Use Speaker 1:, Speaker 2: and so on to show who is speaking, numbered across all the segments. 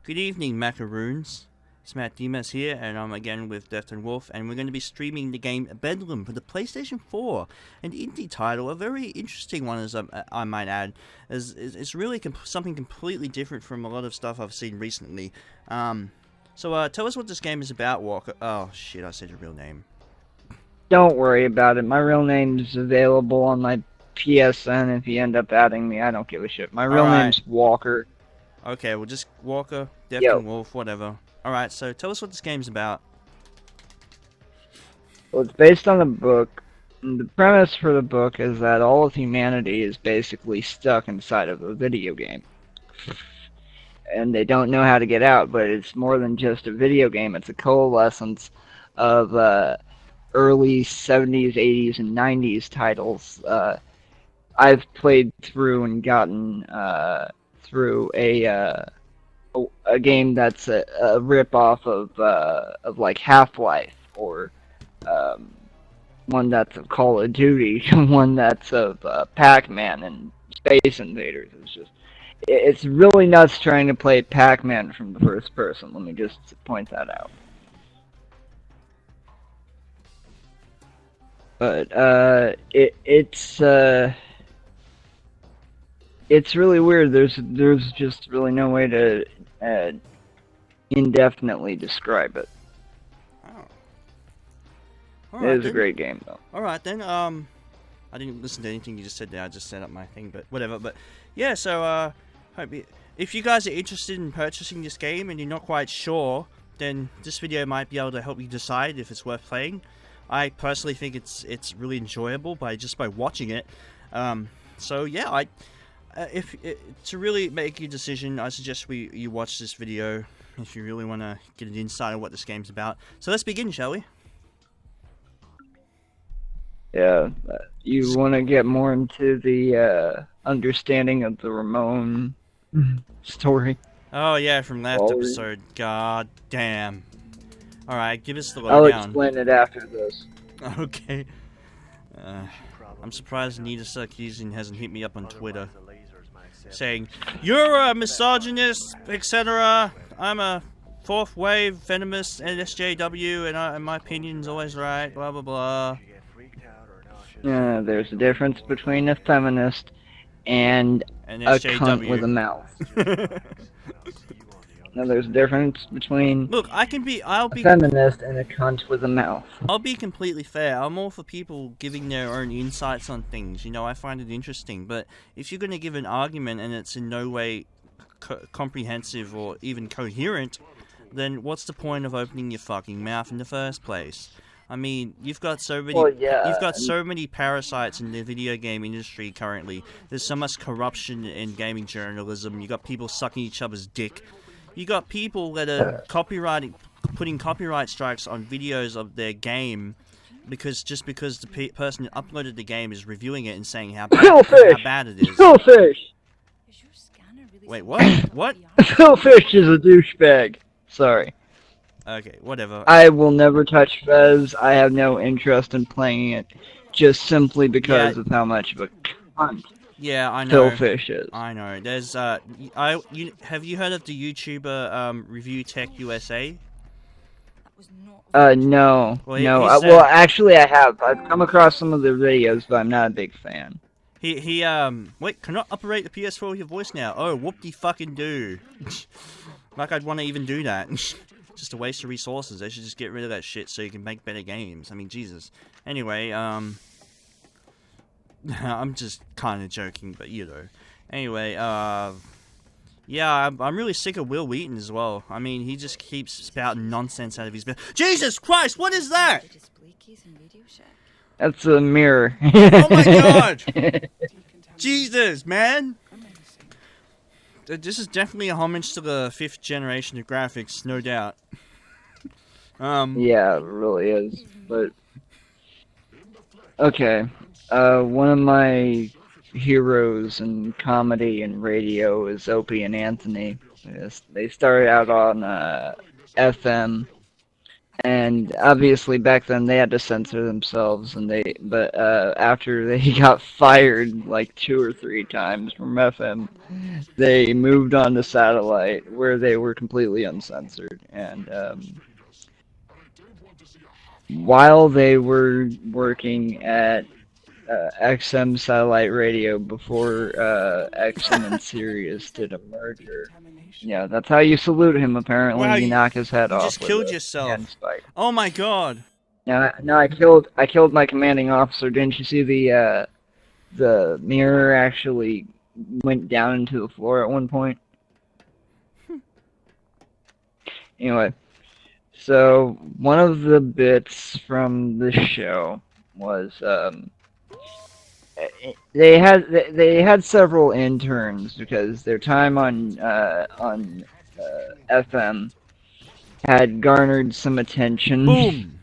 Speaker 1: Good evening, macaroons. It's Matt Dimas here, and I'm again with Deftinwolf, and we're going to be streaming the game Bedlam for the PlayStation 4, an indie title, a very interesting one, as I might add. It's really something completely different from a lot of stuff I've seen recently. So tell us what this game is about, Walker. Oh shit, I said your real name.
Speaker 2: Don't worry about it. My real name's available on my PSN if you end up adding me. I don't give a shit. My real
Speaker 1: Alright.
Speaker 2: name's Walker.
Speaker 1: Okay, well just Walker,
Speaker 2: Yo.
Speaker 1: Deftinwolf, whatever. Alright, so tell us what this game's about.
Speaker 2: Well, it's based on a book. And the premise for the book is that all of humanity is basically stuck inside of a video game. And they don't know how to get out, but it's more than just a video game. It's a coalescence of early 70s, 80s, and 90s titles. I've played through and gotten through a game that's a rip-off of like Half-Life, or one that's of Call of Duty, one that's of Pac-Man and Space Invaders. It's really nuts trying to play Pac-Man from the first person. Let me just point that out. But it's really weird. There's just really no way to indefinitely describe it.
Speaker 1: Oh.
Speaker 2: It is a great game, though.
Speaker 1: Alright then, I didn't listen to anything you just said there, I just set up my thing, but whatever. But yeah, so if you guys are interested in purchasing this game and you're not quite sure, then this video might be able to help you decide if it's worth playing. I personally think it's really enjoyable just by watching it. So yeah, to really make your decision, I suggest you watch this video if you really want to get an insight on what this game's about. So let's begin, shall we?
Speaker 2: Yeah, you want to get more into the understanding of the Ramon story?
Speaker 1: Oh yeah, from last
Speaker 2: Well,
Speaker 1: episode. God damn. Alright, give us the
Speaker 2: I'll
Speaker 1: lowdown.
Speaker 2: explain it after this.
Speaker 1: Okay. I'm surprised Nita Sarkeesian hasn't hit me up on Twitter saying, "You're a misogynist, etc. I'm a fourth wave feminist NSJW, and my opinion's always right, blah blah blah."
Speaker 2: Yeah, there's a difference between a feminist and a cunt with a mouth. No, there's a difference between
Speaker 1: Look, I'll be
Speaker 2: a feminist and a cunt with a mouth.
Speaker 1: I'll be completely fair. I'm all for people giving their own insights on things. You know, I find it interesting. But if you're going to give an argument and it's in no way comprehensive or even coherent, then what's the point of opening your fucking mouth in the first place? I mean, you've got so many.
Speaker 2: Well, yeah,
Speaker 1: you've got so many parasites in the video game industry currently. There's so much corruption in gaming journalism. You got people sucking each other's dick. You got people that are putting copyright strikes on videos of their game because the person who uploaded the game is reviewing it and saying how bad it is.
Speaker 2: Philfish!
Speaker 1: Wait, what? What?
Speaker 2: Philfish is a douchebag. Sorry.
Speaker 1: Okay, whatever.
Speaker 2: I will never touch Fez. I have no interest in playing it, just simply because of how much of a cunt
Speaker 1: yeah, I know.
Speaker 2: Philfish is.
Speaker 1: I know. There's have you heard of the YouTuber Review Tech USA?
Speaker 2: No.
Speaker 1: Well,
Speaker 2: No. Well, actually, I have. I've come across some of their videos, but I'm not a big fan.
Speaker 1: He wait, cannot operate the PS4 with your voice now. Oh, whoop-de-fucking do. Like I'd want to even do that. Just a waste of resources. They should just get rid of that shit so you can make better games. I mean, Jesus. Anyway, I'm just kind of joking, but you know. Anyway, yeah, I'm really sick of Will Wheaton as well. I mean, he just keeps spouting nonsense out of his mouth. Jesus Christ, what is that?
Speaker 2: That's a mirror.
Speaker 1: Oh my God! Jesus, man! This is definitely a homage to the 5th generation of graphics, no doubt.
Speaker 2: Yeah, it really is. But okay, one of my heroes in comedy and radio is Opie and Anthony. Yes, they started out on FM, And obviously back then they had to censor themselves, and but after they got fired like 2 or 3 times from FM, they moved on to satellite where they were completely uncensored. And while they were working at XM satellite radio before XM and Sirius did a merger. Yeah, that's how you salute him. Apparently,
Speaker 1: Wow,
Speaker 2: you knock his head
Speaker 1: you
Speaker 2: off.
Speaker 1: just
Speaker 2: with
Speaker 1: killed
Speaker 2: a
Speaker 1: yourself.
Speaker 2: handspike.
Speaker 1: Oh my god.
Speaker 2: No, I killed my commanding officer. Didn't you see the mirror actually went down into the floor at one point? Anyway, so one of the bits from the show was they had several interns because their time on FM had garnered some attention.
Speaker 1: Boom.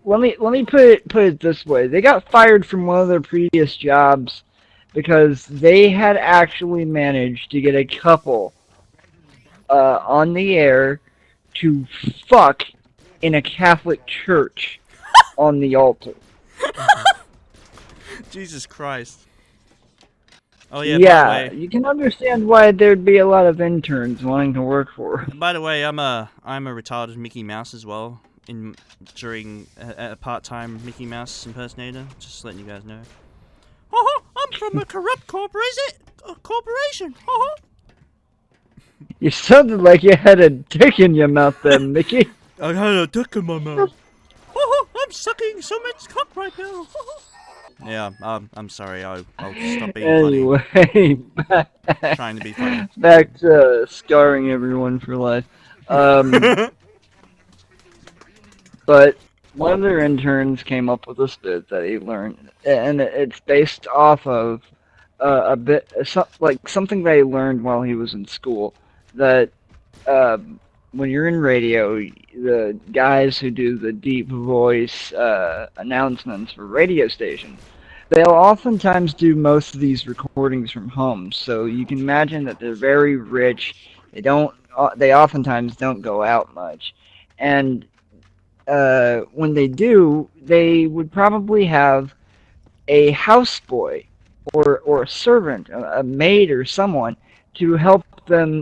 Speaker 2: Let me put it this way: they got fired from one of their previous jobs because they had actually managed to get a couple on the air to fuck in a Catholic church on the altar.
Speaker 1: Jesus Christ. Oh yeah,
Speaker 2: Yeah,
Speaker 1: by the way,
Speaker 2: you can understand why there'd be a lot of interns wanting to work for.
Speaker 1: by the way, I'm a retarded Mickey Mouse as well. During a part-time Mickey Mouse impersonator, just letting you guys know. I'm from a corrupt corporation.
Speaker 2: You sounded like you had a dick in your mouth there, Mickey.
Speaker 1: I had a dick in my mouth. I'm sucking so much cock right now. Yeah, I'm sorry. I'll stop being
Speaker 2: Anyway,
Speaker 1: funny. Trying to be funny.
Speaker 2: Back to scarring everyone for life. But one of their interns came up with a bit that he learned, and it's based off of something that he learned while he was in school. That when you're in radio, the guys who do the deep voice announcements for radio stations, they'll oftentimes do most of these recordings from home. So you can imagine that they're very rich. They oftentimes don't go out much, and when they do, they would probably have a houseboy or a servant, a maid or someone to help them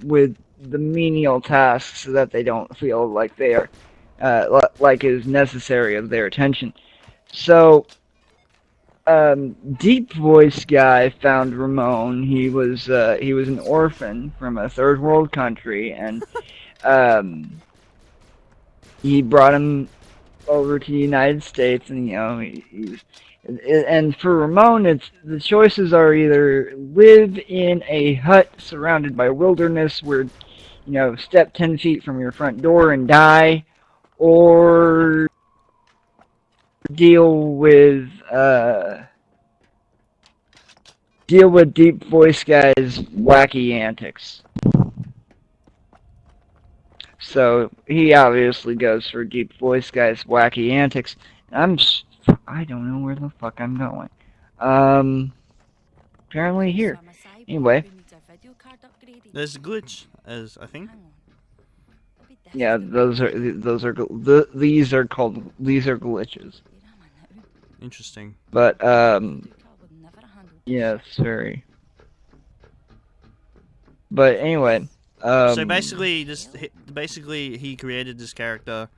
Speaker 2: with the menial tasks so that they don't feel like they are like is necessary of their attention. So deep voice guy found Ramon. He was an orphan from a third world country, and he brought him over to the United States, and and for Ramon, the choices are either live in a hut surrounded by wilderness where, step 10 feet from your front door and die, or deal with deep voice guys' wacky antics. So he obviously goes for deep voice guys' wacky antics. I don't know where the fuck I'm going. Apparently here. Anyway.
Speaker 1: There's a glitch, as I think.
Speaker 2: Yeah, these are glitches.
Speaker 1: Interesting.
Speaker 2: But yes, very. But anyway.
Speaker 1: So basically, he created this character,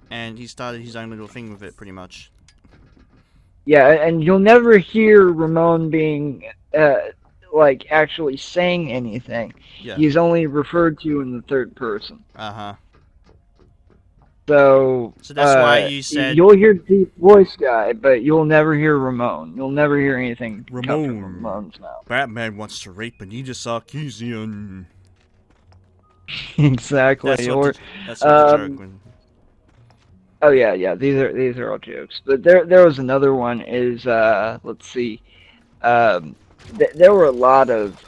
Speaker 1: and he started his own little thing with it, pretty much.
Speaker 2: Yeah, and you'll never hear Ramon being like actually saying anything.
Speaker 1: Yeah.
Speaker 2: He's only referred to in the third person.
Speaker 1: Uh-huh.
Speaker 2: So
Speaker 1: that's why you said
Speaker 2: you'll hear deep voice guy, but you'll never hear Ramon. You'll never hear anything come from Ramon's mouth.
Speaker 1: Batman wants to rape Anita Sarkeesian.
Speaker 2: Exactly.
Speaker 1: That's what the joke when...
Speaker 2: Oh yeah. These are all jokes. But there was another one. Is let's see. There were a lot of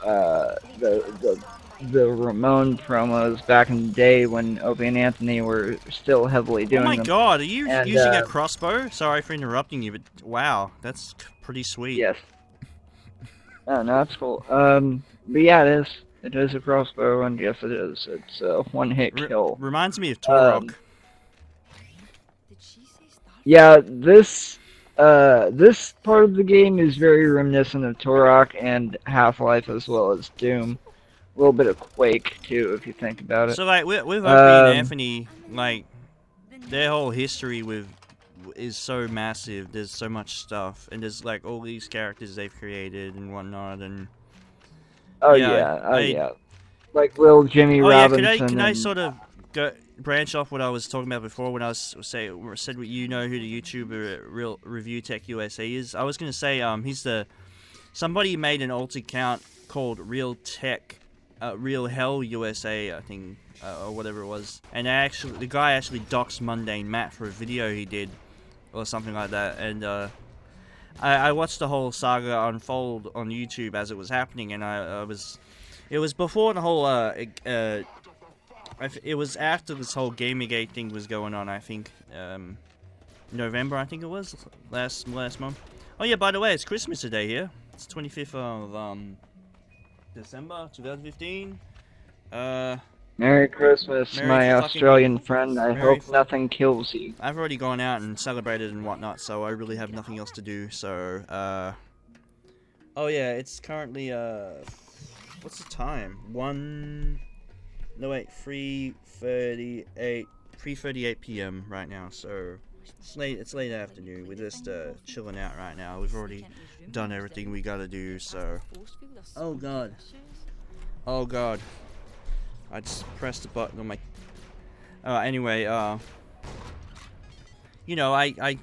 Speaker 2: the Ramon promos back in the day when Opie and Anthony were still heavily doing them.
Speaker 1: Oh my god, are you using a crossbow? Sorry for interrupting you, but wow, that's pretty sweet.
Speaker 2: Yes. Oh no, that's cool. But yeah, it is. It is a crossbow, and yes, it is. It's a one-hit kill.
Speaker 1: Reminds me of Turok.
Speaker 2: Yeah, this part of the game is very reminiscent of Turok and Half-Life as well as Doom. A little bit of Quake too, if you think about it.
Speaker 1: So like with Opie and Anthony, like their whole history is so massive. There's so much stuff, and there's like all these characters they've created and whatnot, and
Speaker 2: yeah. Like Little Jimmy Robinson.
Speaker 1: Can I sort of branch off what I was talking about before when I said what you know who the YouTuber Real Review Tech USA is? I was gonna say somebody made an alt account called Real Hell USA, I think, or whatever it was, and the guy actually doxed Mundane Matt for a video he did or something like that, and I watched the whole saga unfold on YouTube as it was happening, and it was before the whole it was after this whole Gamergate thing was going on, I think. November, I think it was, last month. Oh yeah, by the way, it's Christmas today here. It's 25th of December 2015.
Speaker 2: Merry Christmas, my Australian friend. I hope nothing kills you.
Speaker 1: I've already gone out and celebrated and whatnot, so I really have nothing else to do. So, oh yeah, it's currently what's the time? 3:38 p.m. right now. So it's late afternoon. We're just chilling out right now. We've already done everything we gotta do. So, oh god. I just pressed the button on my. Anyway, you know, I've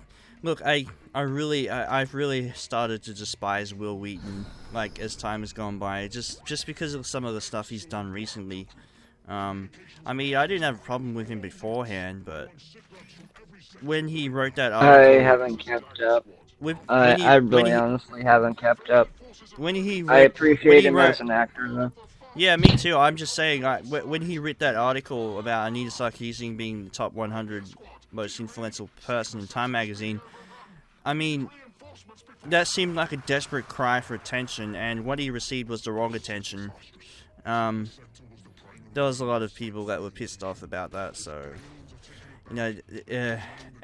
Speaker 1: really started to despise Will Wheaton, like, as time has gone by, just because of some of the stuff he's done recently. I mean, I didn't have a problem with him beforehand, but when he wrote that article,
Speaker 2: I haven't kept up. I really honestly haven't kept up. I appreciate him as an actor, though.
Speaker 1: Yeah, me too. I'm just saying, when he wrote that article about Anita Sarkeesian being the top 100 most influential person in Time magazine, I mean, that seemed like a desperate cry for attention, and what he received was the wrong attention. There was a lot of people that were pissed off about that, so, you know,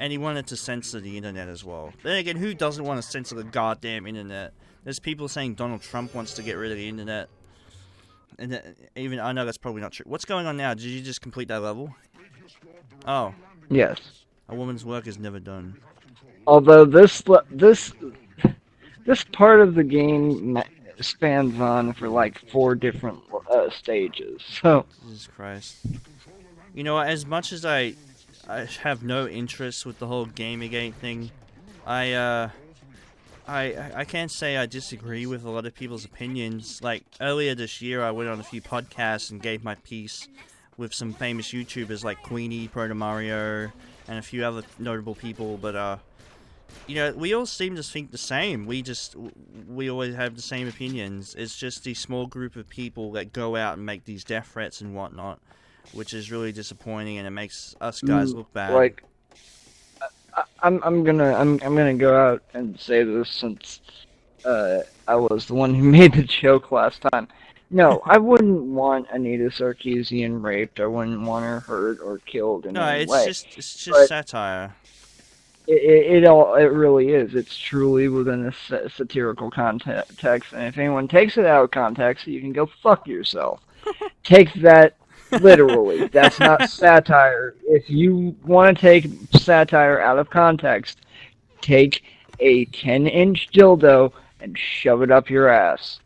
Speaker 1: and he wanted to censor the internet as well. Then again, who doesn't want to censor the goddamn internet? There's people saying Donald Trump wants to get rid of the internet. And even I know that's probably not true. What's going on now? Did you just complete that level? Oh.
Speaker 2: Yes.
Speaker 1: A woman's work is never done.
Speaker 2: Although this part of the game spans on for like 4 different stages. So.
Speaker 1: Jesus Christ. You know, as much as I have no interest with the whole Gamergate thing, I can't say I disagree with a lot of people's opinions. Like, earlier this year, I went on a few podcasts and gave my piece with some famous YouTubers like Queenie, Proto Mario, and a few other notable people, but, you know, we all seem to think the same. We always have the same opinions. It's just the small group of people that go out and make these death threats and whatnot, which is really disappointing, and it makes us guys look bad.
Speaker 2: Like, I'm gonna go out and say this since I was the one who made the joke last time. No, I wouldn't want Anita Sarkeesian raped. I wouldn't want her hurt or killed in any way.
Speaker 1: No, it's just satire.
Speaker 2: It really is. It's truly within a satirical context, and if anyone takes it out of context, you can go fuck yourself. Take that literally. That's not satire. If you want to take satire out of context, take a 10-inch dildo and shove it up your ass.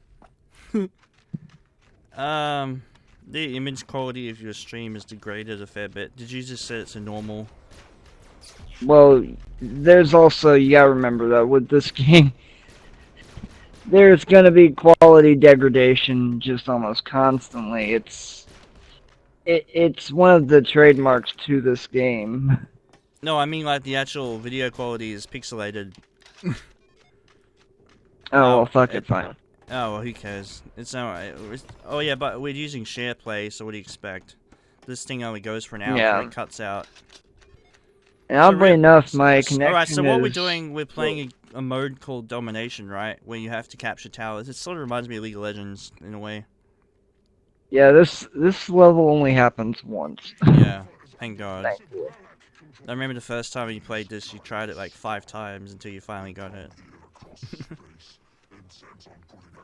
Speaker 1: The image quality of your stream is degraded a fair bit. Did you just say it's a normal?
Speaker 2: Well, there's also, you gotta remember that with this game, there's gonna be quality degradation just almost constantly. It's one of the trademarks to this game.
Speaker 1: No, I mean like the actual video quality is pixelated.
Speaker 2: Well, fuck it, fine.
Speaker 1: Oh, well, who cares? It's alright. Oh yeah, but we're using share play, so what do you expect? This thing only goes for an hour and it cuts out.
Speaker 2: And oddly enough, my connection
Speaker 1: Alright, so what we're doing, we're playing a mode called Domination, right? Where you have to capture towers. It sort of reminds me of League of Legends, in a way.
Speaker 2: Yeah, this level only happens once.
Speaker 1: Yeah, thank God.
Speaker 2: Thankfully.
Speaker 1: I remember the first time you played this, you tried it like 5 times until you finally got it.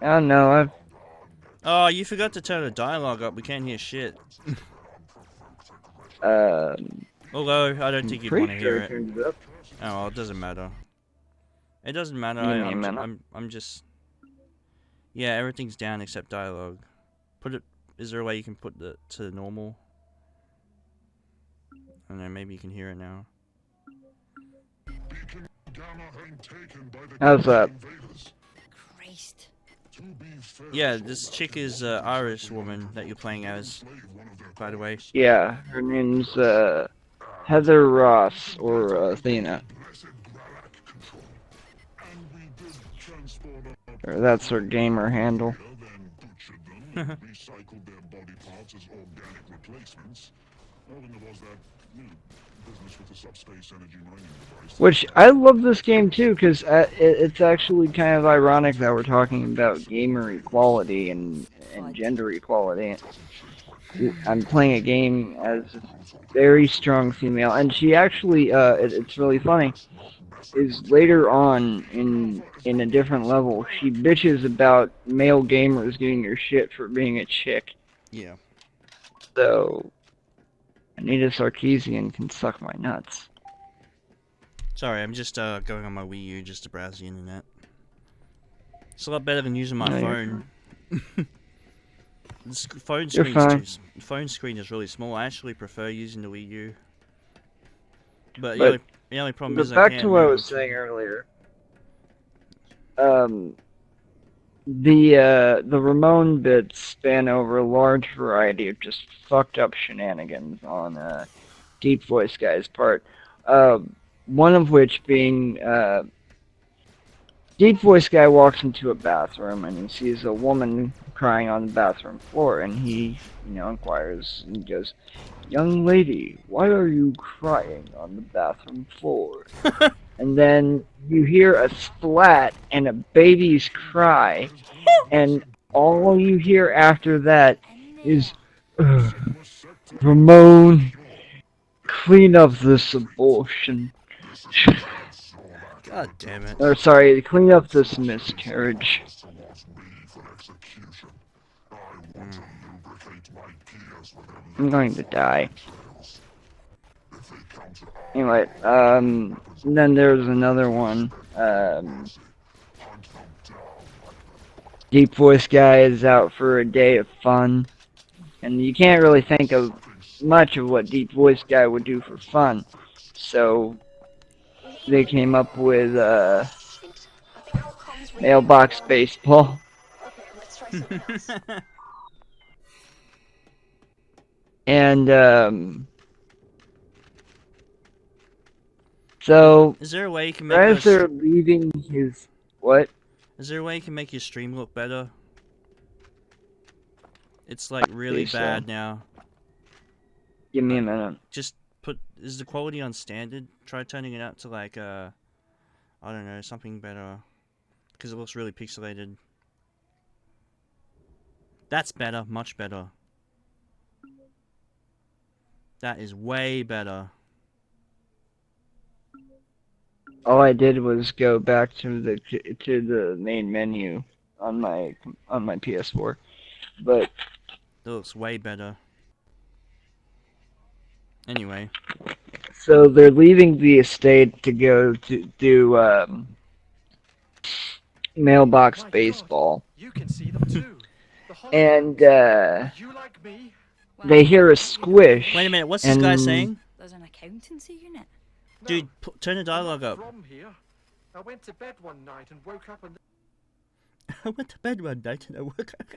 Speaker 2: I don't know.
Speaker 1: Oh, you forgot to turn the dialogue up. We can't hear shit. Although, I don't
Speaker 2: I'm
Speaker 1: think you'd
Speaker 2: pretty
Speaker 1: want to
Speaker 2: sure
Speaker 1: hear
Speaker 2: I
Speaker 1: it.
Speaker 2: turned it up.
Speaker 1: Oh, well, it doesn't matter. It doesn't matter.
Speaker 2: Give me a minute.
Speaker 1: I'm just... Yeah, everything's down except dialogue. Put it... Is there a way you can put it to normal? I don't know, maybe you can hear it now.
Speaker 2: How's that?
Speaker 3: Christ.
Speaker 1: Yeah, this chick is Irish woman that you're playing as, by the way.
Speaker 2: Yeah, her name's Heather Ross or Athena. Or that's her gamer handle. Which I love this game too, because it's actually kind of ironic that we're talking about gamer equality and gender equality. I'm playing a game as a very strong female, and she actually, it's really funny, is later on in a different level, she bitches about male gamers getting their shit for being a chick.
Speaker 1: Yeah.
Speaker 2: So, Anita Sarkeesian can suck my nuts.
Speaker 1: Sorry, I'm just going on my Wii U just to browse the internet. It's a lot better than using my
Speaker 2: No,
Speaker 1: phone. The phone screen is really small. I actually prefer using the Wii U. But the only problem is
Speaker 2: back to what I was saying earlier. The Ramon bits span over a large variety of just fucked up shenanigans on Deep Voice Guy's part. One of which being Deep Voice Guy walks into a bathroom and he sees a woman crying on the bathroom floor, and he, inquires and he goes, "Young lady, why are you crying on the bathroom floor?" And then you hear a splat and a baby's cry, and all you hear after that is, "Ramon, clean up this abortion."
Speaker 1: God damn it.
Speaker 2: Or sorry, clean up this miscarriage. I'm going to die. Anyway, then there's another one. Deep Voice Guy is out for a day of fun, and you can't really think of much of what Deep Voice Guy would do for fun. So they came up with mailbox baseball. And so
Speaker 1: is there a way you can make
Speaker 2: as they're leaving his what?
Speaker 1: Is there a way you can make your stream look better? It's like really bad now.
Speaker 2: Give me a minute.
Speaker 1: Just is the quality on standard? Try turning it up to like I don't know, something better, because it looks really pixelated. That's better, much better. That is way better.
Speaker 2: All I did was go back to the main menu on my PS4, but
Speaker 1: it looks way better. Anyway,
Speaker 2: so they're leaving the estate to go to do mailbox baseball,
Speaker 4: You can see them too.
Speaker 2: and
Speaker 4: You like me?
Speaker 2: they hear a squish.
Speaker 1: wait a minute. What's this guy saying?
Speaker 3: There's an accountancy unit.
Speaker 1: Dude, turn the dialogue up.
Speaker 4: From here. I went to bed one night and woke up and
Speaker 1: I went to bed one night and I woke up.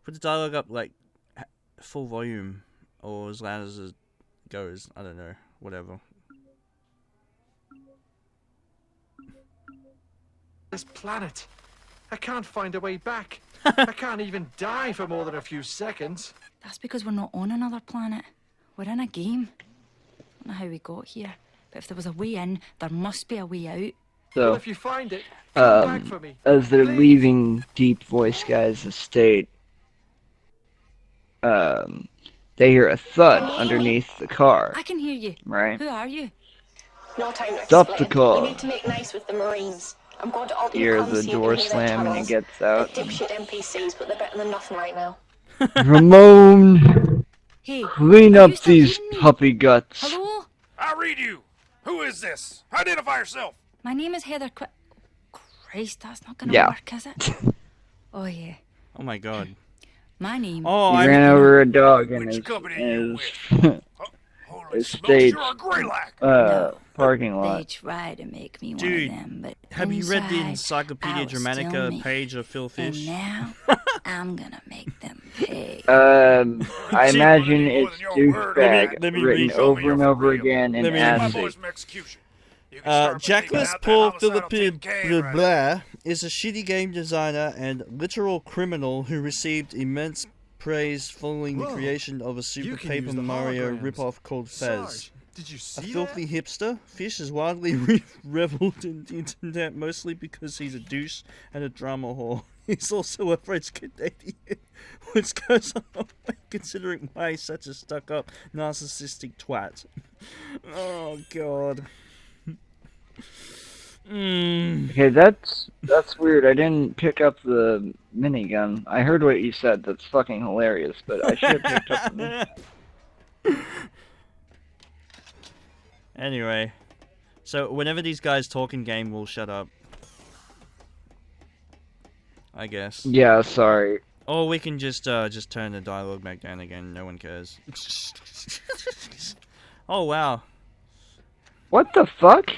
Speaker 1: Put the dialogue up like full volume or as loud as it goes. I don't know. Whatever.
Speaker 4: this planet. I can't find a way back. I can't even die for more than a few seconds.
Speaker 3: That's because we're not on another planet. We're in a game. I don't know how we got here, but if there was a way in, there must be a way out.
Speaker 4: Well,
Speaker 2: So,
Speaker 4: if you find it, come back for me.
Speaker 2: as they're
Speaker 4: Please.
Speaker 2: leaving Deep Voice Guy's estate, they hear a thud underneath the car,
Speaker 3: I can hear you.
Speaker 2: right?
Speaker 3: Who are you?
Speaker 5: No time to
Speaker 2: Stop the
Speaker 5: explain.
Speaker 2: car.
Speaker 5: We need to make nice with the Marines. I'm going to alter
Speaker 2: Hear
Speaker 5: your comms
Speaker 2: the
Speaker 5: so you can
Speaker 2: door
Speaker 5: hear their
Speaker 2: slam and he
Speaker 5: tunnels.
Speaker 2: gets
Speaker 5: They're
Speaker 2: out.
Speaker 5: dipshit NPCs, but they're better than nothing right now.
Speaker 2: Ramon,
Speaker 3: Hey,
Speaker 2: clean
Speaker 3: are you
Speaker 2: up
Speaker 3: still
Speaker 2: these
Speaker 3: hearing me?
Speaker 2: puppy guts.
Speaker 3: Hello?
Speaker 6: I read you. Who is this? Identify yourself.
Speaker 3: My name is Heather Christ, that's not gonna
Speaker 2: Yeah.
Speaker 3: work, is it? Oh yeah.
Speaker 1: Oh my god.
Speaker 3: My name
Speaker 1: Oh,
Speaker 2: He
Speaker 1: I
Speaker 2: ran over a dog in
Speaker 6: Which
Speaker 2: his,
Speaker 6: company
Speaker 2: in
Speaker 6: you
Speaker 2: his
Speaker 6: Holy
Speaker 2: It's
Speaker 6: smokes,
Speaker 2: staged.
Speaker 6: you're a Greylack.
Speaker 3: No.
Speaker 2: parking
Speaker 3: They
Speaker 2: lot.
Speaker 3: try to make me
Speaker 1: Dude,
Speaker 3: one of them, but
Speaker 1: have you read the
Speaker 3: inside,
Speaker 1: Encyclopedia
Speaker 3: I was still
Speaker 1: Dramatica
Speaker 3: me.
Speaker 1: page of Phil Fish?
Speaker 3: And now I'm gonna make them pay.
Speaker 2: I
Speaker 1: Gee,
Speaker 2: imagine
Speaker 6: more
Speaker 2: it's
Speaker 6: than your word on
Speaker 2: douchebag
Speaker 6: that.
Speaker 1: Let me
Speaker 2: written
Speaker 1: read.
Speaker 6: Show me
Speaker 2: over
Speaker 6: you're
Speaker 2: and
Speaker 6: for
Speaker 2: over
Speaker 6: real.
Speaker 2: again in
Speaker 1: Let me
Speaker 6: Take my
Speaker 1: read.
Speaker 2: acid.
Speaker 6: boy's execution. You can start by taking
Speaker 1: Jackless
Speaker 6: out that
Speaker 1: Paul
Speaker 6: homicidal
Speaker 1: Philippe
Speaker 6: tin can right
Speaker 1: Blair is a shitty game designer and literal criminal who received immense praise following the
Speaker 4: Whoa,
Speaker 1: creation of a Super
Speaker 4: you can
Speaker 1: Paper
Speaker 4: use the
Speaker 1: Mario
Speaker 4: holograms.
Speaker 1: ripoff called Fez.
Speaker 4: Sarge, did you
Speaker 1: A
Speaker 4: see
Speaker 1: filthy
Speaker 4: that?
Speaker 1: hipster, Fish is widely reveled in the internet mostly because he's a douche and a drama whore. He's also a French Canadian, which goes a long way considering why he's such a stuck-up, narcissistic twat. Oh god.
Speaker 2: Okay, that's weird. I didn't pick up the minigun. I heard what you said. That's fucking hilarious, but I should have picked up the minigun.
Speaker 1: Anyway, so whenever these guys talk in game, we'll shut up. I guess.
Speaker 2: Yeah, sorry.
Speaker 1: Or we can just turn the dialogue back down again. No one cares. Oh wow,
Speaker 2: What the fuck?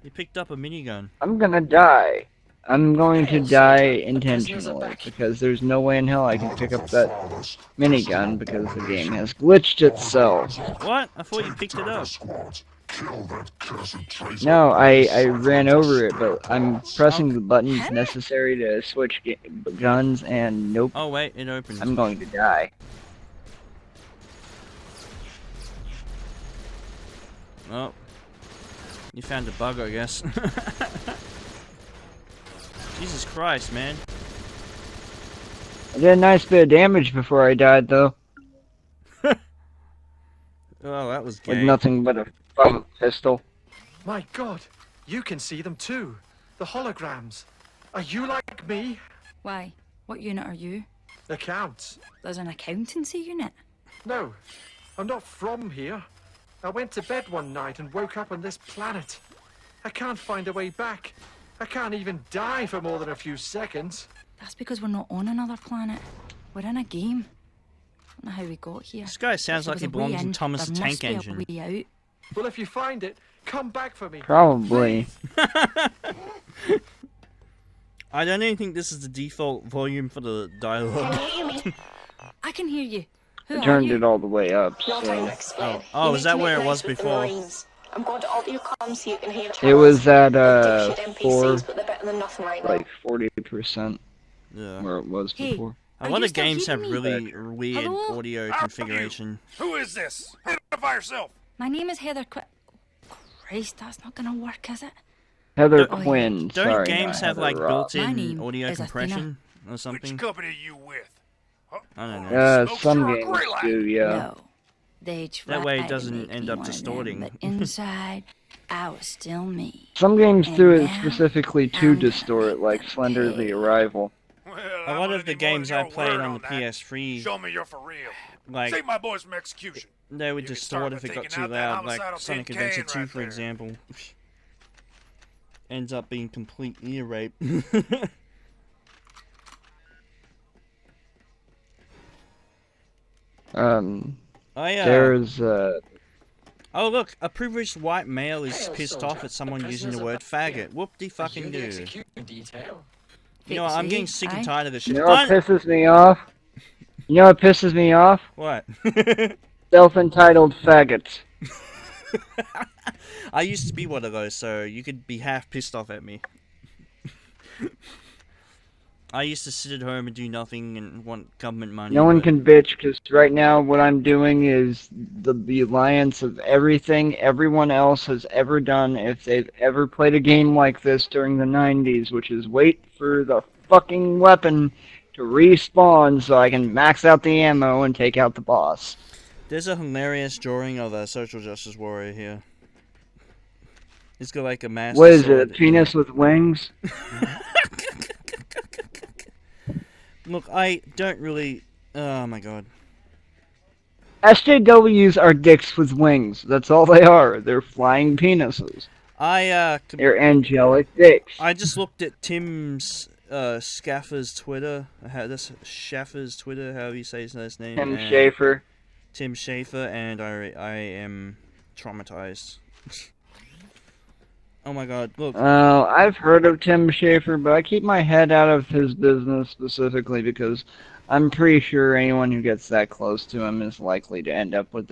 Speaker 1: you picked up a minigun.
Speaker 2: I'm gonna die. I'm going to
Speaker 5: Hey,
Speaker 2: die
Speaker 5: soldier, the prisoners are
Speaker 2: intentionally
Speaker 5: back.
Speaker 2: because there's no way in hell I can pick up that minigun because the game has glitched itself.
Speaker 1: What? I thought you picked it up.
Speaker 2: No, I ran over it, but I'm pressing the buttons necessary to switch guns, and nope,
Speaker 1: Oh wait, it opened.
Speaker 2: I'm going to die.
Speaker 1: Oh, you found a bug, I guess. Jesus Christ, man.
Speaker 2: I did a nice bit of damage before I died, though,
Speaker 1: Oh, that was
Speaker 2: with
Speaker 1: gay.
Speaker 2: nothing but a fucking pistol.
Speaker 4: My God, you can see them too. The holograms. Are you like me?
Speaker 3: Why? What unit are you?
Speaker 4: Accounts.
Speaker 3: There's an accountancy unit.
Speaker 4: No, I'm not from here. I went to bed one night and woke up on this planet. I can't find a way back. I can't even die for more than a few seconds.
Speaker 3: That's because we're not on another planet. We're in a game. I don't know how we got here.
Speaker 1: This guy sounds
Speaker 3: If
Speaker 1: like
Speaker 3: there
Speaker 1: he
Speaker 3: was a way
Speaker 1: belongs in
Speaker 3: in,
Speaker 1: Thomas the
Speaker 3: there
Speaker 1: Tank
Speaker 3: must be a
Speaker 1: Engine.
Speaker 3: way out.
Speaker 4: Well, if you find it, come back for me.
Speaker 2: Probably.
Speaker 1: I don't even think this is the default volume for the dialogue.
Speaker 5: Can you hear me?
Speaker 3: I can hear you. Who
Speaker 2: I
Speaker 3: are
Speaker 2: turned
Speaker 3: you?
Speaker 2: it all the way up,
Speaker 5: No time
Speaker 2: so...
Speaker 5: to explain.
Speaker 1: Oh,
Speaker 5: You
Speaker 1: is
Speaker 5: need
Speaker 1: that
Speaker 5: to
Speaker 1: where
Speaker 5: make
Speaker 1: it was
Speaker 5: nice with the
Speaker 1: before?
Speaker 5: Marines. I'm going to alter your comms so you can hear
Speaker 2: It was at,
Speaker 5: They're dipshit NPCs,
Speaker 2: 4,
Speaker 5: but they're better than nothing right now.
Speaker 2: like, 40%
Speaker 1: Yeah.
Speaker 2: where it was
Speaker 3: Hey.
Speaker 2: before.
Speaker 1: A
Speaker 3: Are
Speaker 1: lot
Speaker 3: you
Speaker 1: of
Speaker 3: still
Speaker 1: games have
Speaker 3: hearing me?
Speaker 1: really weird
Speaker 3: Hello?
Speaker 1: audio
Speaker 6: How are
Speaker 1: configuration.
Speaker 6: Who is this? Identify yourself.
Speaker 3: My name is Heather Christ, that's not gonna work, is it?
Speaker 2: Heather
Speaker 1: Don't-
Speaker 2: Quinn,
Speaker 1: Don't
Speaker 2: sorry,
Speaker 1: games
Speaker 2: not
Speaker 1: have
Speaker 2: Heather
Speaker 1: like
Speaker 2: Ross.
Speaker 3: My
Speaker 1: built-in
Speaker 3: name
Speaker 1: audio
Speaker 3: is Athena.
Speaker 1: compression or
Speaker 6: Which
Speaker 1: something?
Speaker 6: company are you with? Huh?
Speaker 1: I don't know.
Speaker 6: Smokes,
Speaker 2: Some
Speaker 6: you're a
Speaker 2: games
Speaker 6: Greylack.
Speaker 2: do, yeah.
Speaker 3: No. They tried
Speaker 1: That way it
Speaker 3: to
Speaker 1: doesn't
Speaker 3: make
Speaker 1: end
Speaker 3: me
Speaker 1: up
Speaker 3: one of them,
Speaker 1: distorting.
Speaker 3: but inside, I was still me.
Speaker 2: Some games do it
Speaker 3: And now,
Speaker 2: specifically to
Speaker 3: I'm gonna
Speaker 2: distort,
Speaker 3: make
Speaker 2: like
Speaker 3: them
Speaker 2: Slender
Speaker 3: pay.
Speaker 2: the Arrival.
Speaker 6: Well,
Speaker 1: A
Speaker 6: I'm
Speaker 1: lot
Speaker 6: gonna
Speaker 1: of the
Speaker 6: need more than
Speaker 1: games I
Speaker 6: your
Speaker 1: played
Speaker 6: word
Speaker 1: on the
Speaker 6: that.
Speaker 1: PS3,
Speaker 6: Show me you're for real.
Speaker 1: like,
Speaker 6: Save my boys from execution.
Speaker 1: they would
Speaker 6: You can
Speaker 1: distort
Speaker 6: start
Speaker 1: if
Speaker 6: by
Speaker 1: it got
Speaker 6: taking
Speaker 1: too
Speaker 6: out that
Speaker 1: loud, like
Speaker 6: homicidal
Speaker 1: Sonic
Speaker 6: tin
Speaker 1: Adventure
Speaker 6: can
Speaker 1: 2,
Speaker 6: right
Speaker 1: for
Speaker 6: there.
Speaker 1: example. Ends up being complete ear rape.
Speaker 2: There's,
Speaker 1: Oh look, a privileged white male is
Speaker 7: Hail,
Speaker 1: pissed
Speaker 7: soldier.
Speaker 1: off at someone
Speaker 7: The
Speaker 1: using the
Speaker 7: prisoners
Speaker 1: word
Speaker 7: are back
Speaker 1: faggot.
Speaker 7: here.
Speaker 1: Whoop-de fucking
Speaker 7: Are you the
Speaker 1: do.
Speaker 7: execution detail?
Speaker 1: You know what, I'm getting
Speaker 3: See,
Speaker 1: sick and
Speaker 3: aye?
Speaker 1: tired of this
Speaker 2: you
Speaker 1: shit.
Speaker 2: know what
Speaker 1: Fun-
Speaker 2: pisses me off? You know what pisses me off?
Speaker 1: What?
Speaker 2: Self-entitled faggots.
Speaker 1: I used to be one of those, so you could be half pissed off at me. I used to sit at home and do nothing and want government money.
Speaker 2: No one
Speaker 1: but-
Speaker 2: can bitch, because right now what I'm doing is the alliance of everything everyone else has ever done if they've ever played a game like this during the 90s, which is wait for the fucking weapon to respawn so I can max out the ammo and take out the boss.
Speaker 1: There's a hilarious drawing of a social justice warrior here. He's got like a master
Speaker 2: What is it, a
Speaker 1: sword
Speaker 2: penis with wings?
Speaker 1: Look, I don't really... Oh my god.
Speaker 2: SJWs are dicks with wings. That's all they are. They're flying penises. They're angelic dicks.
Speaker 1: I just looked at Tim's Scaffer's Twitter. That's Schaffer's Twitter, however you say his last name.
Speaker 2: Tim Schafer.
Speaker 1: Tim Schafer, and I am traumatized. Oh my god, look.
Speaker 2: I've heard of Tim Schafer, but I keep my head out of his business specifically because I'm pretty sure anyone who gets that close to him is likely to end up with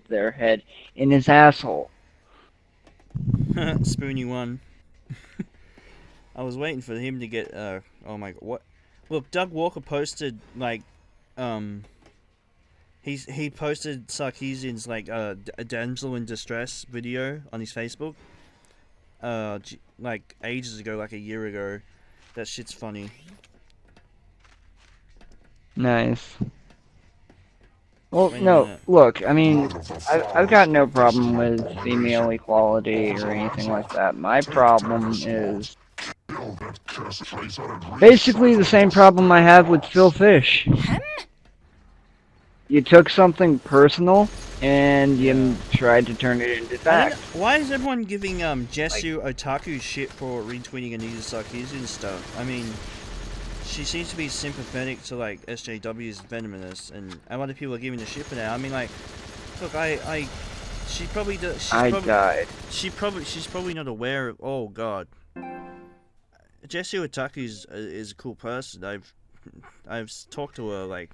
Speaker 2: their head in his asshole.
Speaker 1: Spoony one. I was waiting for him to get, oh my god, what? Look, Doug Walker posted, like, he posted Sarkeesian's, like, a damsel in distress video on his Facebook. Like, ages ago, like a year ago. That shit's funny.
Speaker 2: Nice. Well, no, look, I mean, I've got no problem with female equality or anything like that. My problem is basically the same problem I have with Phil Fish.
Speaker 3: Him?
Speaker 2: You took something personal and you tried to turn it into fact.
Speaker 1: Why is everyone giving Jessu Otaku shit for retweeting Anita Sarkeesian stuff? I mean, she seems to be sympathetic to like SJW's venomous, and a lot of people are giving the shit for that. I mean, like, look, she probably does.
Speaker 2: Died.
Speaker 1: She's probably not aware of. Oh god, Jessu Otaku is a cool person. I've talked to her like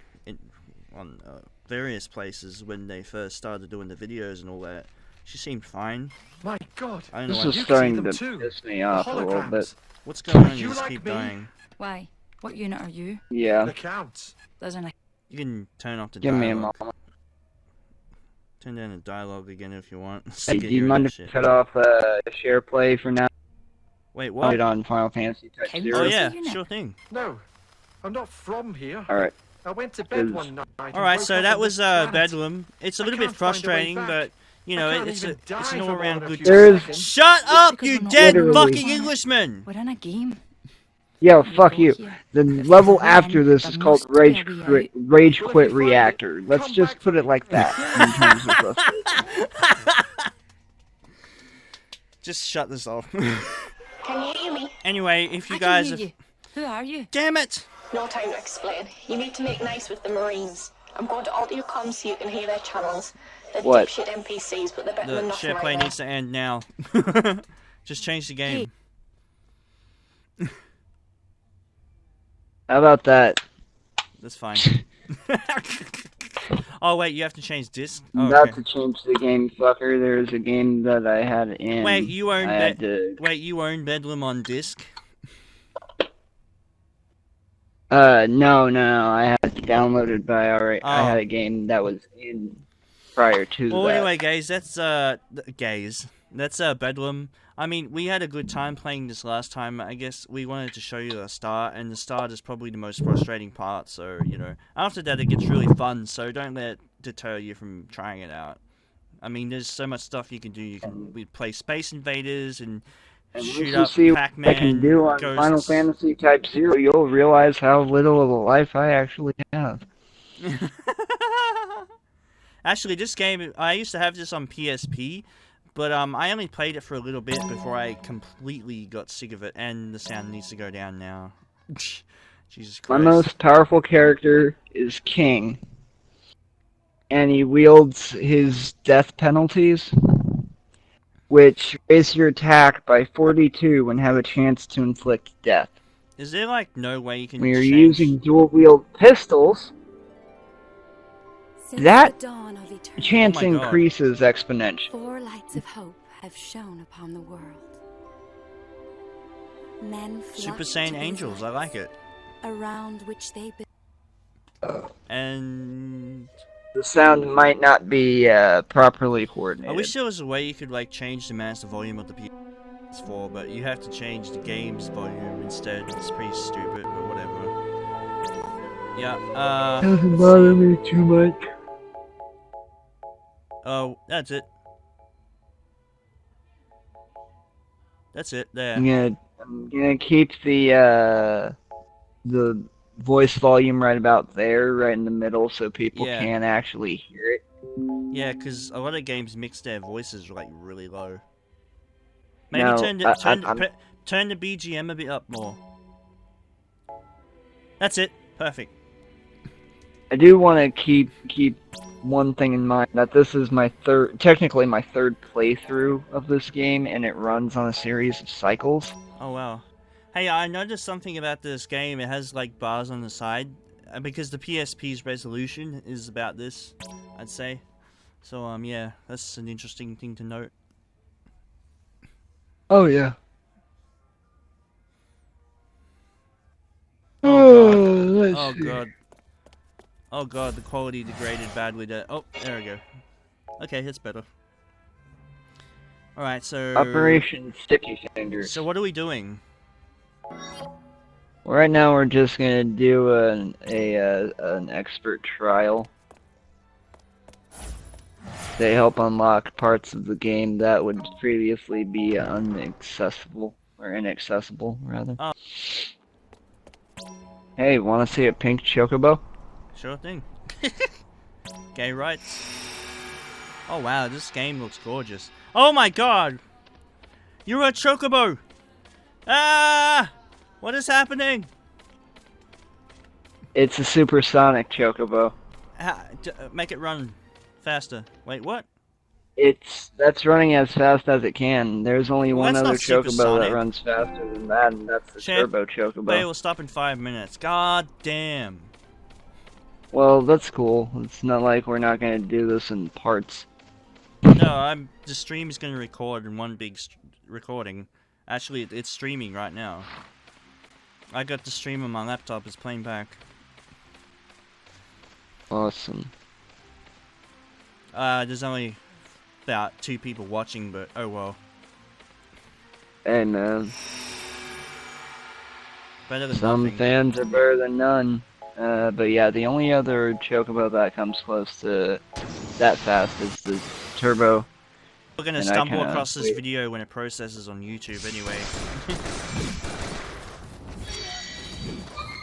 Speaker 1: on various places when they first started doing the videos and all that. She seemed fine.
Speaker 4: My god.
Speaker 1: I don't know
Speaker 2: This
Speaker 1: why.
Speaker 2: is starting to piss me off a little bit.
Speaker 1: What's going on? You
Speaker 4: You
Speaker 1: just
Speaker 4: like
Speaker 1: keep
Speaker 4: me?
Speaker 1: dying.
Speaker 3: Why? What unit are you?
Speaker 2: Yeah.
Speaker 4: The Count.
Speaker 3: There's an...
Speaker 1: You can turn off the
Speaker 2: Give me a
Speaker 1: dialogue.
Speaker 2: moment.
Speaker 1: Turn down the dialogue again if you want.
Speaker 2: Hey,
Speaker 1: Sick of
Speaker 2: do you
Speaker 1: hearing
Speaker 2: mind
Speaker 1: that
Speaker 2: if
Speaker 1: shit.
Speaker 2: I cut off share play for now?
Speaker 1: Wait,
Speaker 2: Put it
Speaker 1: what?
Speaker 2: on Final Fantasy Type
Speaker 3: Okay,
Speaker 2: 0.
Speaker 1: Oh
Speaker 3: Where's
Speaker 1: yeah,
Speaker 3: the unit?
Speaker 1: sure thing.
Speaker 4: No, I'm not from here.
Speaker 2: Alright.
Speaker 4: I went to bed
Speaker 2: Is-
Speaker 4: one night. and
Speaker 1: Alright,
Speaker 4: woke
Speaker 1: so
Speaker 4: up
Speaker 1: that
Speaker 4: on
Speaker 1: was
Speaker 4: this planet.
Speaker 1: Bedlam. It's a
Speaker 4: I
Speaker 1: little bit
Speaker 4: can't find a way
Speaker 1: frustrating,
Speaker 4: back.
Speaker 1: but you
Speaker 4: I
Speaker 1: know,
Speaker 4: can't
Speaker 1: it's
Speaker 4: even
Speaker 1: an
Speaker 4: die
Speaker 1: all
Speaker 4: for more
Speaker 1: around
Speaker 4: than a
Speaker 1: good
Speaker 4: few
Speaker 1: time.
Speaker 2: There's-
Speaker 4: seconds.
Speaker 1: Shut up,
Speaker 3: because
Speaker 1: you
Speaker 3: we're not
Speaker 1: dead
Speaker 2: literally-
Speaker 1: fucking Englishman!
Speaker 3: We're in a game.
Speaker 2: Yo,
Speaker 3: We
Speaker 2: fuck
Speaker 3: go
Speaker 2: you.
Speaker 3: here.
Speaker 2: The
Speaker 3: If
Speaker 2: level
Speaker 3: there's a
Speaker 2: after
Speaker 3: win,
Speaker 2: this
Speaker 3: there
Speaker 2: is called
Speaker 3: must be a way out.
Speaker 2: Rage
Speaker 4: Well, if
Speaker 2: Quit
Speaker 4: you find it,
Speaker 2: Reactor. Let's
Speaker 4: come
Speaker 2: just
Speaker 4: back
Speaker 2: put
Speaker 4: for
Speaker 2: it
Speaker 4: me.
Speaker 2: like that in terms of frustration.
Speaker 1: Just shut this off.
Speaker 5: Can you hear me?
Speaker 1: Anyway, if you
Speaker 3: I
Speaker 1: guys
Speaker 3: can hear
Speaker 1: have...
Speaker 3: you. Who are you?
Speaker 1: Damn it!
Speaker 5: No time to explain. You need to make nice with the Marines. I'm going to alter your comms so you can hear their channels. They're
Speaker 2: What?
Speaker 5: dipshit NPCs, but they're better than
Speaker 1: The
Speaker 5: nothing
Speaker 1: share
Speaker 5: right
Speaker 1: play
Speaker 5: now.
Speaker 1: needs to end now. Just change the game.
Speaker 2: How about that?
Speaker 1: That's fine. Oh wait, you have to change disc?
Speaker 2: I'm
Speaker 1: Oh,
Speaker 2: about
Speaker 1: okay.
Speaker 2: to change the game, fucker. There's a game that I had in.
Speaker 1: Wait, you own
Speaker 2: I had to...
Speaker 1: you own Bedlam on disc?
Speaker 2: No. I had it downloaded by already. I
Speaker 1: Oh.
Speaker 2: had a game that was in prior to
Speaker 1: Well,
Speaker 2: that.
Speaker 1: anyway, guys, that's Bedlam. I mean, we had a good time playing this last time. I guess we wanted to show you the start, and the start is probably the most frustrating part. So, you know, after that it gets really fun. So don't let it deter you from trying it out. I mean, there's so much stuff you can do. We play Space Invaders and
Speaker 2: And
Speaker 1: shoot
Speaker 2: once you
Speaker 1: up
Speaker 2: see what
Speaker 1: Pac-Man.
Speaker 2: I can do on
Speaker 1: ghosts.
Speaker 2: Final Fantasy Type 0, you'll realize how little of a life I actually have.
Speaker 1: Actually, this game, I used to have this on PSP, but I only played it for a little bit before I completely got sick of it, and the sound needs to go down now. Jesus
Speaker 2: My
Speaker 1: Christ.
Speaker 2: most powerful character is King, and he wields his death penalties, which raise your attack by 42 when have a chance to inflict death.
Speaker 1: Is there, like, no way you can
Speaker 2: When you're
Speaker 1: change...
Speaker 2: using dual-wield pistols,
Speaker 7: Since
Speaker 2: that
Speaker 7: the dawn of eternity,
Speaker 2: chance
Speaker 1: Oh my God.
Speaker 2: increases exponentially.
Speaker 7: 4 lights of hope have shone upon the world. Men
Speaker 1: Super
Speaker 7: flock
Speaker 1: Saiyan
Speaker 7: to these
Speaker 1: Angels, I like
Speaker 7: lights,
Speaker 1: it.
Speaker 7: around which they build.
Speaker 1: And...
Speaker 2: The sound might not be properly coordinated.
Speaker 1: I wish there was a way you could, like, change the master volume of the PS4, but you have to change the game's volume instead. It's pretty stupid, but whatever. Yeah.
Speaker 2: Doesn't bother me too much.
Speaker 1: Oh, that's it. That's it. There.
Speaker 2: I'm gonna keep the voice volume right about there, right in the middle, so people
Speaker 1: Yeah.
Speaker 2: can actually hear it.
Speaker 1: Yeah, because a lot of games mix their voices like really low. Maybe
Speaker 2: Now,
Speaker 1: turn the BGM a bit up more. That's it. Perfect.
Speaker 2: I do want to keep one thing in mind, that this is technically my third playthrough of this game, and it runs on a series of cycles.
Speaker 1: Oh wow. Hey, I noticed something about this game. It has like bars on the side, because the PSP's resolution is about this, I'd say. So yeah, that's an interesting thing to note.
Speaker 2: Oh yeah.
Speaker 1: Oh god.
Speaker 2: Let's
Speaker 1: Oh
Speaker 2: see.
Speaker 1: god. Oh god, the quality degraded badly there. Oh, there we go. Okay, that's better. Alright, so...
Speaker 2: Operation Sticky Fingers.
Speaker 1: So what are we doing?
Speaker 2: Right now we're just gonna do an expert trial. They help unlock parts of the game that would previously be inaccessible, rather.
Speaker 1: Oh.
Speaker 2: Hey, wanna see a pink chocobo?
Speaker 1: Sure thing. Gay rights. Oh wow, this game looks gorgeous. Oh my god! You're a chocobo! Ah! What is happening?
Speaker 2: It's a supersonic chocobo.
Speaker 1: Make it run faster. Wait, what?
Speaker 2: That's running as fast as it can. There's only
Speaker 1: Well,
Speaker 2: one
Speaker 1: that's
Speaker 2: other
Speaker 1: not
Speaker 2: chocobo
Speaker 1: supersonic.
Speaker 2: that runs faster than that, and that's the
Speaker 1: Champ,
Speaker 2: turbo chocobo.
Speaker 1: Play will stop in 5 minutes. God damn.
Speaker 2: Well, that's cool. It's not like we're not gonna do this in parts.
Speaker 1: No, the stream is going to record in one big recording. Actually, it's streaming right now. I got the stream on my laptop. It's playing back.
Speaker 2: Awesome.
Speaker 1: There's only about 2 people watching, but oh well.
Speaker 2: Hey man,
Speaker 1: Better than
Speaker 2: some
Speaker 1: nothing.
Speaker 2: fans are better than none. But yeah, the only other chocobo that comes close to that fast is the turbo.
Speaker 1: We're going to
Speaker 2: and I
Speaker 1: stumble
Speaker 2: kinda
Speaker 1: across this
Speaker 2: wait.
Speaker 1: video when it processes on YouTube anyway.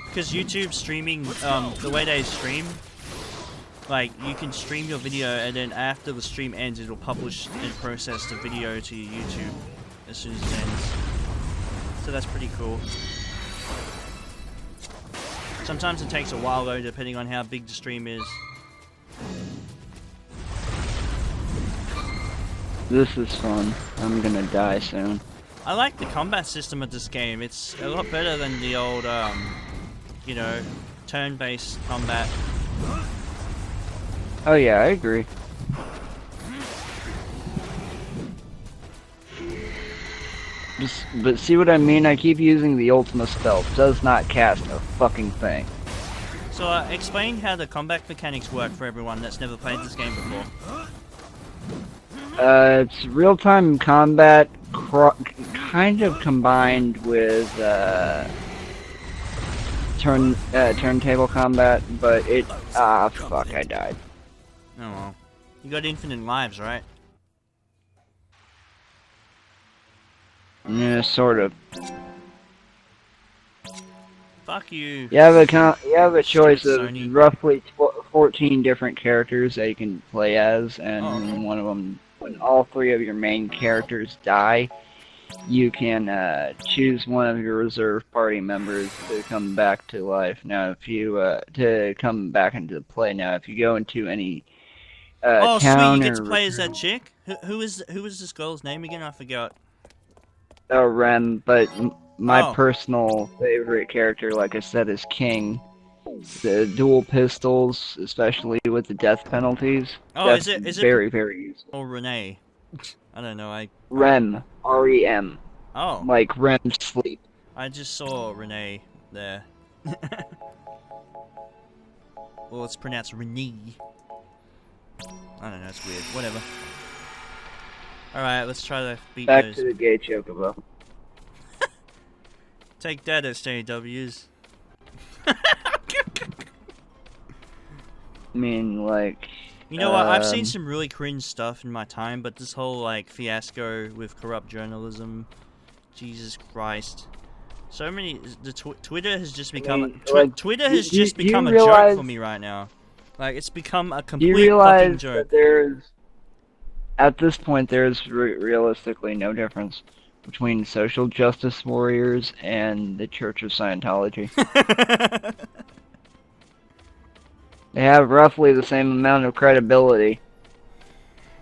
Speaker 1: Because YouTube streaming, the way they stream, like, you can stream your video and then after the stream ends, it'll publish and process the video to your YouTube as soon as it ends. So that's pretty cool. Sometimes it takes a while though, depending on how big the stream is.
Speaker 2: This is fun. I'm gonna die soon.
Speaker 1: I like the combat system of this game. It's a lot better than the old, you know, turn-based combat.
Speaker 2: Oh yeah, I agree. But see what I mean? I keep using the Ultima spell. Does not cast a fucking thing.
Speaker 1: So, explain how the combat mechanics work for everyone that's never played this game before.
Speaker 2: It's real-time combat, kind of combined with turntable combat, but fuck, I died.
Speaker 1: Oh well. You got infinite lives, right?
Speaker 2: Yeah, sort of.
Speaker 1: Fuck you.
Speaker 2: You have a choice of
Speaker 1: Sony.
Speaker 2: roughly 14 different characters that you can play as, and
Speaker 1: Oh, okay.
Speaker 2: one of them, when all 3 of your main characters die, you can choose one of your reserve party members to come back to life. Now, if you to come back into play. Now, if you go into any
Speaker 1: Oh, sweet!
Speaker 2: town
Speaker 1: You get to
Speaker 2: or
Speaker 1: play as that chick. Who is this girl's name again? I forgot.
Speaker 2: Rem, but my
Speaker 1: Oh.
Speaker 2: personal favorite character, like I said, is King. The dual pistols, especially with the death penalties.
Speaker 1: Oh,
Speaker 2: that's
Speaker 1: is it
Speaker 2: very, very useful.
Speaker 1: or Renee? I don't know.
Speaker 2: Rem, R-E-M,
Speaker 1: Oh,
Speaker 2: like REM sleep.
Speaker 1: I just saw Renee there. Well, it's pronounced Renee. I don't know. It's weird. Whatever. All right, let's try to beat
Speaker 2: Back
Speaker 1: those.
Speaker 2: to the gay chocobo.
Speaker 1: Take that, SJWs.
Speaker 2: I mean, like.
Speaker 1: You know what? I've seen some really cringe stuff in my time, but this whole like fiasco with corrupt journalism, Jesus Christ! So many. Twitter has just become Twitter has just become a joke for me right now. Like it's become a complete
Speaker 2: Do you realize
Speaker 1: fucking joke.
Speaker 2: that there's at this point there's realistically no difference between social justice warriors and the Church of Scientology? They have roughly the same amount of credibility.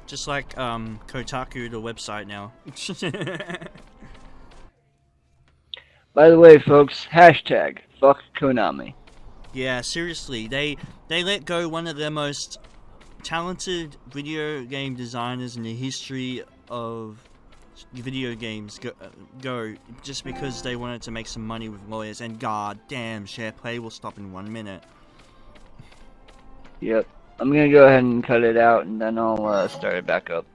Speaker 1: Just like Kotaku, the website now.
Speaker 2: By the way, folks, hashtag fuck Konami.
Speaker 1: Yeah, seriously, they let go one of their most talented video game designers in the history of video games go just because they wanted to make some money with lawyers, and god damn, SharePlay will stop in 1 minute.
Speaker 2: Yep. I'm gonna go ahead and cut it out, and then I'll start it back up.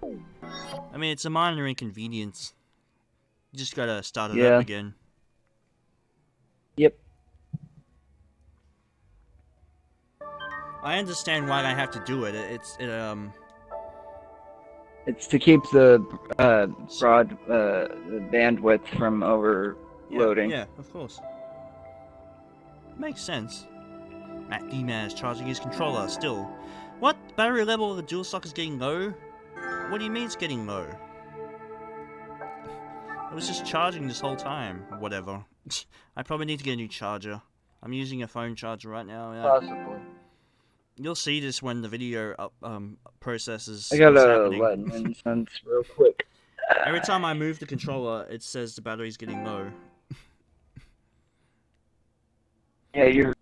Speaker 1: I mean, it's a minor inconvenience. You just gotta start it up again.
Speaker 2: Yep.
Speaker 1: I understand why I have to do it.
Speaker 2: It's to keep the the bandwidth from overloading.
Speaker 1: Yeah, of course. Makes sense. Matt D-Man is charging his controller still. What? Battery level of the DualShock is getting low? What do you mean it's getting low? It was just charging this whole time. Whatever. I probably need to get a new charger. I'm using a phone charger right now. Yeah.
Speaker 2: Possibly.
Speaker 1: You'll see this when the video processes.
Speaker 2: I gotta let an incense real quick.
Speaker 1: Every time I move the controller, it says the battery's getting low.
Speaker 2: Yeah,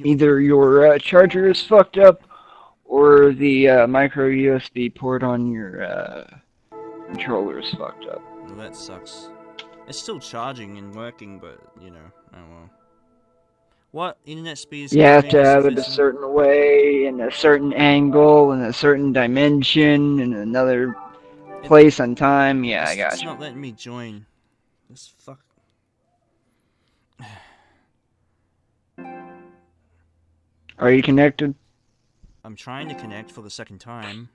Speaker 2: either your charger is fucked up, or the micro USB port on your controller is fucked up.
Speaker 1: Well, that sucks. It's still charging and working, but you know, oh well. What internet speed is?
Speaker 2: You have to have it a certain way, in a certain angle, in a certain dimension, in another place and time. Yeah, I got you.
Speaker 1: It's not letting me join. This fuck.
Speaker 2: Are you connected?
Speaker 1: I'm trying to connect for the second time.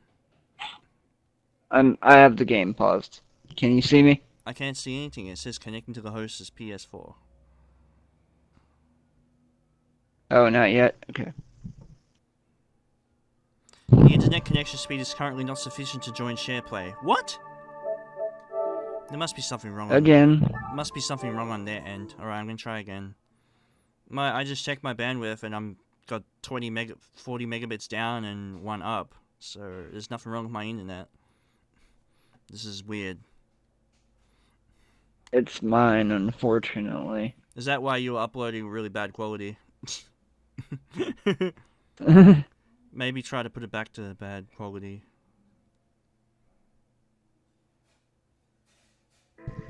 Speaker 2: I have the game paused. Can you see me?
Speaker 1: I can't see anything. It says connecting to the host's PS4.
Speaker 2: Oh, not yet? Okay.
Speaker 1: The internet connection speed is currently not sufficient to join SharePlay. What? There must be something wrong. Must be something wrong on their end. Alright, I'm gonna try again. I just checked my bandwidth and I'm got 40 megabits down and 1 up. So there's nothing wrong with my internet. This is weird.
Speaker 2: It's mine, unfortunately.
Speaker 1: Is that why you were uploading really bad quality? Maybe try to put it back to bad quality.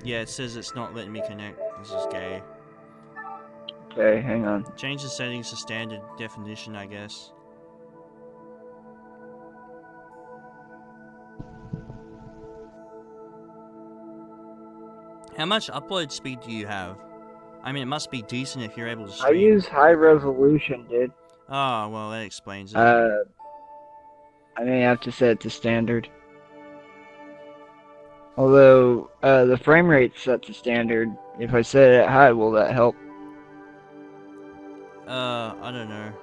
Speaker 1: Yeah, it says it's not letting me connect. This is gay.
Speaker 2: Okay, hang on.
Speaker 1: Change the settings to standard definition, I guess. How much upload speed do you have? I mean, it must be decent if you're able to stream.
Speaker 2: I use high resolution, dude.
Speaker 1: Oh, well, that explains it.
Speaker 2: I may have to set it to standard. Although, the frame rate's set to standard. If I set it at high, will that help?
Speaker 1: I don't know.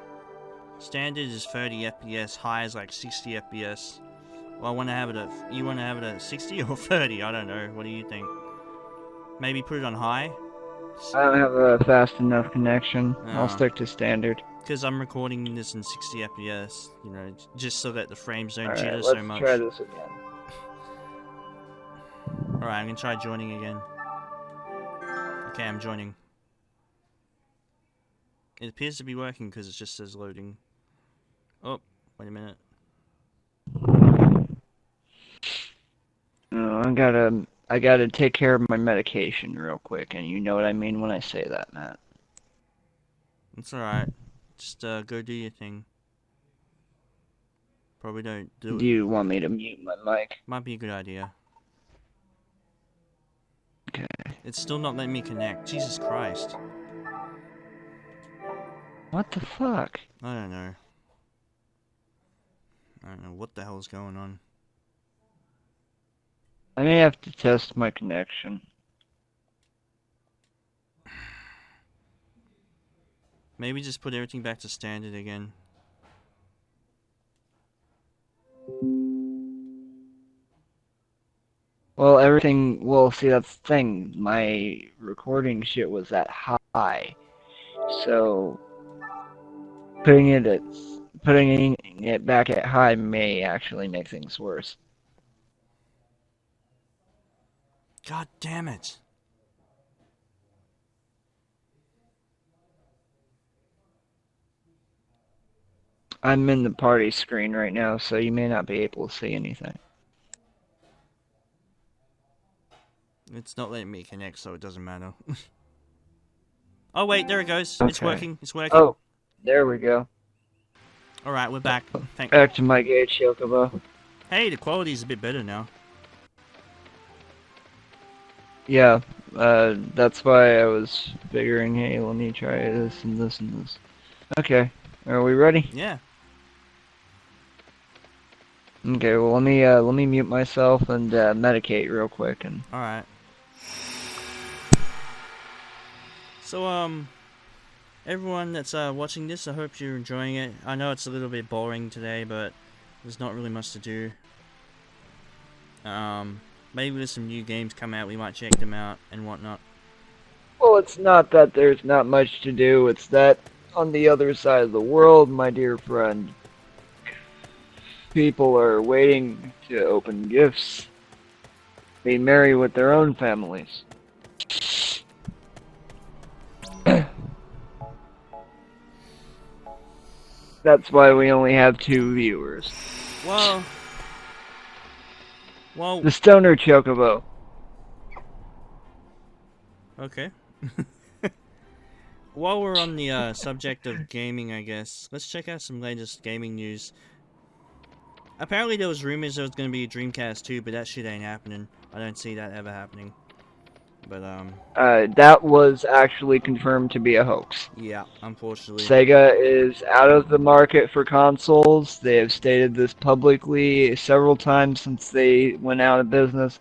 Speaker 1: Standard is 30 FPS, high is like 60 FPS. Well, you wanna have it at 60 or 30? I don't know. What do you think? Maybe put it on high?
Speaker 2: I don't have a fast enough connection.
Speaker 1: Oh.
Speaker 2: I'll stick to standard.
Speaker 1: Because I'm recording this in 60 FPS, you know, just so that the frames don't
Speaker 2: Alright,
Speaker 1: jitter so much.
Speaker 2: let's try this again.
Speaker 1: Alright, I'm gonna try joining again. Okay, I'm joining. It appears to be working because it just says loading. Oh, wait a minute.
Speaker 2: Oh, I gotta take care of my medication real quick, and you know what I mean when I say that, Matt.
Speaker 1: It's alright. Just go do your thing. Probably don't do it.
Speaker 2: Do you want me to mute my mic?
Speaker 1: Might be a good idea.
Speaker 2: Okay.
Speaker 1: It's still not letting me connect. Jesus Christ.
Speaker 2: What the fuck?
Speaker 1: I don't know. I don't know what the hell's going on.
Speaker 2: I may have to test my connection.
Speaker 1: Maybe just put everything back to standard again.
Speaker 2: Well, everything. Well, see, that's the thing. My recording shit was at high, so putting it back at high may actually make things worse.
Speaker 1: God damn it.
Speaker 2: I'm in the party screen right now, so you may not be able to see anything.
Speaker 1: It's not letting me connect, so it doesn't matter. Oh wait, there it goes. It's
Speaker 2: Okay.
Speaker 1: working. It's working.
Speaker 2: Oh, there we go.
Speaker 1: Alright, we're back.
Speaker 2: Back to my gay chocobo.
Speaker 1: Hey, the quality's a bit better now.
Speaker 2: Yeah, that's why I was figuring, hey, let me try this and this and this. Okay, are we ready?
Speaker 1: Yeah.
Speaker 2: Okay, well let me mute myself and medicate real quick and.
Speaker 1: Alright. So, everyone that's watching this, I hope you're enjoying it. I know it's a little bit boring today, but there's not really much to do. Maybe there's some new games come out, we might check them out and whatnot.
Speaker 2: Well, it's not that there's not much to do, it's that on the other side of the world, my dear friend, people are waiting to open gifts, be merry with their own families. That's why we only have 2 viewers.
Speaker 1: Well,
Speaker 2: The Stoner Chocobo.
Speaker 1: okay. While we're on the subject of gaming, I guess, let's check out some latest gaming news. Apparently there was rumors there was going to be a Dreamcast 2, but that shit ain't happening. I don't see that ever happening. But,
Speaker 2: That was actually confirmed to be a hoax.
Speaker 1: yeah, unfortunately.
Speaker 2: Sega is out of the market for consoles. They have stated this publicly several times since they went out of business.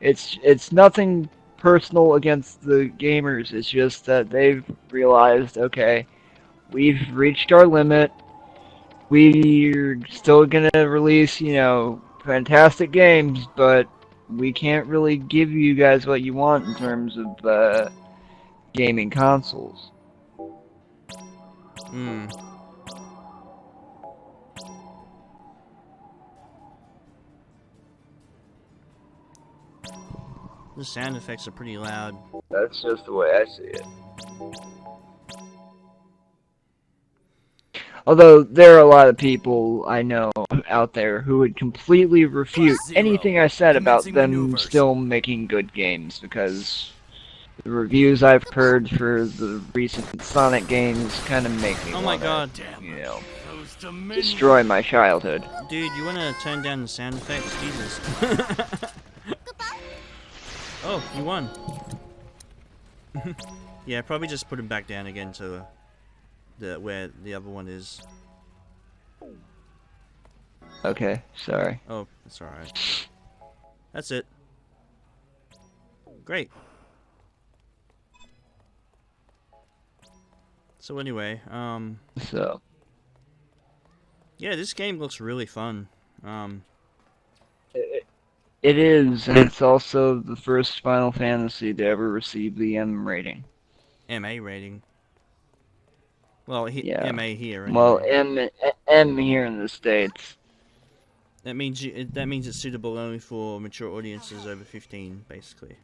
Speaker 2: It's nothing personal against the gamers. It's just that they've realized, okay, we've reached our limit. We're still gonna release, fantastic games, but we can't really give you guys what you want in terms of gaming consoles.
Speaker 1: Hmm. The sound effects are pretty loud.
Speaker 2: That's just the way I see it. Although there are a lot of people I know out there who would completely refute anything I said about them still making good games, because the reviews I've heard for the recent Sonic games kind of make me
Speaker 1: Oh my
Speaker 2: wanna,
Speaker 1: god.
Speaker 2: destroy my childhood.
Speaker 1: Dude, you wanna turn down the sound effects? Jesus. Oh, you won. Yeah, probably just put him back down again to where the other one is.
Speaker 2: Okay, sorry.
Speaker 1: Oh, that's alright. That's it. Great. So anyway,
Speaker 2: So,
Speaker 1: yeah, this game looks really fun.
Speaker 2: it is, and it's also the first Final Fantasy to ever receive the M rating.
Speaker 1: MA rating. Well,
Speaker 2: Yeah.
Speaker 1: MA here. Anyway.
Speaker 2: Well, M here in the States.
Speaker 1: That means that means it's suitable only for mature audiences over 15, basically.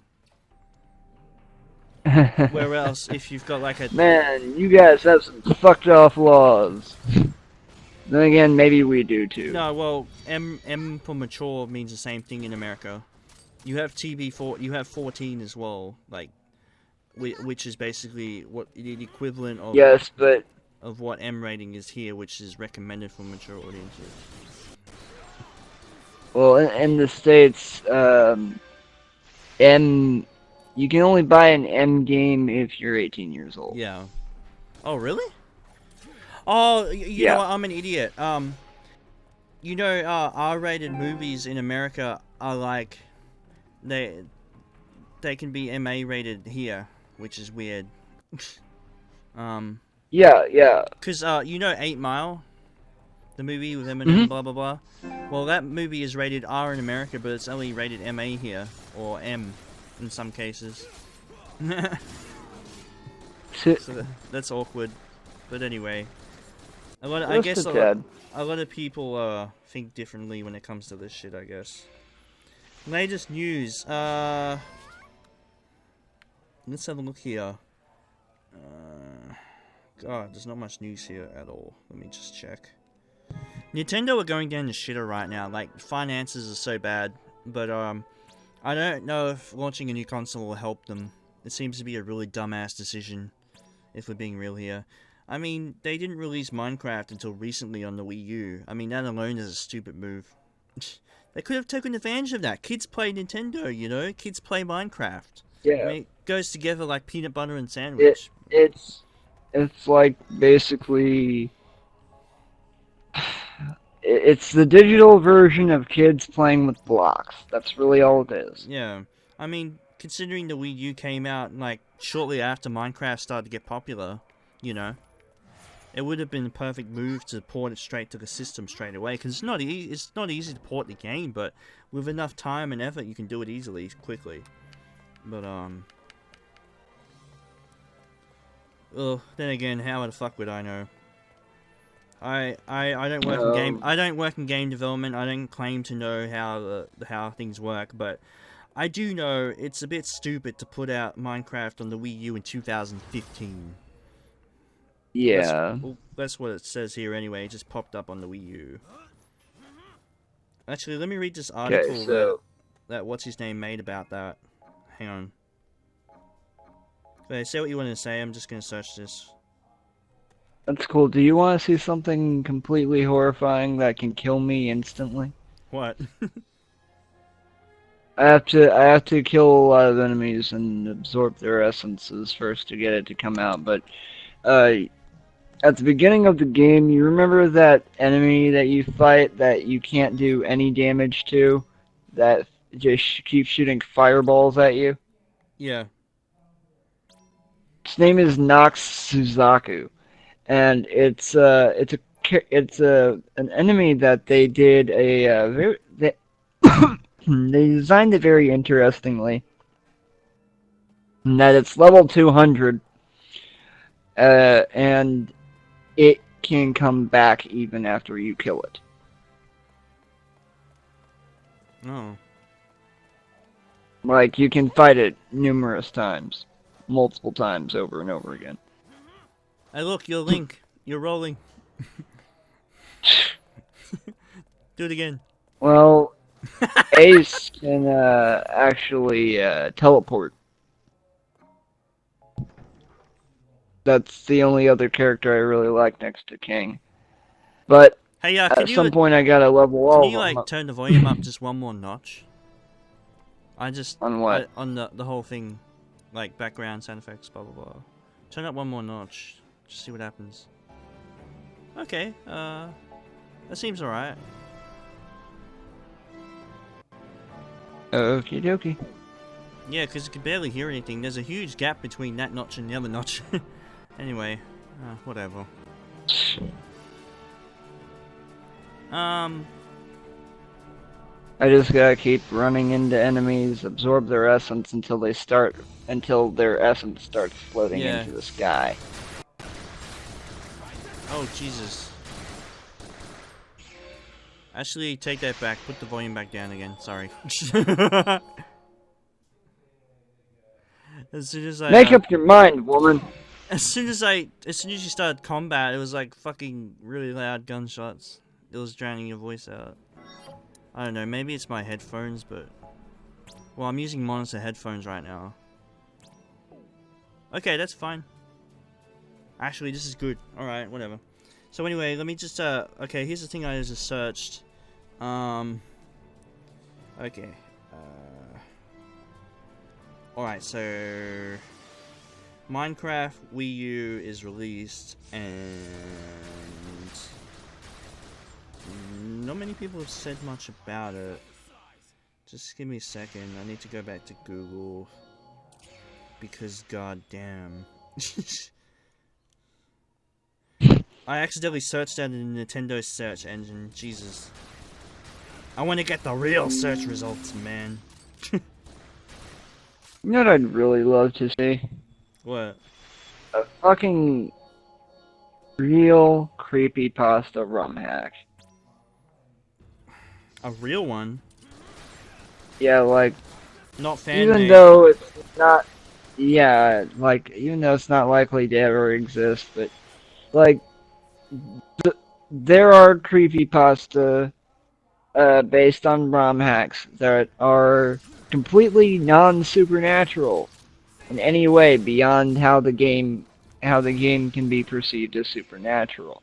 Speaker 1: Where else, if you've got like a
Speaker 2: Man, you guys have some fucked off laws. Then again, maybe we do too.
Speaker 1: no, well, M for mature means the same thing in America. You have you have 14 as well, like, which is basically what the equivalent of
Speaker 2: Yes, but
Speaker 1: of what M rating is here, which is recommended for mature audiences.
Speaker 2: well, in the States, M, you can only buy an M game if you're 18 years old.
Speaker 1: Yeah. Oh, really? Oh, you
Speaker 2: Yeah.
Speaker 1: know what? I'm an idiot. You know, R-rated movies in America are like, they can be MA rated here, which is weird.
Speaker 2: Yeah.
Speaker 1: Cause you know 8 Mile, the movie with Eminem, blah blah blah. Well, that movie is rated R in America, but it's only rated MA here, or M, in some cases. So that's awkward. But anyway, I guess a lot of people think differently when it comes to this shit, I guess. Latest news. Let's have a look here. God, there's not much news here at all. Let me just check. Nintendo are going down the shitter right now. Like, finances are so bad. But, I don't know if launching a new console will help them. It seems to be a really dumbass decision, if we're being real here. I mean, they didn't release Minecraft until recently on the Wii U. I mean, that alone is a stupid move. They could have taken advantage of that. Kids play Nintendo, you know? Kids play Minecraft.
Speaker 2: Yeah.
Speaker 1: I mean, it goes together like peanut butter and sandwich.
Speaker 2: It's like basically it's the digital version of kids playing with blocks. That's really all it is.
Speaker 1: Yeah. I mean, considering the Wii U came out like shortly after Minecraft started to get popular, you know, it would have been the perfect move to port it straight to the system straight away. Because it's not easy to port the game, but with enough time and effort, you can do it easily, quickly. But well, then again, how the fuck would I know? I don't work in game. I don't work in game development. I don't claim to know how things work, but I do know it's a bit stupid to put out Minecraft on the Wii U in 2015.
Speaker 2: Yeah.
Speaker 1: That's what it says here anyway. It just popped up on the Wii U. Actually, let me read this article that what's his name made about that. Hang on. Okay, say what you want to say. I'm just gonna search this.
Speaker 2: That's cool. Do you want to see something completely horrifying that can kill me instantly?
Speaker 1: What?
Speaker 2: I have to kill a lot of enemies and absorb their essences first to get it to come out. But at the beginning of the game, you remember that enemy that you fight that you can't do any damage to, that just keeps shooting fireballs at you?
Speaker 1: Yeah.
Speaker 2: Its name is Nox Suzaku, and it's an enemy that they did they designed it very interestingly. And that it's level 200, and it can come back even after you kill it.
Speaker 1: Oh.
Speaker 2: Like, you can fight it numerous times. Multiple times over and over again.
Speaker 1: Hey, look, you're Link. You're rolling. Do it again.
Speaker 2: Well, Ace can actually teleport. That's the only other character I really like next to King. But
Speaker 1: Hey,
Speaker 2: at some point I gotta level all of them.
Speaker 1: Can you, like, turn the volume up just one more notch?
Speaker 2: On what?
Speaker 1: On the whole thing. Like, background, sound effects, blah, blah, blah. Turn up one more notch. Just see what happens. Okay, that seems alright.
Speaker 2: Okie dokie.
Speaker 1: Yeah, because you can barely hear anything. There's a huge gap between that notch and the other notch. Anyway, whatever.
Speaker 2: I just gotta keep running into enemies, absorb their essence until their essence starts floating into the sky.
Speaker 1: Oh, Jesus. Actually, take that back. Put the volume back down again. Sorry. As soon as I...
Speaker 2: Make up your mind, woman!
Speaker 1: As soon as you started combat, it was like fucking really loud gunshots. It was drowning your voice out. I don't know, maybe it's my headphones, but... Well, I'm using monitor headphones right now. Okay, that's fine. Actually, this is good. Alright, whatever. So anyway, let me just, okay, here's the thing I just searched. Okay. Alright, so... Minecraft Wii U is released, and... not many people have said much about it. Just give me a second. I need to go back to Google. Because goddamn. I accidentally searched that in the Nintendo search engine. Jesus. I want to get the real search results, man.
Speaker 2: You know what I'd really love to see?
Speaker 1: What?
Speaker 2: A fucking real creepypasta rum hack.
Speaker 1: A real one?
Speaker 2: Yeah, like,
Speaker 1: Not fan
Speaker 2: even
Speaker 1: made.
Speaker 2: though it's not, yeah, like, even though it's not likely to ever exist, but, like, there are creepypasta based on ROM hacks that are completely non-supernatural in any way beyond how the game can be perceived as supernatural.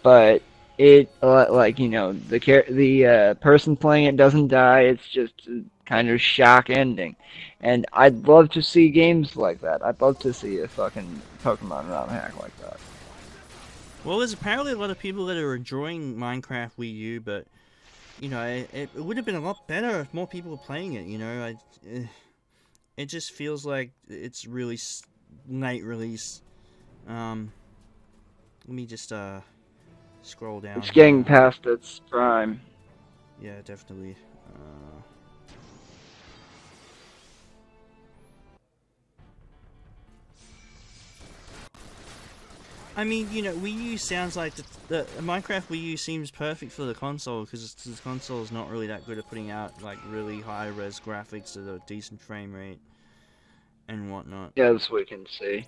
Speaker 2: But it, like, you know, the person playing it doesn't die. It's just a kind of shock ending, and I'd love to see games like that. I'd love to see a fucking Pokemon ROM hack like that.
Speaker 1: Well, there's apparently a lot of people that are enjoying Minecraft Wii U, but, you know, it would have been a lot better if more people were playing it, you know? It just feels like it's really late release. Let me just, scroll down.
Speaker 2: It's getting past its prime.
Speaker 1: Yeah, definitely. I mean, you know, Wii U sounds like the Minecraft Wii U seems perfect for the console because the console is not really that good at putting out like really high res graphics at a decent frame rate and whatnot.
Speaker 2: As we can see.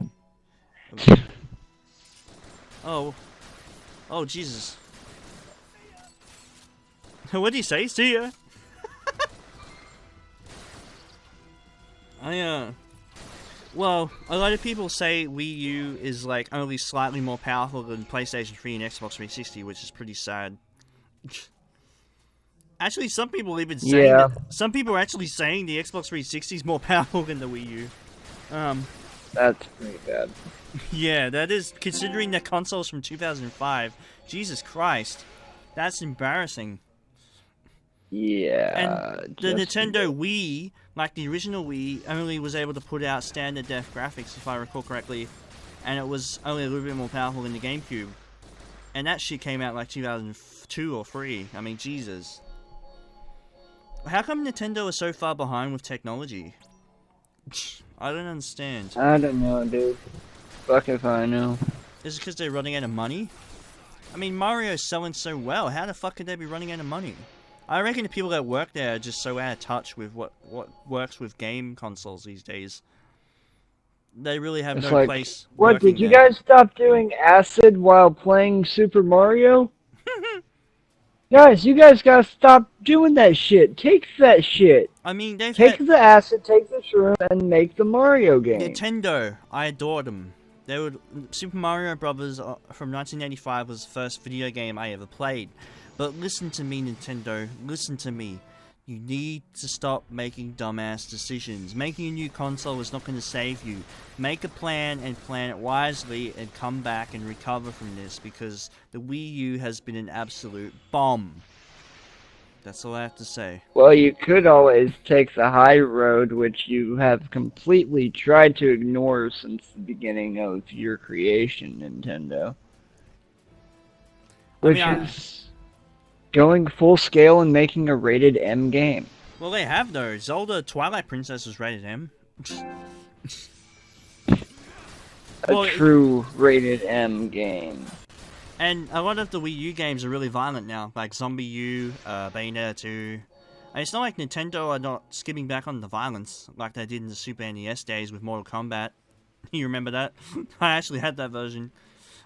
Speaker 1: Oh, Jesus! What did he say? See ya. Well, a lot of people say Wii U is like only slightly more powerful than PlayStation 3 and Xbox 360, which is pretty sad. Actually, some people even saying some people are actually saying the Xbox 360 is more powerful than the Wii U.
Speaker 2: That's pretty bad.
Speaker 1: Yeah, that is, considering the console's from 2005. Jesus Christ, that's embarrassing.
Speaker 2: Yeah.
Speaker 1: And the Nintendo Wii, like the original Wii, only was able to put out standard def graphics, if I recall correctly, and it was only a little bit more powerful than the GameCube. And that shit came out like 2002 or 3. I mean, Jesus. How come Nintendo is so far behind with technology? I don't understand.
Speaker 2: I don't know, dude. Fuck if I know.
Speaker 1: Is it because they're running out of money? I mean, Mario's selling so well. How the fuck could they be running out of money? I reckon the people that work there are just so out of touch with what works with game consoles these days. They really have no place.
Speaker 2: What, did you guys stop doing acid while playing Super Mario? Guys, you guys gotta stop doing that shit. Take that shit.
Speaker 1: I mean, they've
Speaker 2: take the acid, take the shroom, and make the Mario game.
Speaker 1: Nintendo, I adored them. They would Super Mario Brothers from 1985 was the first video game I ever played. But listen to me, Nintendo. Listen to me. You need to stop making dumbass decisions. Making a new console is not going to save you. Make a plan and plan it wisely and come back and recover from this because the Wii U has been an absolute bomb. That's all I have to say.
Speaker 2: Well, you could always take the high road, which you have completely tried to ignore since the beginning of your creation, Nintendo. Which is going full scale and making a rated M game.
Speaker 1: Well, they have though. Zelda Twilight Princess was rated M.
Speaker 2: A true rated M game.
Speaker 1: And a lot of the Wii U games are really violent now, like Zombie U, Bayonetta 2. And it's not like Nintendo are not skipping back on the violence like they did in the Super NES days with Mortal Kombat. You remember that? I actually had that version.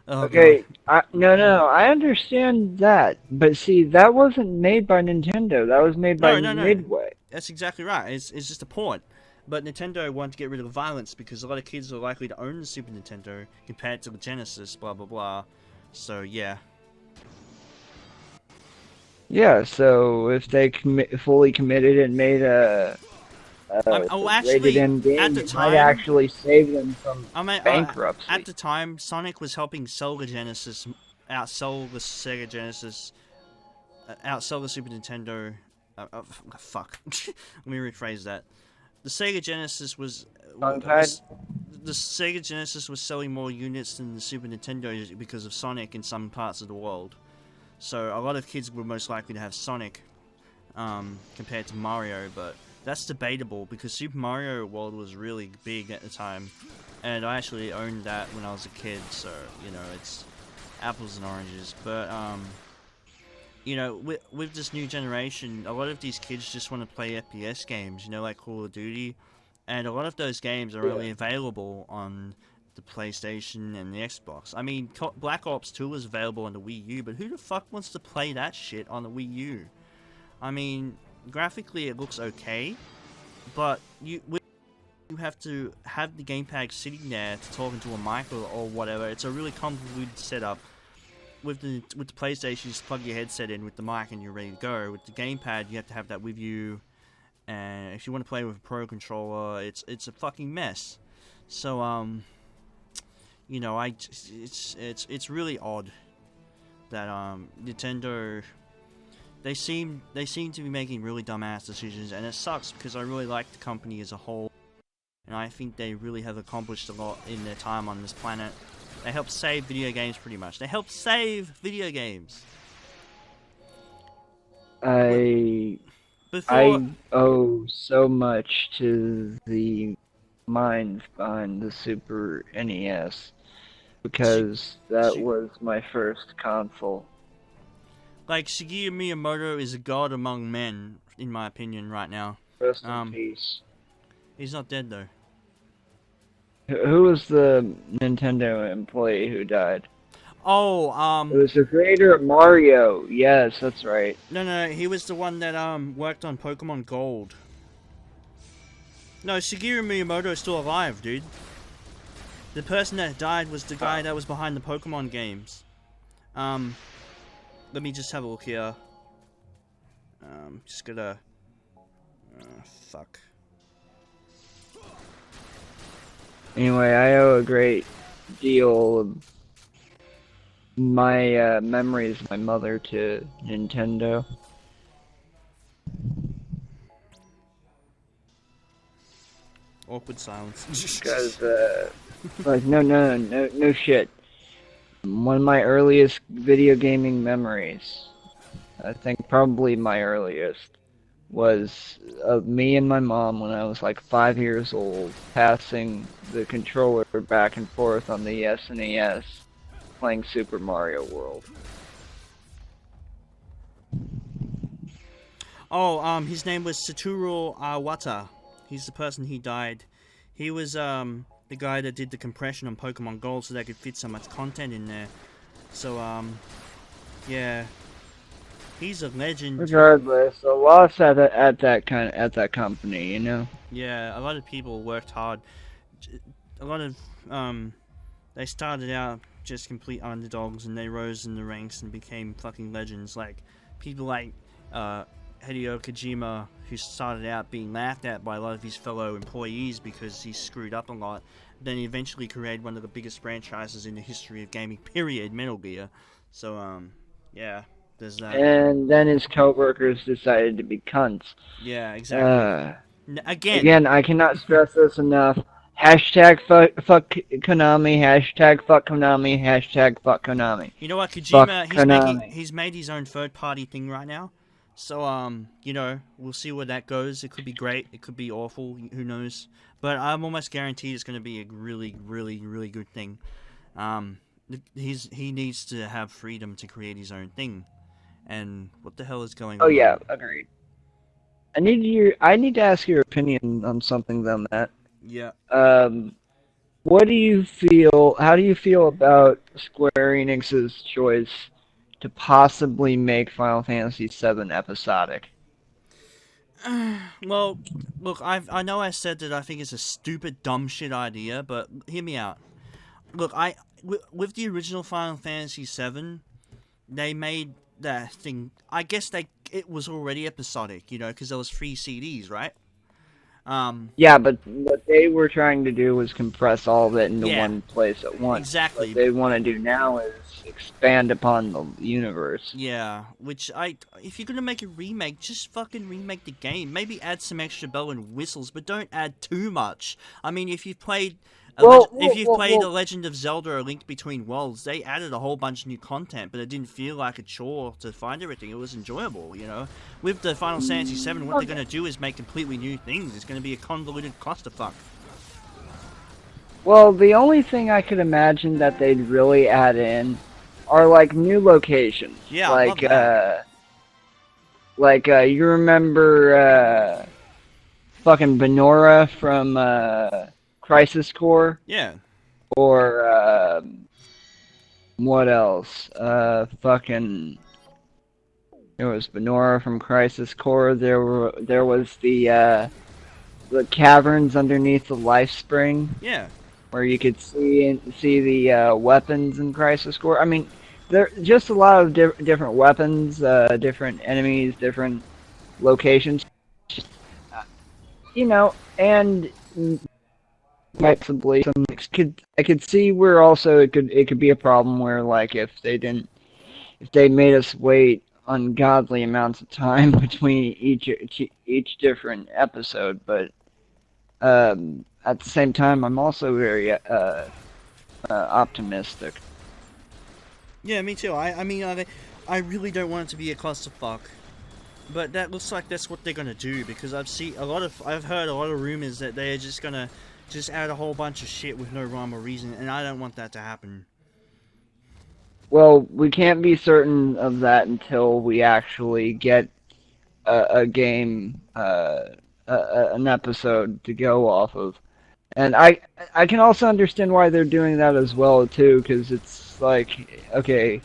Speaker 1: Oh,
Speaker 2: okay, no, I understand that, but see, that wasn't made by Nintendo. That was made by Midway.
Speaker 1: That's exactly right. It's just a port. But Nintendo wanted to get rid of the violence because a lot of kids are likely to own the Super Nintendo compared to the Genesis, blah blah blah. So yeah.
Speaker 2: Yeah, so if they fully committed and made a rated M game,
Speaker 1: at the time,
Speaker 2: might actually save them from bankruptcy.
Speaker 1: At the time, Sonic was helping sell the Genesis outsell the Sega Genesis, outsell the Super Nintendo. Fuck. Let me rephrase that. The Sega Genesis was the Sega Genesis was selling more units than the Super Nintendo because of Sonic in some parts of the world. So a lot of kids were most likely to have Sonic compared to Mario, but that's debatable because Super Mario World was really big at the time, and I actually owned that when I was a kid. So you know, it's apples and oranges. But you know, with this new generation, a lot of these kids just want to play FPS games, you know, like Call of Duty, and a lot of those games are only available on the PlayStation and the Xbox. I mean, Black Ops 2 was available on the Wii U, but who the fuck wants to play that shit on the Wii U? I mean, graphically it looks okay, but you have to have the gamepad sitting there to talk into a mic or whatever. It's a really convoluted setup. With the PlayStation, you just plug your headset in with the mic and you're ready to go. With the gamepad, you have to have that with you, and if you want to play with a Pro controller, it's a fucking mess. So you know, it's really odd that Nintendo they seem to be making really dumbass decisions, and it sucks because I really like the company as a whole, and I think they really have accomplished a lot in their time on this planet. They help save video games, pretty much. They help save video games.
Speaker 2: I owe so much to the minds behind the Super NES because that was my first console.
Speaker 1: Like, Shigeru Miyamoto is a god among men, in my opinion, right now.
Speaker 2: Rest in peace.
Speaker 1: He's not dead, though.
Speaker 2: Who was the Nintendo employee who died?
Speaker 1: Oh,
Speaker 2: It was the creator of Mario. Yes, that's right.
Speaker 1: No, he was the one that worked on Pokemon Gold. No, Shigeru Miyamoto is still alive, dude. The person that died was the guy that was behind the Pokemon games. Let me just have a look here. Just gotta... fuck.
Speaker 2: Anyway, I owe a great deal of my memories of my mother to Nintendo.
Speaker 1: Awkward silence.
Speaker 2: Because, like, no shit. One of my earliest video gaming memories, I think probably my earliest, was of me and my mom when I was like 5 years old, passing the controller back and forth on the SNES, playing Super Mario World.
Speaker 1: Oh, his name was Satoru Iwata. He's the person who died. He was the guy that did the compression on Pokemon Gold so they could fit so much content in there. So yeah. He's a legend.
Speaker 2: Regardless, a loss at that company, you know.
Speaker 1: Yeah, a lot of people worked hard. A lot of they started out just complete underdogs, and they rose in the ranks and became fucking legends. Like people like Hideo Kojima, who started out being laughed at by a lot of his fellow employees because he screwed up a lot. Then he eventually created one of the biggest franchises in the history of gaming. Period, Metal Gear. So yeah. There's that.
Speaker 2: And then his co-workers decided to be cunts.
Speaker 1: Yeah, exactly.
Speaker 2: Again, I cannot stress this enough. Hashtag fuck Konami, hashtag fuck Konami, hashtag fuck Konami.
Speaker 1: You know what, Kojima, he's made his own third-party thing right now. So, you know, we'll see where that goes. It could be great. It could be awful. Who knows? But I'm almost guaranteed it's going to be a really, really, really good thing. He needs to have freedom to create his own thing. And what the hell is going on?
Speaker 2: Oh yeah, agreed. I need to ask your opinion on something though, Matt.
Speaker 1: Yeah.
Speaker 2: What do you feel? How do you feel about Square Enix's choice to possibly make Final Fantasy VII episodic?
Speaker 1: Well, look, I know I said that I think it's a stupid, dumb shit idea, but hear me out. Look, with the original Final Fantasy VII, they made that thing. I guess it was already episodic, you know, because there was 3 CDs, right?
Speaker 2: Yeah, but what they were trying to do was compress all of it into one place at once.
Speaker 1: Exactly.
Speaker 2: What they want to do now is expand upon the universe.
Speaker 1: Yeah, which if you're gonna make a remake, just fucking remake the game. Maybe add some extra bell and whistles, but don't add too much. I mean, if you've played The Legend of Zelda: A Link Between Worlds, they added a whole bunch of new content, but it didn't feel like a chore to find everything. It was enjoyable, you know. With the Final Fantasy VII, what they're gonna do is make completely new things. It's gonna be a convoluted clusterfuck.
Speaker 2: Well, the only thing I could imagine that they'd really add in are like new locations.
Speaker 1: Yeah, I love that.
Speaker 2: You remember fucking Benora from Crisis Core?
Speaker 1: Yeah.
Speaker 2: Or what else? Fucking there was Benora from Crisis Core. There was the caverns underneath the Life Spring.
Speaker 1: Yeah.
Speaker 2: Where you could see the weapons in Crisis Core. I mean, there just a lot of different weapons, different enemies, different locations. You know, and possibly I could see where also it could be a problem where like if they made us wait ungodly amounts of time between each different episode, but at the same time, I'm also very optimistic.
Speaker 1: Yeah, me too. I mean, I really don't want it to be a clusterfuck, but that looks like that's what they're gonna do because I've heard a lot of rumors that they're just gonna add a whole bunch of shit with no rhyme or reason, and I don't want that to happen.
Speaker 2: Well, we can't be certain of that until we actually get a game, an episode to go off of. And I can also understand why they're doing that as well too, because it's like, okay,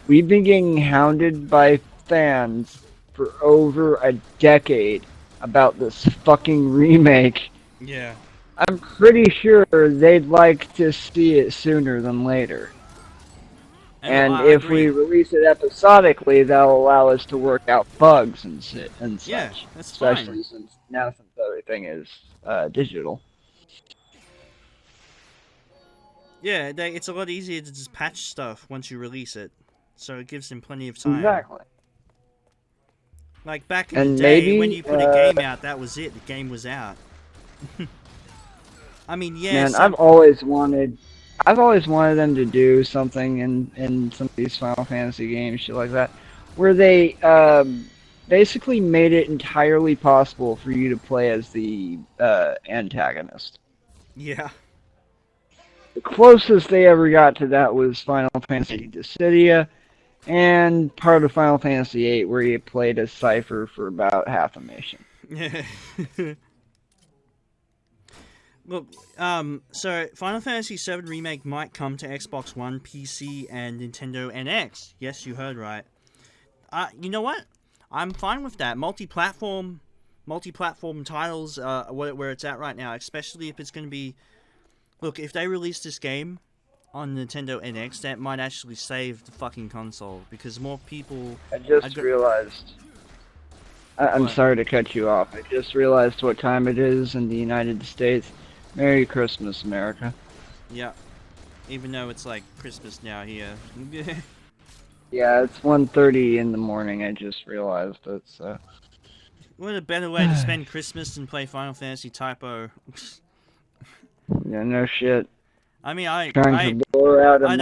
Speaker 2: we've been getting hounded by fans for over a decade about this fucking remake.
Speaker 1: Yeah.
Speaker 2: I'm pretty sure they'd like to see it sooner than later. And if we release it episodically, that'll allow us to work out bugs and such.
Speaker 1: Yeah, that's
Speaker 2: especially
Speaker 1: fine.
Speaker 2: since everything is digital.
Speaker 1: Yeah, it's a lot easier to just patch stuff once you release it, so it gives them plenty of time.
Speaker 2: Exactly.
Speaker 1: Like back in the day, when you put a game out, that was it. The game was out. I mean, yeah.
Speaker 2: Man, I've always wanted them to do something in some of these Final Fantasy games, shit like that, where they basically made it entirely possible for you to play as the antagonist.
Speaker 1: Yeah.
Speaker 2: The closest they ever got to that was Final Fantasy Dissidia, and part of Final Fantasy VIII, where you played as Cypher for about half a mission.
Speaker 1: Look, so Final Fantasy VII Remake might come to Xbox One, PC, and Nintendo NX. Yes, you heard right. You know what? I'm fine with that. Multi-platform titles, where it's at right now, especially if it's going to be... Look, if they release this game on Nintendo NX, that might actually save the fucking console, because more people...
Speaker 2: I just realized... I'm sorry to cut you off. I just realized what time it is in the United States. Merry Christmas, America.
Speaker 1: Yeah. Even though it's like Christmas now here.
Speaker 2: Yeah, it's 1:30 in the morning, I just realized it, so...
Speaker 1: What a better way to spend Christmas than play Final Fantasy Typo.
Speaker 2: Yeah, no shit.
Speaker 1: I mean, I
Speaker 2: don't
Speaker 1: like going out. I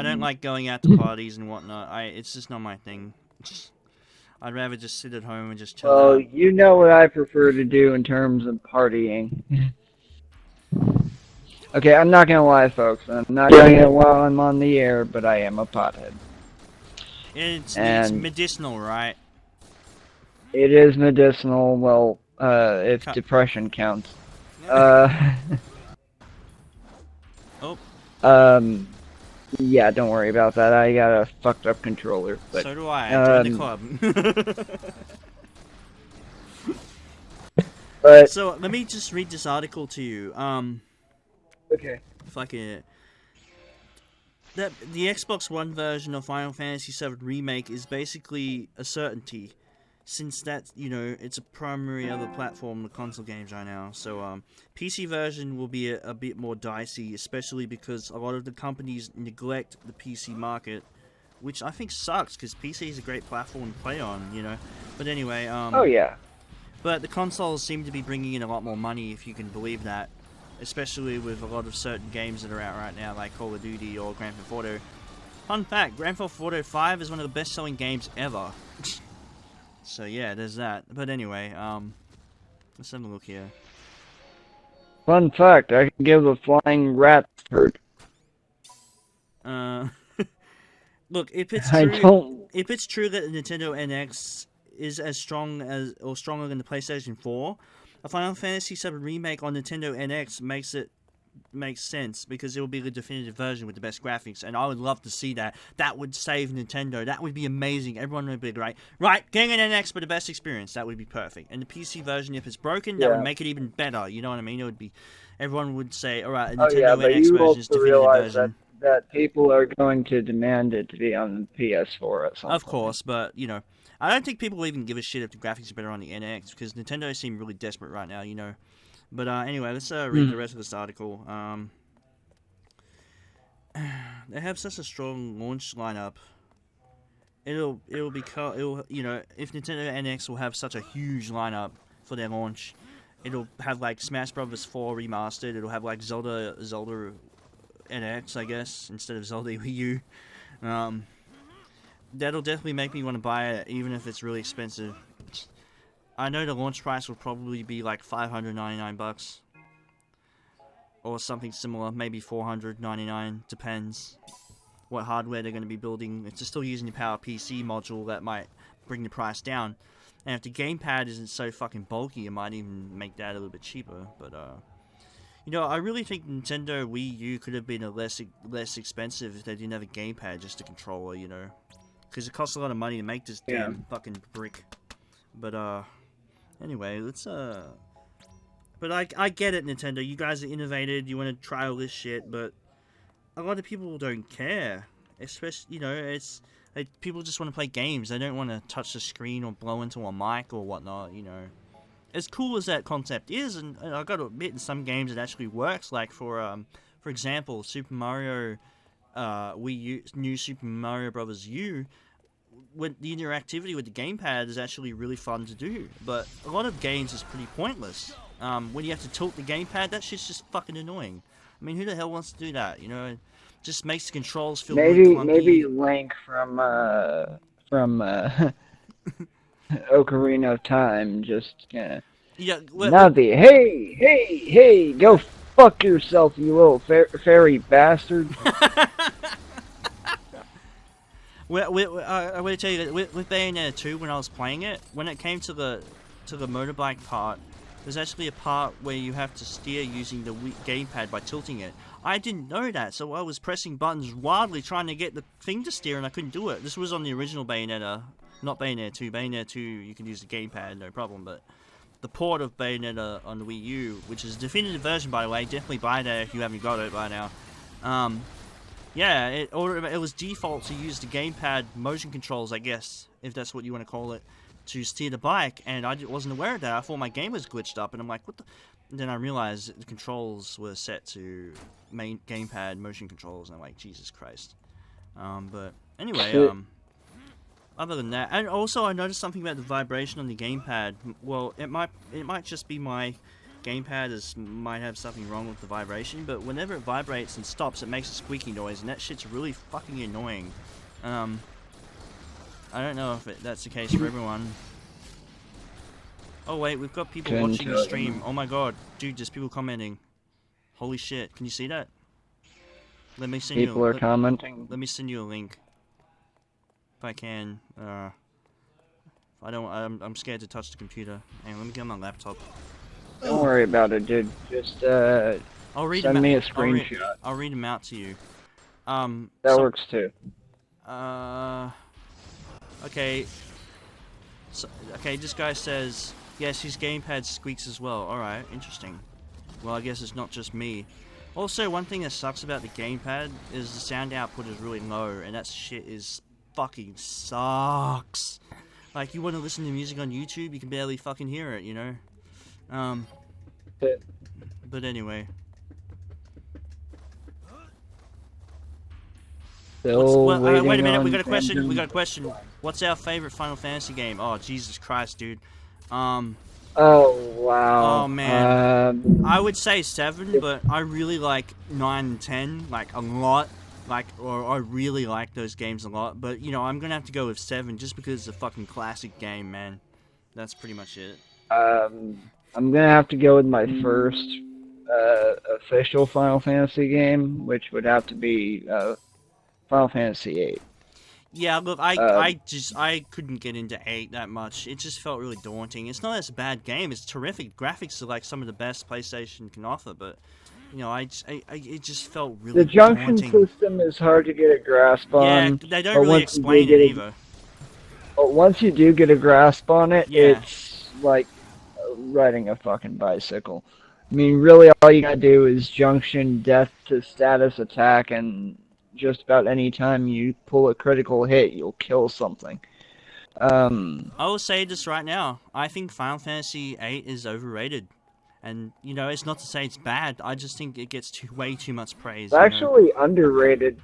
Speaker 1: don't like going out to parties and whatnot. It's just not my thing. I'd rather just sit at home and just chill out.
Speaker 2: Well, you know what I prefer to do in terms of partying. Okay, I'm not gonna lie, folks. I'm not doing it while I'm on the air, but I am a pothead.
Speaker 1: It's medicinal, right?
Speaker 2: It is medicinal. Well, if depression counts. Yeah, don't worry about that. I got a fucked up controller. But,
Speaker 1: so do I. Join the club.
Speaker 2: But
Speaker 1: so let me just read this article to you.
Speaker 2: Okay.
Speaker 1: The Xbox One version of Final Fantasy VII Remake is basically a certainty. since that, you know, it's a primary other platform the console games right now. So PC version will be a bit more dicey, especially because a lot of the companies neglect the PC market, which I think sucks because PC is a great platform to play on, you know. But anyway,
Speaker 2: Oh yeah.
Speaker 1: but the consoles seem to be bringing in a lot more money, if you can believe that, especially with a lot of certain games that are out right now, like Call of Duty or Grand Theft Auto. Fun fact, Grand Theft Auto 5 is one of the best-selling games ever. So yeah, there's that. But anyway, let's have a look here.
Speaker 2: Fun fact, I can give a flying rat bird.
Speaker 1: Look, if it's
Speaker 2: I
Speaker 1: true,
Speaker 2: don't.
Speaker 1: if it's true that the Nintendo NX is as strong as or stronger than the PlayStation 4, a Final Fantasy VII remake on Nintendo NX makes sense because it will be the definitive version with the best graphics, and I would love to see that. That would save Nintendo. That would be amazing. Everyone would be right, getting an NX for the best experience. That would be perfect. And the PC version, if it's broken, that would make it even better. You know what I mean? It would be. Everyone would say, all right, the Nintendo
Speaker 2: But
Speaker 1: NX
Speaker 2: you
Speaker 1: version is
Speaker 2: also
Speaker 1: definitive
Speaker 2: realize
Speaker 1: version.
Speaker 2: that people are going to demand it to be on the PS4 at some
Speaker 1: Of
Speaker 2: point.
Speaker 1: course, but, you know, I don't think people even give a shit if the graphics are better on the NX, because Nintendo seem really desperate right now, you know. But anyway, let's read the rest of this article. They have such a strong launch lineup. It'll be you know, if Nintendo NX will have such a huge lineup for their launch, it'll have like Smash Bros. 4 remastered. It'll have like Zelda NX, I guess, instead of Zelda Wii U. That'll definitely make me want to buy it, even if it's really expensive. I know the launch price will probably be like $599 or something similar, maybe $499, depends what hardware they're going to be building. If they're still using the PowerPC module, that might bring the price down. And if the gamepad isn't so fucking bulky, it might even make that a little bit cheaper. But you know, I really think Nintendo Wii U could have been a less expensive if they didn't have a gamepad, just a controller, you know, because it costs a lot of money to make this damn fucking brick. But anyway, let's But I get it, Nintendo. You guys are innovative. You want to try all this shit, but a lot of people don't care. Especially, you know, it's like people just want to play games. They don't want to touch the screen or blow into a mic or whatnot. You know, as cool as that concept is, and I got to admit, in some games it actually works. Like for example, Super Mario, Wii U, New Super Mario Bros. U. When the interactivity with the gamepad is actually really fun to do, but a lot of games is pretty pointless. When you have to tilt the gamepad, that shit's just fucking annoying. I mean, who the hell wants to do that? You know, it just makes the controls feel really clunky.
Speaker 2: Maybe Link from Ocarina of Time just kinda.
Speaker 1: Yeah.
Speaker 2: Navi, hey, go fuck yourself, you little fairy bastard.
Speaker 1: I'm going to tell you that with Bayonetta 2, when I was playing it, when it came to the motorbike part, there's actually a part where you have to steer using the gamepad by tilting it. I didn't know that, so I was pressing buttons wildly trying to get the thing to steer, and I couldn't do it. This was on the original Bayonetta, not Bayonetta 2. Bayonetta 2, you can use the gamepad, no problem, but the port of Bayonetta on the Wii U, which is a definitive version, by the way, definitely buy that if you haven't got it by now. Yeah, it was default to use the gamepad motion controls, I guess, if that's what you want to call it, to steer the bike, and I wasn't aware of that. I thought my game was glitched up, and I'm like, what the... And then I realized the controls were set to main gamepad motion controls, and I'm like, Jesus Christ. But anyway, other than that, and also I noticed something about the vibration on the gamepad. Well, it might just be my gamepad might have something wrong with the vibration, but whenever it vibrates and stops, it makes a squeaky noise, and that shit's really fucking annoying. I don't know if that's the case for everyone. Oh wait, we've got people watching the stream. Oh my god, dude, there's people commenting. Holy shit, can you see that? Let me send
Speaker 2: People are commenting.
Speaker 1: Let me send you a link. If I can. I don't. I'm scared to touch the computer. Hang on, let me get on my laptop.
Speaker 2: Don't worry about it, dude. Just send me a screenshot.
Speaker 1: I'll read them out to you.
Speaker 2: That works too.
Speaker 1: Okay. So, okay, this guy says, yes, his gamepad squeaks as well. Alright, interesting. Well, I guess it's not just me. Also, one thing that sucks about the gamepad is the sound output is really low, and that shit is fucking sucks. Like, you want to listen to music on YouTube, you can barely fucking hear it, you know? But anyway. Wait a minute, we got a question. We got a question. What's our favorite Final Fantasy game? Oh, Jesus Christ, dude.
Speaker 2: Oh wow.
Speaker 1: Oh man. I would say 7, but I really like 9 and 10, like a lot. Or I really like those games a lot. But you know, I'm gonna have to go with 7 just because it's a fucking classic game, man. That's pretty much it.
Speaker 2: I'm gonna have to go with my first official Final Fantasy game, which would have to be Final Fantasy VIII.
Speaker 1: Yeah, look, I couldn't get into 8 that much. It just felt really daunting. It's not as a bad game. It's terrific. Graphics are like some of the best PlayStation can offer, but you know, it just felt really daunting.
Speaker 2: The junction system is hard to get a grasp on.
Speaker 1: Yeah, they don't really explain it either.
Speaker 2: But once you do get a grasp on it,
Speaker 1: yeah.
Speaker 2: It's like riding a fucking bicycle. I mean, really, all you gotta do is junction death to status attack, and just about any time you pull a critical hit, you'll kill something.
Speaker 1: I will say this right now. I think Final Fantasy VIII is overrated. And, you know, it's not to say it's bad. I just think it gets way too much praise.
Speaker 2: It's actually underrated.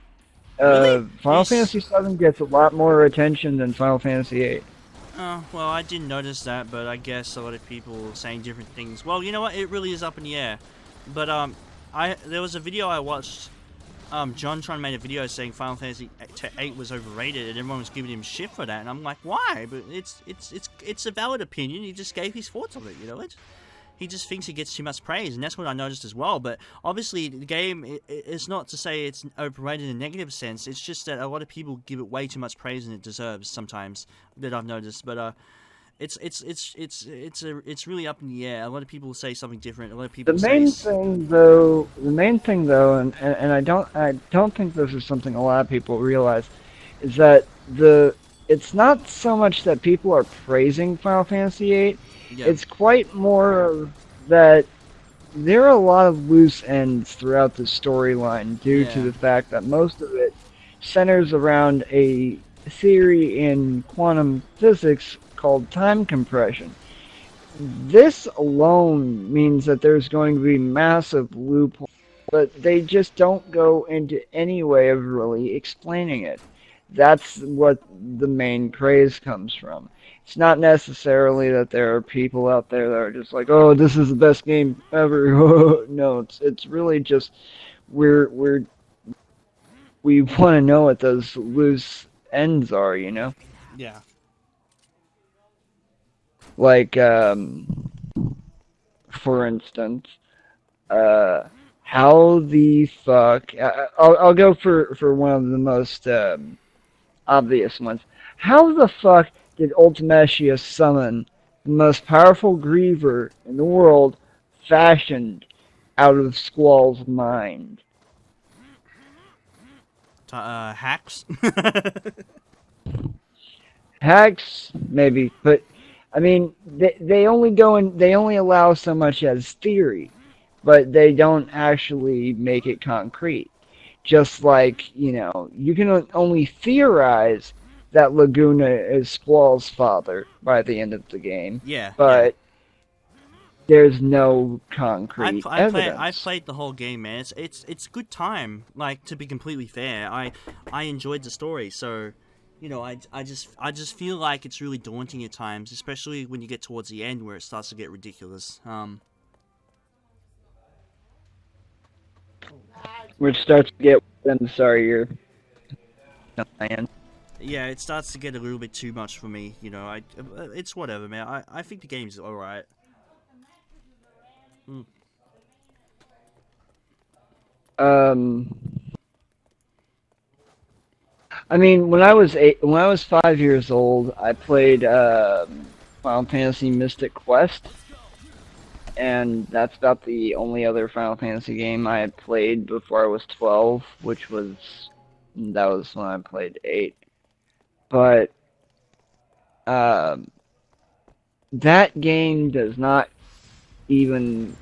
Speaker 1: Really?
Speaker 2: Final Fantasy VII gets a lot more attention than Final Fantasy VIII.
Speaker 1: Oh, well, I didn't notice that, but I guess a lot of people are saying different things. Well, you know what? It really is up in the air. But, there was a video I watched. John Tron made a video saying Final Fantasy VIII was overrated, and everyone was giving him shit for that. And I'm like, why? But it's a valid opinion. He just gave his thoughts on it, you know? He just thinks it gets too much praise, and that's what I noticed as well. But obviously, the game is not to say it's overrated in a negative sense. It's just that a lot of people give it way too much praise than it deserves sometimes. That I've noticed. But it's really up in the air. A lot of people say something different. A lot of people.
Speaker 2: The main thing though, and I don't think this is something a lot of people realize, is that it's not so much that people are praising Final Fantasy VIII. Yeah. It's quite more of that there are a lot of loose ends throughout the storyline due to the fact that most of it centers around a theory in quantum physics called time compression. This alone means that there's going to be massive loopholes, but they just don't go into any way of really explaining it. That's what the main praise comes from. It's not necessarily that there are people out there that are just like, oh, this is the best game ever. No, it's really just we want to know what those loose ends are, you know?
Speaker 1: Yeah.
Speaker 2: Like, for instance, how the fuck? I'll go for one of the most obvious ones. How the fuck did Ultimecia summon the most powerful griever in the world, fashioned out of Squall's mind?
Speaker 1: Hacks?
Speaker 2: Hacks, maybe, but I mean, they only allow so much as theory, but they don't actually make it concrete. Just like, you know, you can only theorize that Laguna is Squall's father by the end of the game.
Speaker 1: Yeah.
Speaker 2: But there's no concrete evidence.
Speaker 1: I played the whole game, man. It's good time. Like, to be completely fair, I enjoyed the story. So, you know, I just feel like it's really daunting at times, especially when you get towards the end where it starts to get ridiculous.
Speaker 2: Which starts to get. I'm sorry, you're. Man.
Speaker 1: Yeah, it starts to get a little bit too much for me, you know. It's whatever, man. I think the game's alright.
Speaker 2: I mean, when I was 5 years old, I played Final Fantasy Mystic Quest, and that's about the only other Final Fantasy game I had played before I was 12, that was when I played 8. But that game does not even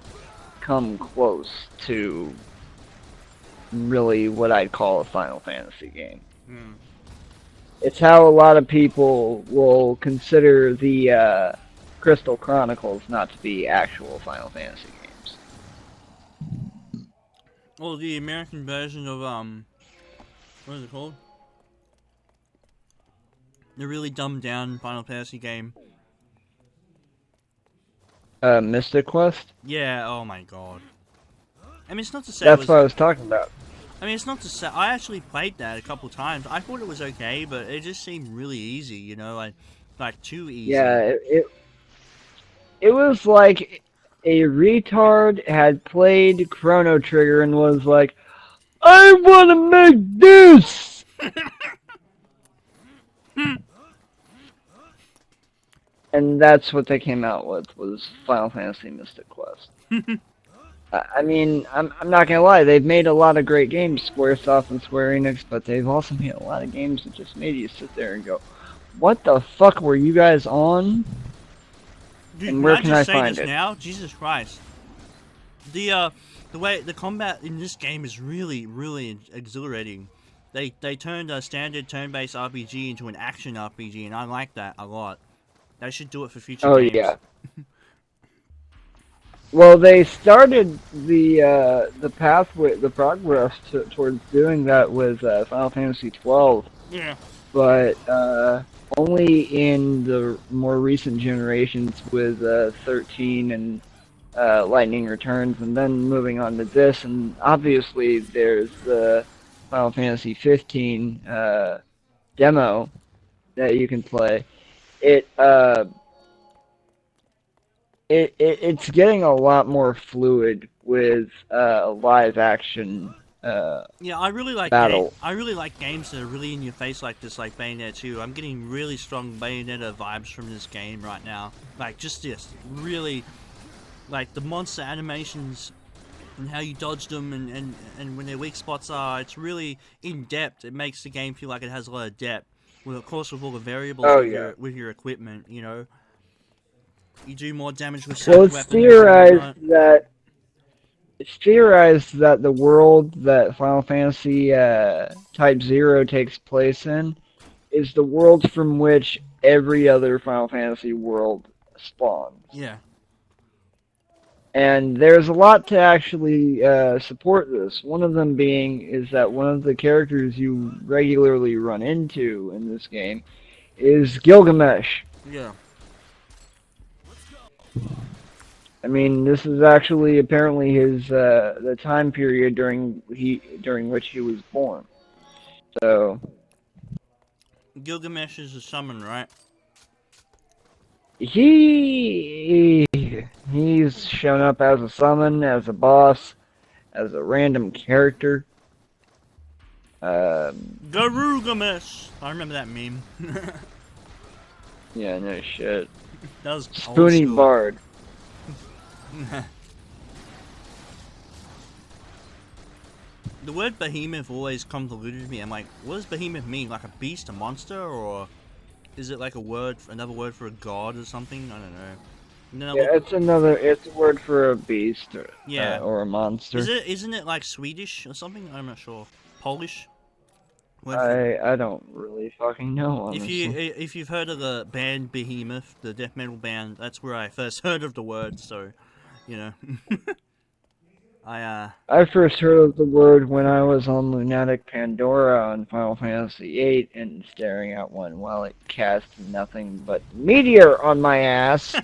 Speaker 2: come close to really what I'd call a Final Fantasy game. It's how a lot of people will consider the Crystal Chronicles not to be actual Final Fantasy games.
Speaker 1: Well, the American version of what is it called? The really dumbed down Final Fantasy game.
Speaker 2: Mystic Quest?
Speaker 1: Yeah. Oh my god. I mean, it's not to say
Speaker 2: That's what I was talking about.
Speaker 1: I mean, it's not to say I actually played that a couple times. I thought it was okay, but it just seemed really easy. You know, like too easy.
Speaker 2: Yeah, it was like a retard had played Chrono Trigger and was like, I want to make this! And that's what they came out with, was Final Fantasy Mystic Quest. I mean, I'm not gonna lie, they've made a lot of great games, Squaresoft and Square Enix, but they've also made a lot of games that just made you sit there and go, what the fuck were you guys on?
Speaker 1: Dude,
Speaker 2: and where
Speaker 1: can
Speaker 2: can
Speaker 1: I
Speaker 2: I
Speaker 1: just say
Speaker 2: find
Speaker 1: this
Speaker 2: it?
Speaker 1: now? Jesus Christ. The way the combat in this game is really, really exhilarating. They turned a standard turn-based RPG into an action RPG, and I like that a lot. They should do it for future
Speaker 2: Oh
Speaker 1: games.
Speaker 2: yeah. Well, they started the pathway, the progress towards doing that with Final Fantasy 12.
Speaker 1: Yeah.
Speaker 2: But only in the more recent generations with 13 and Lightning Returns, and then moving on to this, and obviously there's the Final Fantasy 15 demo that you can play. It's getting a lot more fluid with live action
Speaker 1: Yeah, I really like
Speaker 2: battle.
Speaker 1: I really like games that are really in your face like this, like Bayonetta 2. I'm getting really strong Bayonetta vibes from this game right now. Like just this, really, like the monster animations and how you dodge them and when their weak spots are. It's really in depth. It makes the game feel like it has a lot of depth. Well, of course, with all the variables
Speaker 2: Oh,
Speaker 1: with,
Speaker 2: yeah.
Speaker 1: with your equipment, you know, you do more damage with
Speaker 2: Well,
Speaker 1: certain weapons. And whatnot.
Speaker 2: it's theorized that the world that Final Fantasy Type 0 takes place in is the world from which every other Final Fantasy world spawns.
Speaker 1: Yeah.
Speaker 2: And there's a lot to actually support this. One of them being is that one of the characters you regularly run into in this game is Gilgamesh.
Speaker 1: Yeah.
Speaker 2: I mean, this is actually apparently his the time period during which he was born. So
Speaker 1: Gilgamesh is a summon, right?
Speaker 2: he's shown up as a summon, as a boss, as a random character.
Speaker 1: Garugamesh! I remember that meme.
Speaker 2: Yeah, no shit.
Speaker 1: That was old
Speaker 2: Spoony
Speaker 1: school.
Speaker 2: Bard.
Speaker 1: The word behemoth always convoluted me. I'm like, what does behemoth mean? Like a beast, a monster, or is it like a word, another word for a god or something? I don't know. And then I
Speaker 2: Yeah, it's a word for a beast or,
Speaker 1: Yeah.
Speaker 2: or a monster.
Speaker 1: Isn't it like Swedish or something? I'm not sure. Polish? Word for-
Speaker 2: I don't really fucking know, honestly.
Speaker 1: if you've heard of the band Behemoth, the death metal band, that's where I first heard of the word. So, you know,
Speaker 2: I first heard of the word when I was on Lunatic Pandora on Final Fantasy VIII and staring at one while it cast nothing but meteor on my ass.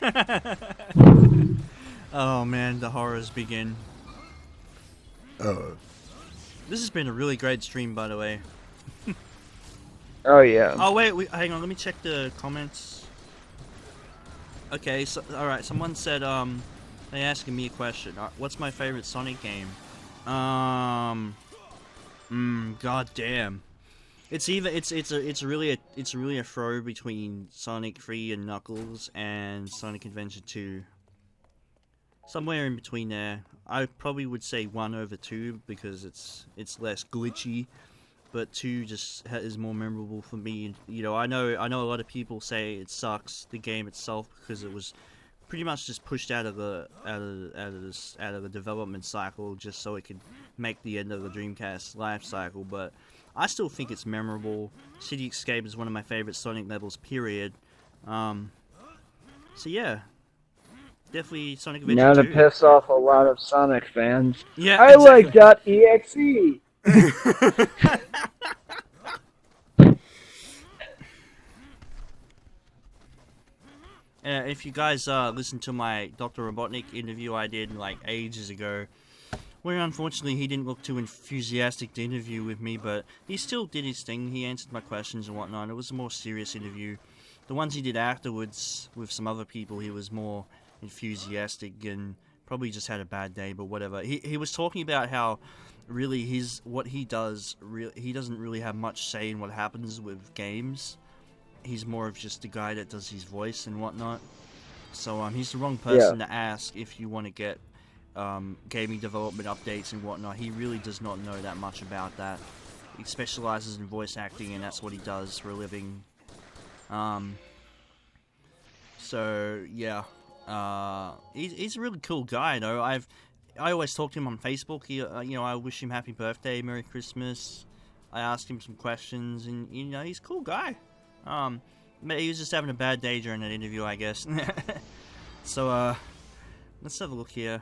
Speaker 1: Oh man, the horrors begin. This has been a really great stream, by the way.
Speaker 2: Oh yeah.
Speaker 1: Oh wait, hang on. Let me check the comments. Okay, so all right. Someone said they asking me a question. What's my favorite Sonic game? God damn. It's really a throw between Sonic 3 and Knuckles and Sonic Adventure 2. Somewhere in between there. I probably would say 1 over 2 because it's less glitchy, but 2 just is more memorable for me. You know, I know a lot of people say it sucks, the game itself, because it was pretty much just pushed out of the development cycle just so it could make the end of the Dreamcast life cycle. But I still think it's memorable. City Escape is one of my favorite Sonic levels, period. So yeah, definitely Sonic Adventure
Speaker 2: Now to
Speaker 1: 2.
Speaker 2: piss off a lot of Sonic fans.
Speaker 1: Yeah,
Speaker 2: I like
Speaker 1: exactly.
Speaker 2: .exe.
Speaker 1: If you guys listened to my Dr. Robotnik interview I did like ages ago, where unfortunately he didn't look too enthusiastic to interview with me, but he still did his thing. He answered my questions and whatnot. It was a more serious interview. The ones he did afterwards with some other people, he was more enthusiastic and probably just had a bad day, but whatever. He was talking about how really what he does, he doesn't really have much say in what happens with games. He's more of just the guy that does his voice and whatnot. So he's the wrong person to ask if you want to get gaming development updates and whatnot. He really does not know that much about that. He specializes in voice acting, and that's what he does for a living. So yeah, he's a really cool guy though. I always talk to him on Facebook. He, I wish him happy birthday, Merry Christmas. I asked him some questions, and he's a cool guy. He was just having a bad day during that interview, I guess. So let's have a look here.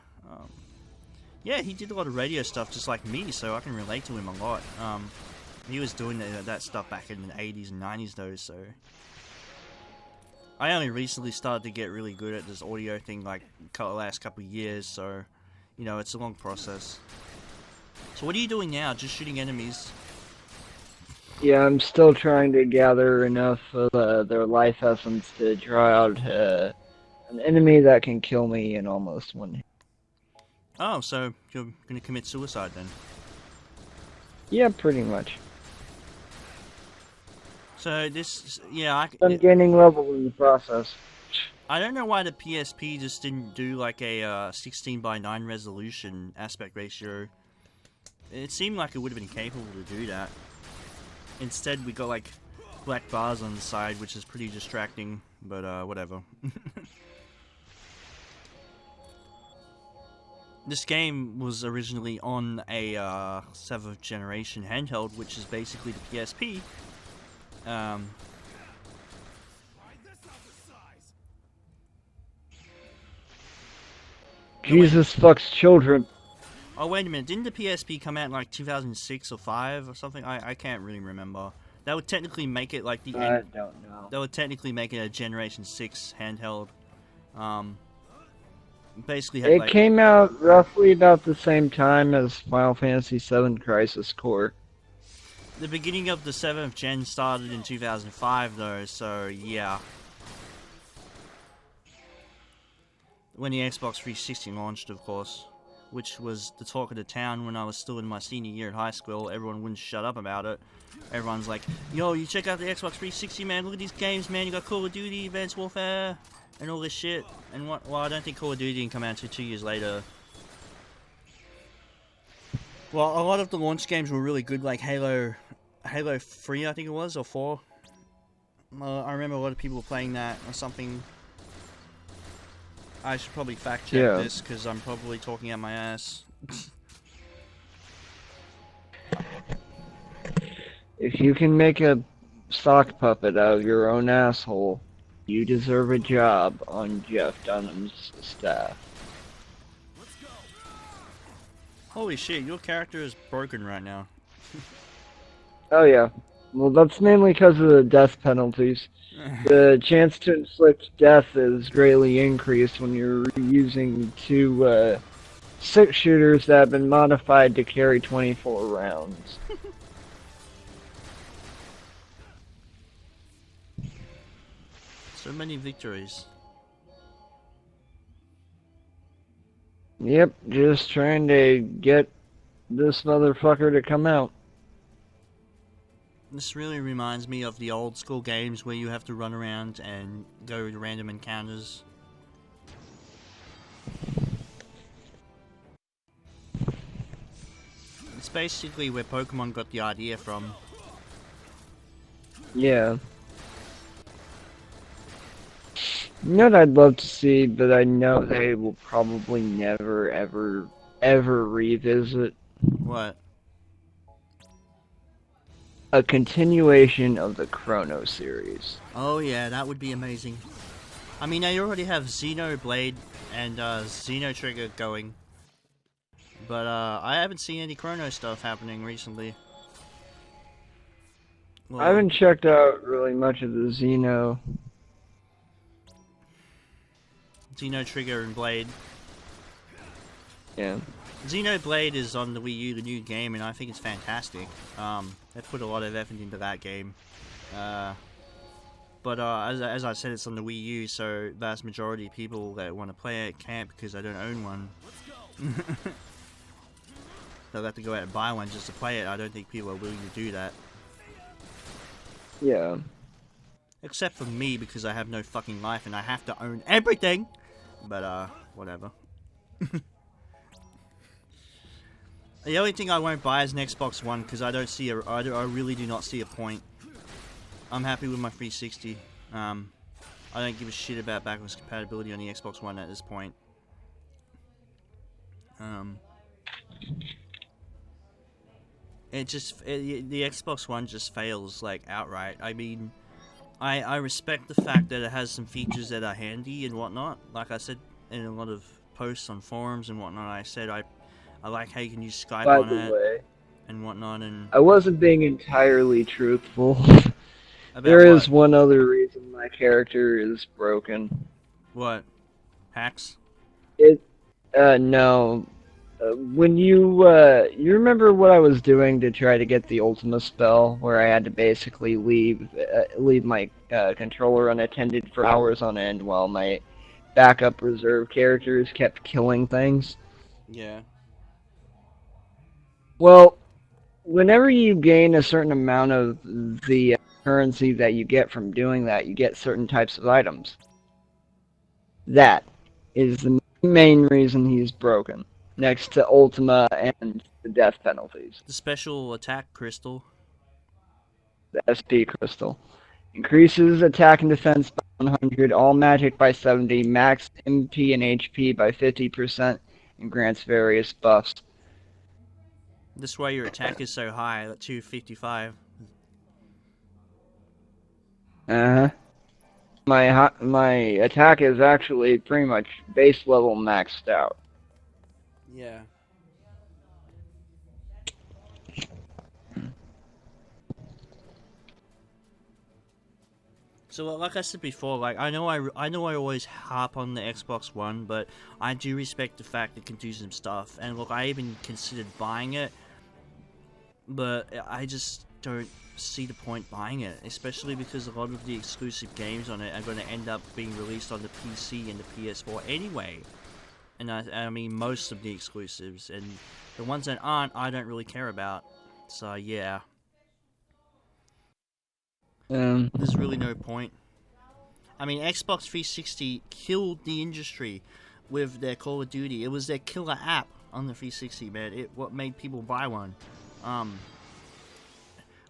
Speaker 1: Yeah, he did a lot of radio stuff just like me, so I can relate to him a lot. He was doing that stuff back in the 80s and 90s though, so... I only recently started to get really good at this audio thing, like, the last couple of years, so... it's a long process. So what are you doing now? Just shooting enemies?
Speaker 2: Yeah, I'm still trying to gather enough of their life essence to draw out an enemy that can kill me in almost one hit.
Speaker 1: Oh, so you're gonna commit suicide then?
Speaker 2: Yeah, pretty much.
Speaker 1: So this, yeah,
Speaker 2: I'm gaining level in the process.
Speaker 1: I don't know why the PSP just didn't do like a 16:9 resolution aspect ratio. It seemed like it would have been capable to do that. Instead, we got like black bars on the side, which is pretty distracting, but whatever. This game was originally on a 7th generation handheld, which is basically the PSP.
Speaker 2: Jesus fucks children.
Speaker 1: Oh, wait a minute. Didn't the PSP come out in like 2006 or 5 or something? I can't really remember. That would technically make it like the
Speaker 2: I don't know.
Speaker 1: That would technically make it a Generation 6 handheld. Basically had
Speaker 2: It came out roughly about the same time as Final Fantasy VII Crisis Core.
Speaker 1: The beginning of the 7th gen started in 2005 though, so yeah. When the Xbox 360 launched, of course. Which was the talk of the town when I was still in my senior year at high school. Everyone wouldn't shut up about it. Everyone's like, yo, you check out the Xbox 360, man. Look at these games, man. You got Call of Duty, Advanced Warfare, and all this shit. And what? Well, I don't think Call of Duty didn't come out until 2 years later. Well, a lot of the launch games were really good, like Halo 3, I think it was, or 4. I remember a lot of people were playing that or something. I should probably fact check this because I'm probably talking out my ass.
Speaker 2: If you can make a sock puppet out of your own asshole, you deserve a job on Jeff Dunham's staff.
Speaker 1: Holy shit, your character is broken right now.
Speaker 2: Oh yeah. Well, that's mainly because of the death penalties. The chance to inflict death is greatly increased when you're using two 6-shooters that have been modified to carry 24 rounds.
Speaker 1: So many victories.
Speaker 2: Yep, just trying to get this motherfucker to come out.
Speaker 1: This really reminds me of the old school games where you have to run around and go to random encounters. It's basically where Pokemon got the idea from.
Speaker 2: Yeah. You know what I'd love to see, but I know they will probably never, ever revisit?
Speaker 1: What?
Speaker 2: a continuation of the Chrono series.
Speaker 1: Oh yeah, that would be amazing. I mean, they already have Xenoblade and Xeno Trigger going, but I haven't seen any Chrono stuff happening recently. Well,
Speaker 2: I haven't checked out really much of the
Speaker 1: Xeno Trigger and Blade.
Speaker 2: Yeah.
Speaker 1: Xenoblade is on the Wii U, the new game, and I think it's fantastic. They put a lot of effort into that game. But as I said, it's on the Wii U, so vast majority of people that want to play it can't because they don't own one. They'll have to go out and buy one just to play it. I don't think people are willing to do that.
Speaker 2: Yeah.
Speaker 1: Except for me, because I have no fucking life and I have to own everything! But, whatever. The only thing I won't buy is an Xbox One, because I really do not see a point. I'm happy with my 360. I don't give a shit about backwards compatibility on the Xbox One at this point. The Xbox One just fails, like, outright. I mean, I respect the fact that it has some features that are handy and whatnot. Like I said in a lot of posts on forums and whatnot, I said I like how you can use Skype
Speaker 2: By
Speaker 1: on
Speaker 2: the
Speaker 1: it
Speaker 2: way,
Speaker 1: and whatnot. And
Speaker 2: I wasn't being entirely truthful.
Speaker 1: about
Speaker 2: There is
Speaker 1: what?
Speaker 2: one other reason my character is broken.
Speaker 1: What? Hacks?
Speaker 2: No. When you remember what I was doing to try to get the Ultima spell, where I had to basically leave my controller unattended for hours on end while my backup reserve characters kept killing things?
Speaker 1: Yeah.
Speaker 2: Well, whenever you gain a certain amount of the currency that you get from doing that, you get certain types of items. That is the main reason he's broken, next to Ultima and the death penalties.
Speaker 1: The special attack crystal.
Speaker 2: The SP crystal increases attack and defense by 100, all magic by 70, max MP and HP by 50%, and grants various buffs.
Speaker 1: This way your attack is so high at 255.
Speaker 2: Uh-huh. My attack is actually pretty much base level maxed out.
Speaker 1: Yeah. So like I said before, like I know I always harp on the Xbox One, but I do respect the fact it can do some stuff. And look, I even considered buying it, but I just don't see the point buying it, especially because a lot of the exclusive games on it are going to end up being released on the PC and the PS4 anyway. And I mean most of the exclusives, and the ones that aren't, I don't really care about. So yeah. There's really no point. I mean, Xbox 360 killed the industry with their Call of Duty. It was their killer app on the 360, man. What made people buy one.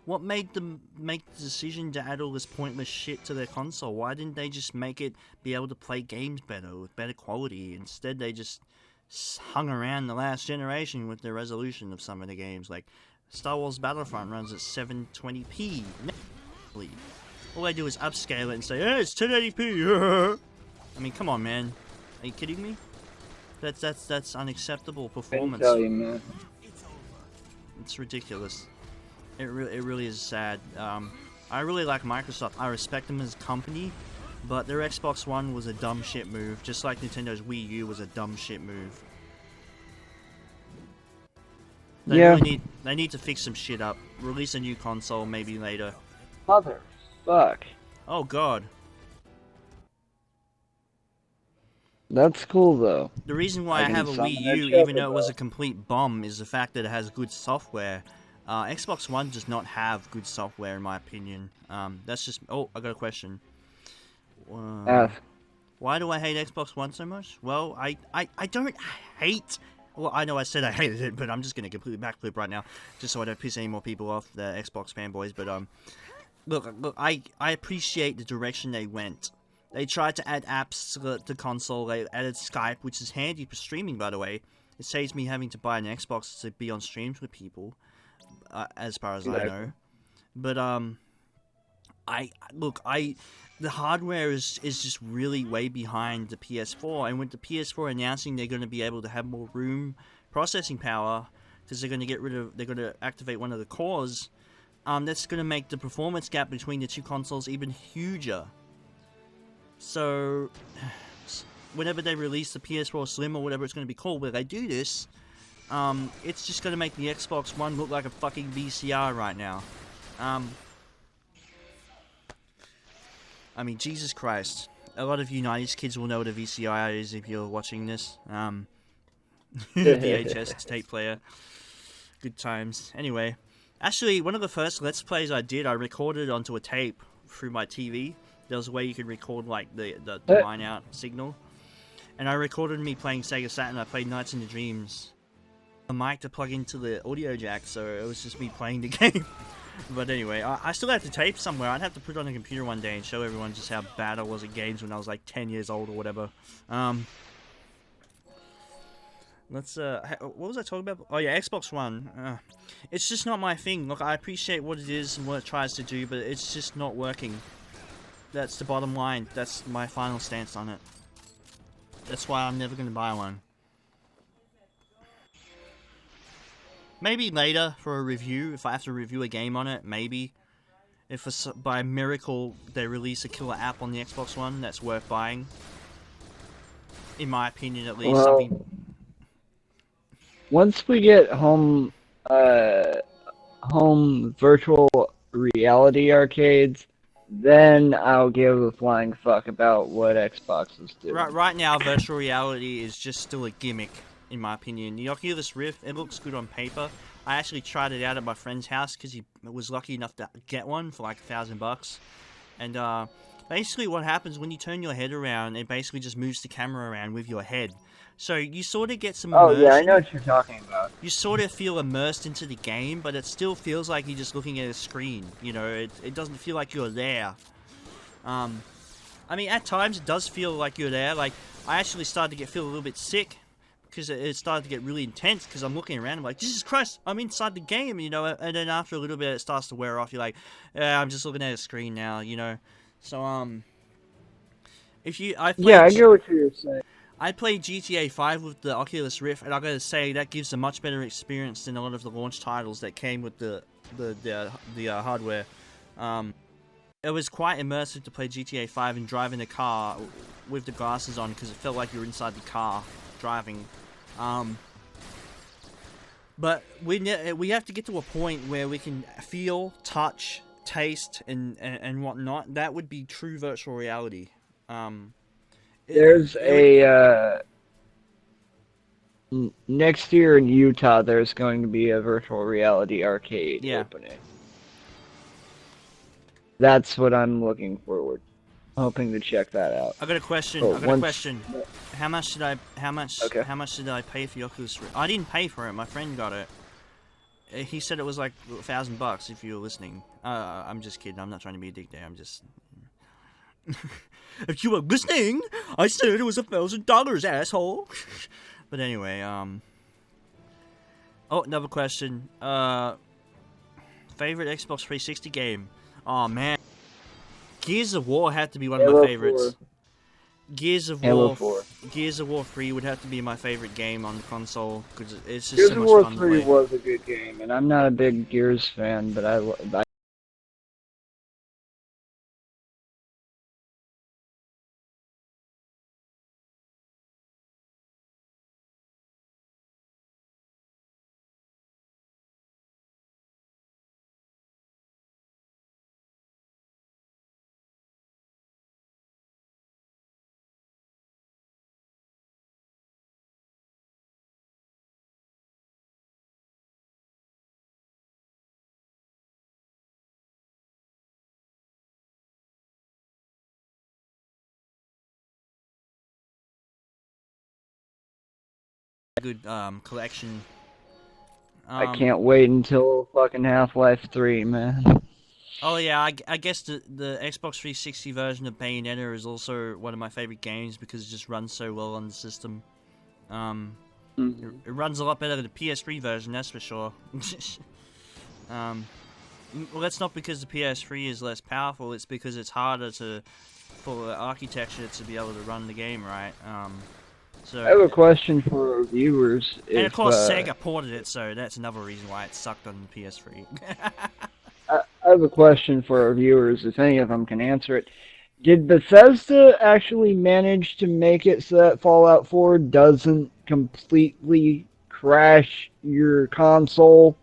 Speaker 1: What made them make the decision to add all this pointless shit to their console? Why didn't they just make it be able to play games better, with better quality? Instead, they just hung around the last generation with the resolution of some of the games. Like, Star Wars Battlefront runs at 720p. All they do is upscale it and say, hey, it's 1080p. I mean, come on, man. Are you kidding me? That's unacceptable performance.
Speaker 2: I tell you, man.
Speaker 1: It's ridiculous. It really is sad. I really like Microsoft. I respect them as a company, but their Xbox One was a dumb shit move, just like Nintendo's Wii U was a dumb shit move. They need to fix some shit up. Release a new console maybe later.
Speaker 2: Motherfuck.
Speaker 1: Oh god.
Speaker 2: That's cool though.
Speaker 1: The reason why I have a Wii U, even though it was a complete bomb, is the fact that it has good software. Xbox One does not have good software, in my opinion. That's just... Oh, I got a question. Why do I hate Xbox One so much? Well, I don't hate... Well, I know I said I hated it, but I'm just going to completely backflip right now, just so I don't piss any more people off, the Xbox fanboys. But, look, I appreciate the direction they went. They tried to add apps to the console. They added Skype, which is handy for streaming, by the way. It saves me having to buy an Xbox to be on streams with people. As far as I know. But the hardware is just really way behind the PS4, and with the PS4 announcing they're going to be able to have more room processing power because they're going to activate one of the cores. That's going to make the performance gap between the two consoles even huger. So, whenever they release the PS4 Slim or whatever it's going to be called, where they do this, it's just going to make the Xbox One look like a fucking VCR right now. I mean, Jesus Christ. A lot of you 90s kids will know what a VCR is if you're watching this. VHS tape player. Good times. Anyway, actually, one of the first Let's Plays I did, I recorded onto a tape through my TV. There was a way you could record, like, the line out signal. And I recorded me playing Sega Saturn. I played Nights into Dreams. A mic to plug into the audio jack, so it was just me playing the game. But anyway, I still have the tape somewhere. I'd have to put it on a computer one day and show everyone just how bad I was at games when I was like 10 years old or whatever. What was I talking about? Oh yeah, Xbox One. It's just not my thing. Look, I appreciate what it is and what it tries to do, but it's just not working. That's the bottom line. That's my final stance on it. That's why I'm never going to buy one. Maybe later for a review, if I have to review a game on it, maybe. If by miracle they release a killer app on the Xbox One that's worth buying. In my opinion, at least.
Speaker 2: Well,
Speaker 1: something.
Speaker 2: Once we get home virtual reality arcades, then I'll give a flying fuck about what Xboxes do.
Speaker 1: Right now, virtual reality is just still a gimmick. In my opinion, the Oculus Rift, it looks good on paper. I actually tried it out at my friend's house because he was lucky enough to get one for like $1,000. And basically what happens when you turn your head around, it basically just moves the camera around with your head. So you sort of get some immersion.
Speaker 2: Oh yeah, I know what you're talking about.
Speaker 1: You sort of feel immersed into the game, but it still feels like you're just looking at a screen. You know, it doesn't feel like you're there. I mean, at times it does feel like you're there. Like, I actually started to feel a little bit sick. Because it started to get really intense, because I'm looking around, I'm like, Jesus Christ, I'm inside the game, you know, and then after a little bit, it starts to wear off, you're like, yeah, I'm just looking at a screen now, you know, so, I get
Speaker 2: what you're saying.
Speaker 1: I played GTA 5 with the Oculus Rift, and I gotta say, that gives a much better experience than a lot of the launch titles that came with the hardware. It was quite immersive to play GTA 5 and drive in a car with the glasses on, because it felt like you were inside the car driving. But we have to get to a point where we can feel, touch, taste, and whatnot. That would be true virtual reality.
Speaker 2: There's next year in Utah. There's going to be a virtual reality arcade opening. That's what I'm looking forward. Hoping to check that out.
Speaker 1: I got a question. How much did I pay for the Oculus Rift? I didn't pay for it. My friend got it. He said it was like $1,000 if you were listening. I'm just kidding. I'm not trying to be a dick there. I'm just. If you were listening, I said it was $1,000, asshole. But anyway, Oh, another question. Favorite Xbox 360 game? Oh man. Gears of War had to be one of my favorites. Gears of War 3 would have to be my favorite game on the console because it's just so much fun to play.
Speaker 2: Gears of War 3 was a good game, and I'm not a big Gears fan, but I
Speaker 1: Good collection.
Speaker 2: I can't wait until fucking Half-Life 3, man.
Speaker 1: Oh yeah, I guess the Xbox 360 version of Bayonetta is also one of my favorite games because it just runs so well on the system. It runs a lot better than the PS3 version, that's for sure. Well, that's not because the PS3 is less powerful. It's because it's harder for the architecture to be able to run the game, right? So.
Speaker 2: I have a question for our viewers.
Speaker 1: And of course, Sega ported it, so that's another reason why it sucked on the PS3.
Speaker 2: I have a question for our viewers, if any of them can answer it. Did Bethesda actually manage to make it so that Fallout 4 doesn't completely crash your console?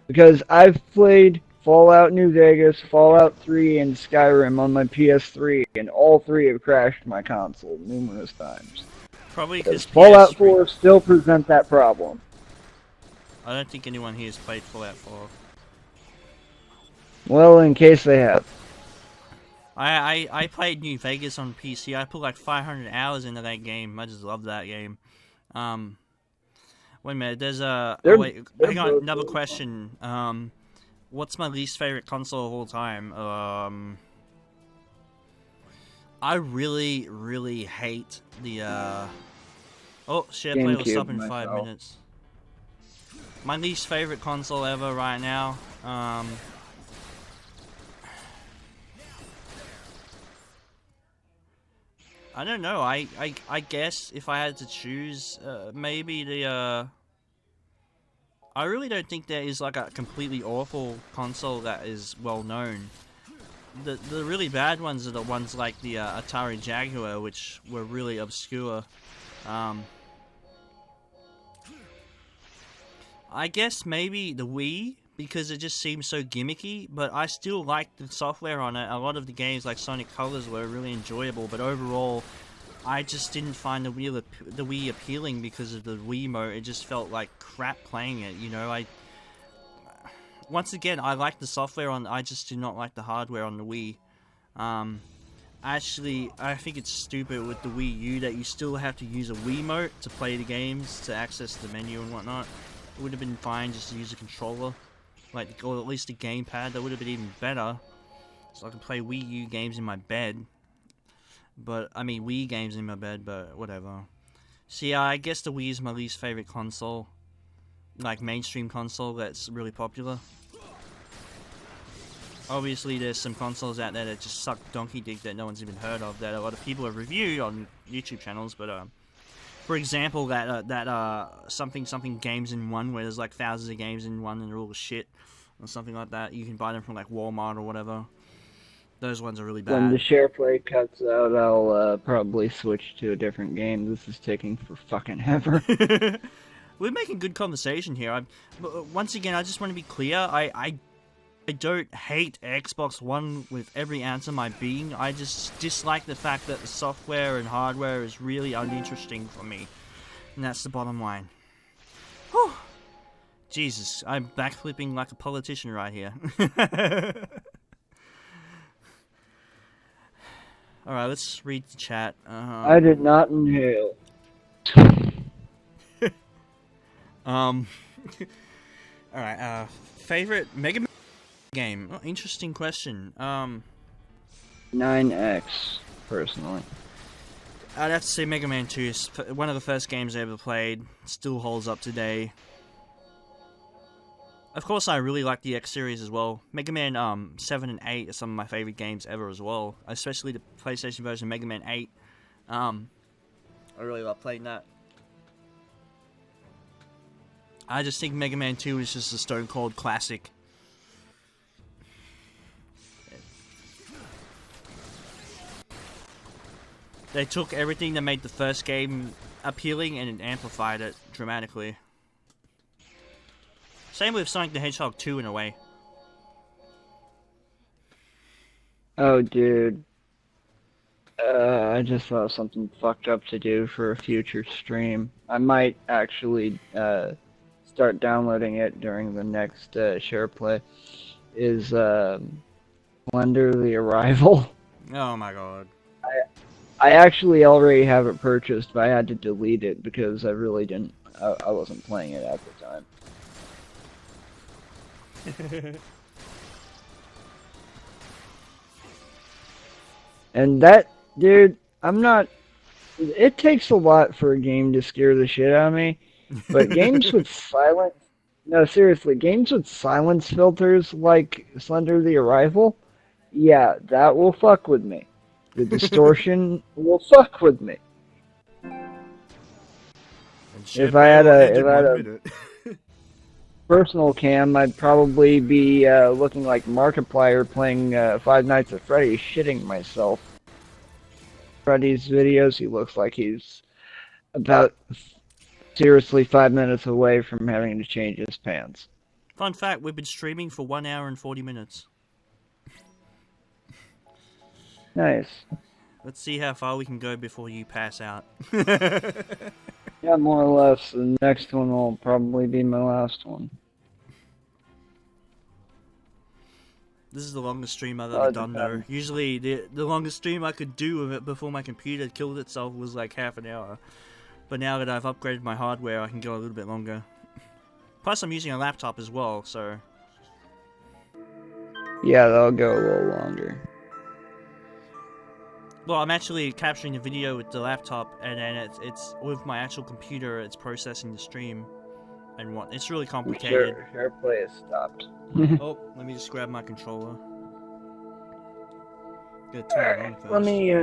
Speaker 2: Because I've played Fallout New Vegas, Fallout 3, and Skyrim on my PS3, and all three have crashed my console numerous times.
Speaker 1: Probably because
Speaker 2: Fallout 4 still present that problem.
Speaker 1: I don't think anyone here has played Fallout 4.
Speaker 2: Well, in case they have.
Speaker 1: I played New Vegas on PC. I put like 500 hours into that game. I just love that game. Wait a minute. There's a... Oh, wait. Hang on. Another question. What's my least favorite console of all time? I really, really hate the, Oh, share play will stop in 5 minutes. My least favorite console ever right now, I don't know, I guess if I had to choose, maybe the, I really don't think there is like a completely awful console that is well known. The really bad ones are the ones like the Atari Jaguar, which were really obscure. I guess maybe the Wii, because it just seems so gimmicky, but I still like the software on it. A lot of the games like Sonic Colors were really enjoyable, but overall, I just didn't find the Wii appealing because of the Wiimote. It just felt like crap playing it, you know. Once again, I like the software on. I just do not like the hardware on the Wii. Actually, I think it's stupid with the Wii U that you still have to use a Wiimote to play the games, to access the menu and whatnot. It would have been fine just to use a controller, like, or at least a gamepad. That would have been even better, so I can play Wii U games in my bed. But I mean, Wii games in my bed, but whatever. So yeah, I guess the Wii is my least favorite console. Like, mainstream console that's really popular. Obviously, there's some consoles out there that just suck donkey dick that no one's even heard of, that a lot of people have reviewed on YouTube channels, but, for example, that something games in one, where there's like thousands of games in one and they're all shit, or something like that. You can buy them from like Walmart or whatever. Those ones are really bad.
Speaker 2: When the share play cuts out, I'll probably switch to a different game. This is taking for fucking ever.
Speaker 1: We're making good conversation here. Once again, I just want to be clear. I don't hate Xbox One with every ounce of my being. I just dislike the fact that the software and hardware is really uninteresting for me. And that's the bottom line. Whew. Jesus, I'm backflipping like a politician right here. Alright, let's read the chat.
Speaker 2: I did not inhale.
Speaker 1: Alright, favorite Mega Man game? Oh, interesting question.
Speaker 2: 9X, personally.
Speaker 1: I'd have to say Mega Man 2 is one of the first games I ever played. Still holds up today. Of course, I really like the X series as well. Mega Man 7 and 8 are some of my favorite games ever as well. Especially the PlayStation version of Mega Man 8. I really love playing that. I just think Mega Man 2 is just a stone cold classic. They took everything that made the first game appealing and amplified it dramatically. Same with Sonic the Hedgehog 2 in a way.
Speaker 2: Oh, dude. I just thought of something fucked up to do for a future stream. I might actually start downloading it during the next share play. Is Blender The Arrival.
Speaker 1: Oh my god.
Speaker 2: I actually already have it purchased, but I had to delete it because I really didn't. I wasn't playing it at the time. And that, dude, I'm not. It takes a lot for a game to scare the shit out of me, but games with silent No, seriously, games with silence filters like Slender the Arrival, yeah, that will fuck with me. The distortion will fuck with me.
Speaker 1: And
Speaker 2: If I had a
Speaker 1: ended 1 minute.
Speaker 2: personal cam, I'd probably be looking like Markiplier playing Five Nights at Freddy's, shitting myself. Freddy's videos, he looks like he's about seriously 5 minutes away from having to change his pants.
Speaker 1: Fun fact, we've been streaming for 1 hour and 40 minutes.
Speaker 2: Nice.
Speaker 1: Let's see how far we can go before you pass out.
Speaker 2: Yeah, more or less. The next one will probably be my last one.
Speaker 1: This is the longest stream I've ever done, though. Usually, the longest stream I could do of it before my computer killed itself was like half an hour. But now that I've upgraded my hardware, I can go a little bit longer. Plus, I'm using a laptop as well, so...
Speaker 2: Yeah, that'll go a little longer.
Speaker 1: Well, I'm actually capturing the video with the laptop, and then it's with my actual computer, it's processing the stream. And what? It's really complicated.
Speaker 2: Share play is stopped.
Speaker 1: Oh, let me just grab my controller. Gotta turn it on first.
Speaker 2: Let me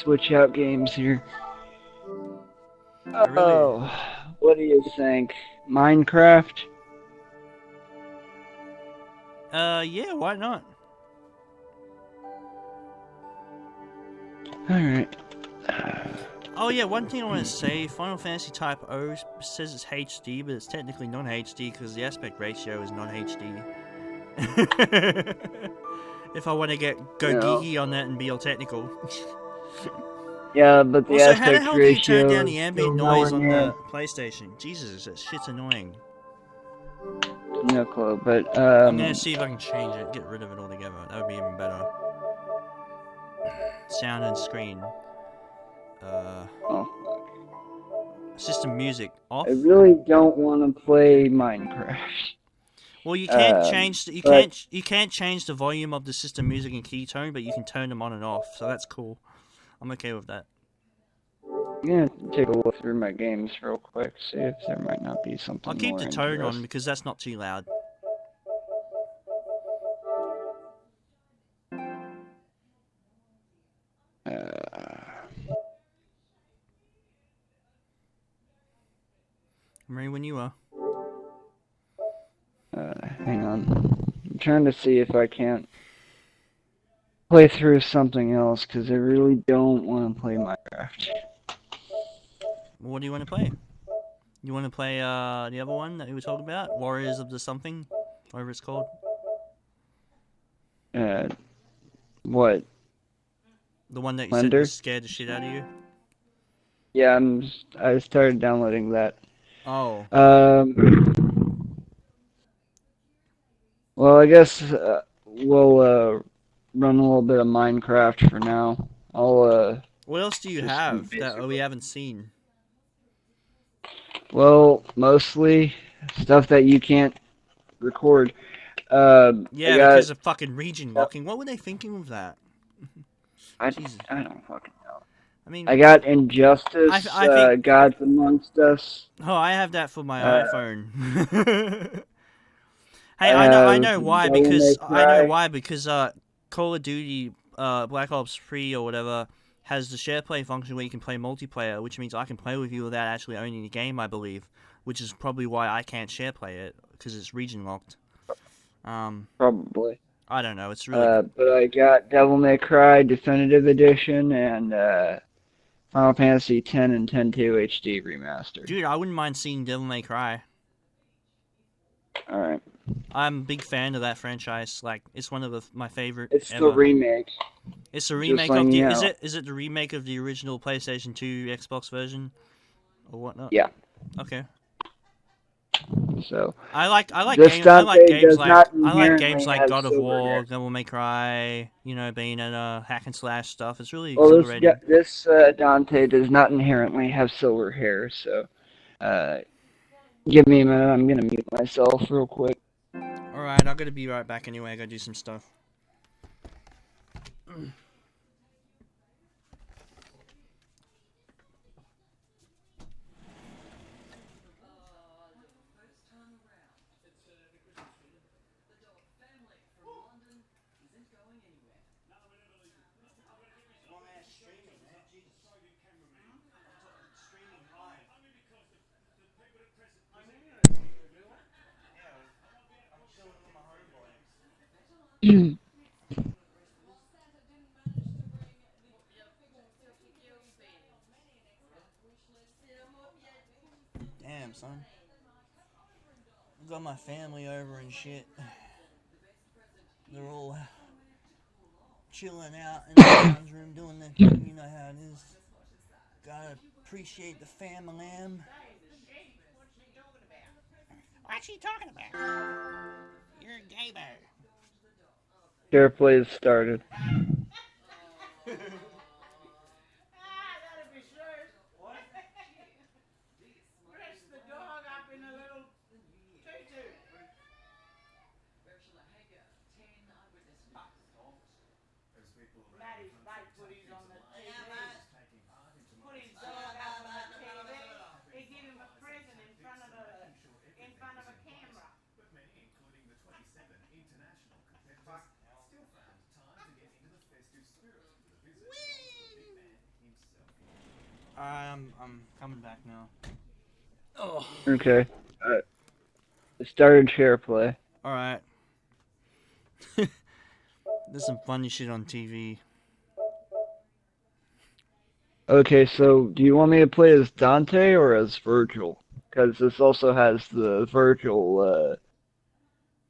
Speaker 2: switch out games here.
Speaker 1: Really...
Speaker 2: Oh, what do you think? Minecraft?
Speaker 1: Yeah, why not?
Speaker 2: Alright.
Speaker 1: Oh yeah, one thing I want to say, Final Fantasy Type O says it's HD, but it's technically non-HD because the aspect ratio is non-HD. If I want to go geeky on that and be all technical.
Speaker 2: Yeah, but the
Speaker 1: Also, how the
Speaker 2: aspect
Speaker 1: hell do you
Speaker 2: ratio
Speaker 1: turn down the
Speaker 2: is
Speaker 1: ambient
Speaker 2: still
Speaker 1: noise
Speaker 2: nowhere
Speaker 1: on
Speaker 2: near.
Speaker 1: the PlayStation? Jesus, that shit's annoying.
Speaker 2: No clue, but
Speaker 1: I'm gonna see if I can change it, get rid of it altogether. That would be even better. Sound and screen.
Speaker 2: Oh,
Speaker 1: System music off.
Speaker 2: I really don't want to play Minecraft.
Speaker 1: Well, you can't change. You
Speaker 2: but-
Speaker 1: can't change the volume of the system music and key tone, but you can turn them on and off. So that's cool. I'm okay with that.
Speaker 2: I'm gonna take a look through my games real quick, see if there might not be something
Speaker 1: I'll keep
Speaker 2: more
Speaker 1: the tone on
Speaker 2: interesting.
Speaker 1: because that's not too loud. I'm ready when you are.
Speaker 2: Hang on. I'm trying to see if I can't play through something else, because I really don't want to play Minecraft.
Speaker 1: Well, what do you want to play? You want to play the other one that we were talking about? Warriors of the something? Whatever it's called.
Speaker 2: What?
Speaker 1: The one that you said
Speaker 2: Blender?
Speaker 1: scared the shit out of you?
Speaker 2: Yeah, I started downloading that.
Speaker 1: Oh.
Speaker 2: Well, I guess we'll run a little bit of Minecraft for now.
Speaker 1: What else do you
Speaker 2: just
Speaker 1: have that
Speaker 2: basically-
Speaker 1: we haven't seen?
Speaker 2: Well, mostly stuff that you can't record.
Speaker 1: Yeah,
Speaker 2: I got,
Speaker 1: because of fucking region locking. What were they thinking with that?
Speaker 2: I
Speaker 1: Jesus.
Speaker 2: don't fucking know.
Speaker 1: I mean,
Speaker 2: I got Injustice,
Speaker 1: I think-
Speaker 2: Gods Amongst Us.
Speaker 1: Oh, I have that for my iPhone. Hey, I know why
Speaker 2: Devil May
Speaker 1: because
Speaker 2: Cry.
Speaker 1: Call of Duty Black Ops 3 or whatever has the share play function where you can play multiplayer, which means I can play with you without actually owning the game, I believe, which is probably why I can't share play it because it's region locked.
Speaker 2: Probably.
Speaker 1: I don't know. It's really
Speaker 2: But I got Devil May Cry Definitive Edition and Final Fantasy X and X-2 HD Remastered.
Speaker 1: dude. I wouldn't mind seeing Devil May Cry.
Speaker 2: Alright.
Speaker 1: I'm a big fan of that franchise. Like, it's one of my favorite.
Speaker 2: It's
Speaker 1: ever.
Speaker 2: the remake.
Speaker 1: It's a remake
Speaker 2: letting
Speaker 1: of the.
Speaker 2: you
Speaker 1: Is
Speaker 2: know.
Speaker 1: it the remake of the original PlayStation 2 Xbox version, or whatnot?
Speaker 2: Yeah.
Speaker 1: Okay.
Speaker 2: So
Speaker 1: I like
Speaker 2: This
Speaker 1: games. I like
Speaker 2: Dante
Speaker 1: games
Speaker 2: does
Speaker 1: like
Speaker 2: not
Speaker 1: games
Speaker 2: inherently
Speaker 1: like
Speaker 2: have
Speaker 1: God of
Speaker 2: silver
Speaker 1: War,
Speaker 2: hair.
Speaker 1: Devil May Cry. You know, being a hack and slash stuff. It's really
Speaker 2: well,
Speaker 1: exhilarating.
Speaker 2: this Dante does not inherently have silver hair, so give me a minute. I'm gonna mute myself real quick.
Speaker 1: All right, I'm gonna be right back anyway. I gotta do some stuff. Damn, son. I got my family over and shit. They're all chilling out in the lounge room doing their thing. You know how it is. Gotta appreciate the family. What's she talking about? You're a gay bear.
Speaker 2: Share plays started.
Speaker 1: I'm coming back now. Oh.
Speaker 2: Okay. I started share play.
Speaker 1: Alright. There's some funny shit on TV.
Speaker 2: Okay, so do you want me to play as Dante or as Virgil? Because this also has the Virgil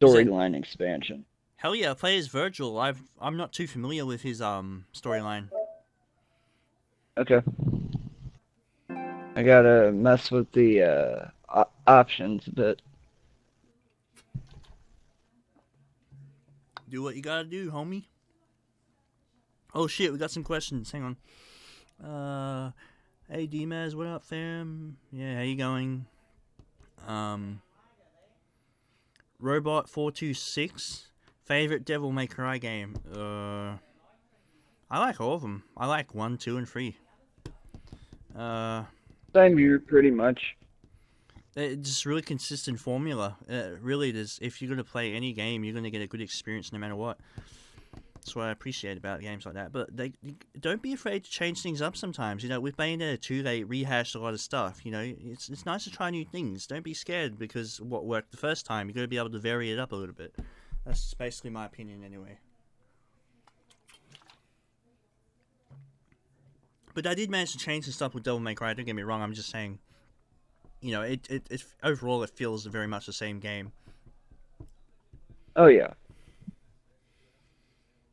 Speaker 2: storyline expansion.
Speaker 1: Hell yeah, play as Virgil. I'm not too familiar with his storyline.
Speaker 2: Okay. I gotta mess with the options a bit.
Speaker 1: Do what you gotta do, homie. Oh shit, we got some questions. Hang on. Hey D-Maz, what up, fam? Yeah, how you going? Robot426, favorite Devil May Cry game? I like all of them. I like 1, 2, and 3.
Speaker 2: Same here, pretty much.
Speaker 1: It's just really consistent formula. Really, it is. If you're gonna play any game, you're gonna get a good experience no matter what. That's what I appreciate about games like that. But don't be afraid to change things up sometimes. You know, with Bayonetta 2, they rehashed a lot of stuff. You know, it's nice to try new things. Don't be scared because what worked the first time. You got to be able to vary it up a little bit. That's basically my opinion, anyway. But I did manage to change some stuff with Devil May Cry. Don't get me wrong. I'm just saying. You know, it overall it feels very much the same game.
Speaker 2: Oh yeah.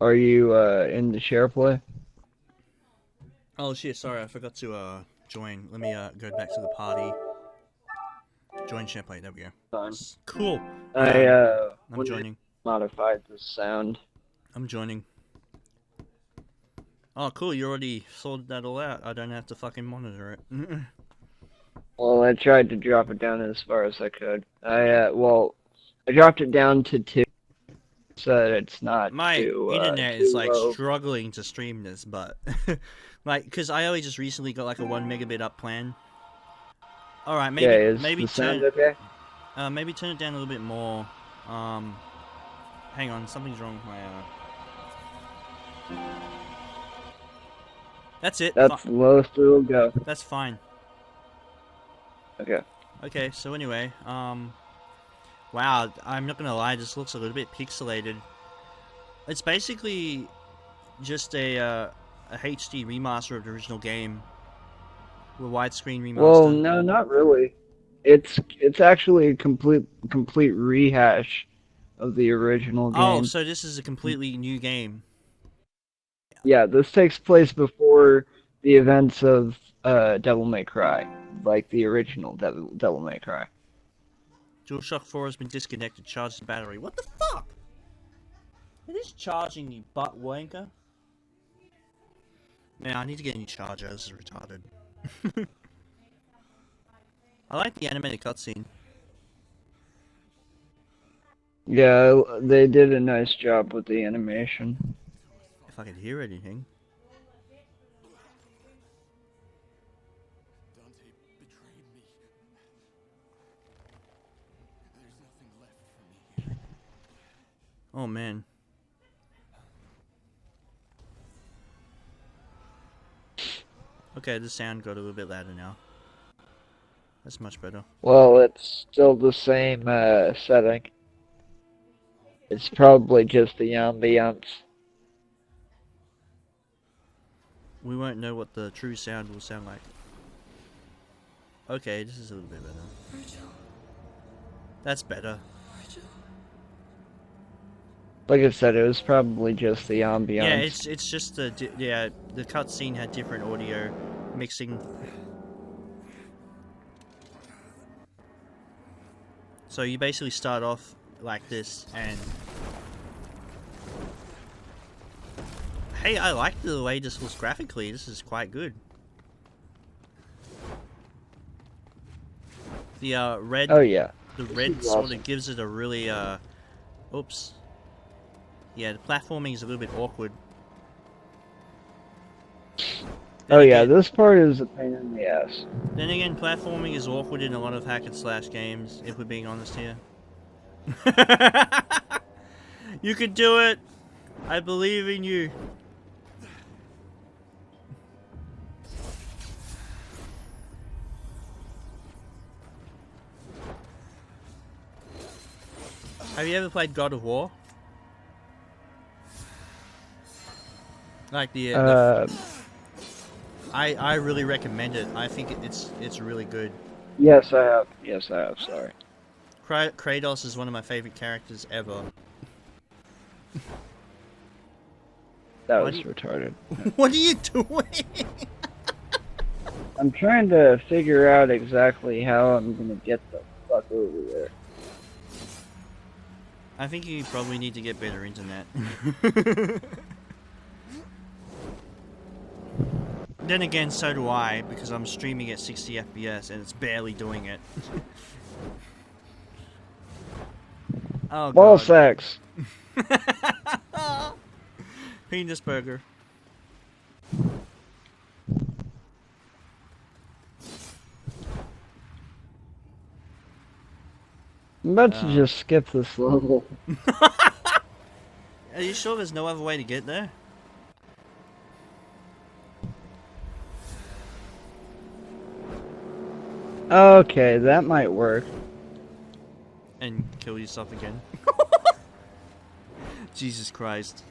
Speaker 2: Are you in the share play?
Speaker 1: Oh shit, sorry, I forgot to join. Let me go back to the party. Join share play, there we go.
Speaker 2: Fine.
Speaker 1: Cool.
Speaker 2: I'm
Speaker 1: joining.
Speaker 2: Modified the sound.
Speaker 1: I'm joining. Oh cool, you already sorted that all out. I don't have to fucking monitor it.
Speaker 2: Well, I tried to drop it down as far as I could. I dropped it down to 2. So that it's not
Speaker 1: my
Speaker 2: too,
Speaker 1: internet
Speaker 2: too
Speaker 1: is like
Speaker 2: low.
Speaker 1: struggling to stream this, but like because I only just recently got like a 1 megabit up plan. All right, maybe
Speaker 2: Is
Speaker 1: maybe
Speaker 2: the sound
Speaker 1: turn
Speaker 2: okay?
Speaker 1: maybe turn it down a little bit more. Hang on, something's wrong with my That's it.
Speaker 2: That's the lowest it'll go.
Speaker 1: That's fine.
Speaker 2: Okay.
Speaker 1: Okay, so anyway, wow, I'm not gonna lie, this looks a little bit pixelated. It's basically just a HD remaster of the original game. With widescreen remaster.
Speaker 2: Well, no, not really. It's actually a complete rehash of the original game.
Speaker 1: Oh, so this is a completely new game.
Speaker 2: Yeah, this takes place before the events of Devil May Cry, like the original Devil May Cry.
Speaker 1: DualShock 4 has been disconnected. Charge the battery. What the fuck? It is charging, you butt wanker. Man, I need to get a new charger. This is retarded. I like the animated cutscene.
Speaker 2: Yeah, they did a nice job with the animation.
Speaker 1: If I could hear anything.
Speaker 6: Dante betrayed me. There's nothing left for me here.
Speaker 1: Oh man. Okay, the sound got a little bit louder now. That's much better.
Speaker 2: Well, it's still the same setting. It's probably just the ambiance.
Speaker 1: We won't know what the true sound will sound like. Okay, this is a little bit better. That's better.
Speaker 2: Like I said, it was probably just the ambiance.
Speaker 1: Yeah, it's just the the cutscene had different audio mixing. So you basically start off like this, and hey, I like the way this looks graphically. This is quite good. The red.
Speaker 2: Oh yeah.
Speaker 1: The
Speaker 2: This
Speaker 1: red
Speaker 2: is
Speaker 1: sort
Speaker 2: awesome.
Speaker 1: of gives it a really oops. Yeah, the platforming is a little bit awkward.
Speaker 2: Oh yeah,
Speaker 1: again-
Speaker 2: this part is a pain in the ass.
Speaker 1: Then again, platforming is awkward in a lot of hack and slash games, if we're being honest here. You can do it! I believe in you. Have you ever played God of War? Like I really recommend it. I think it's really good.
Speaker 2: Yes, I have. Yes, I have. Sorry.
Speaker 1: Kratos is one of my favorite characters ever.
Speaker 2: That
Speaker 1: What
Speaker 2: was
Speaker 1: do you-
Speaker 2: retarded.
Speaker 1: What are you doing?
Speaker 2: I'm trying to figure out exactly how I'm gonna get the fuck over there.
Speaker 1: I think you probably need to get better internet. Then again, so do I, because I'm streaming at 60 FPS and it's barely doing it. Oh
Speaker 2: Ball
Speaker 1: god.
Speaker 2: sex.
Speaker 1: Penis burger.
Speaker 2: I'm about to just skip this level.
Speaker 1: Are you sure there's no other way to get there?
Speaker 2: Okay, that might work.
Speaker 1: And kill yourself again? Jesus Christ.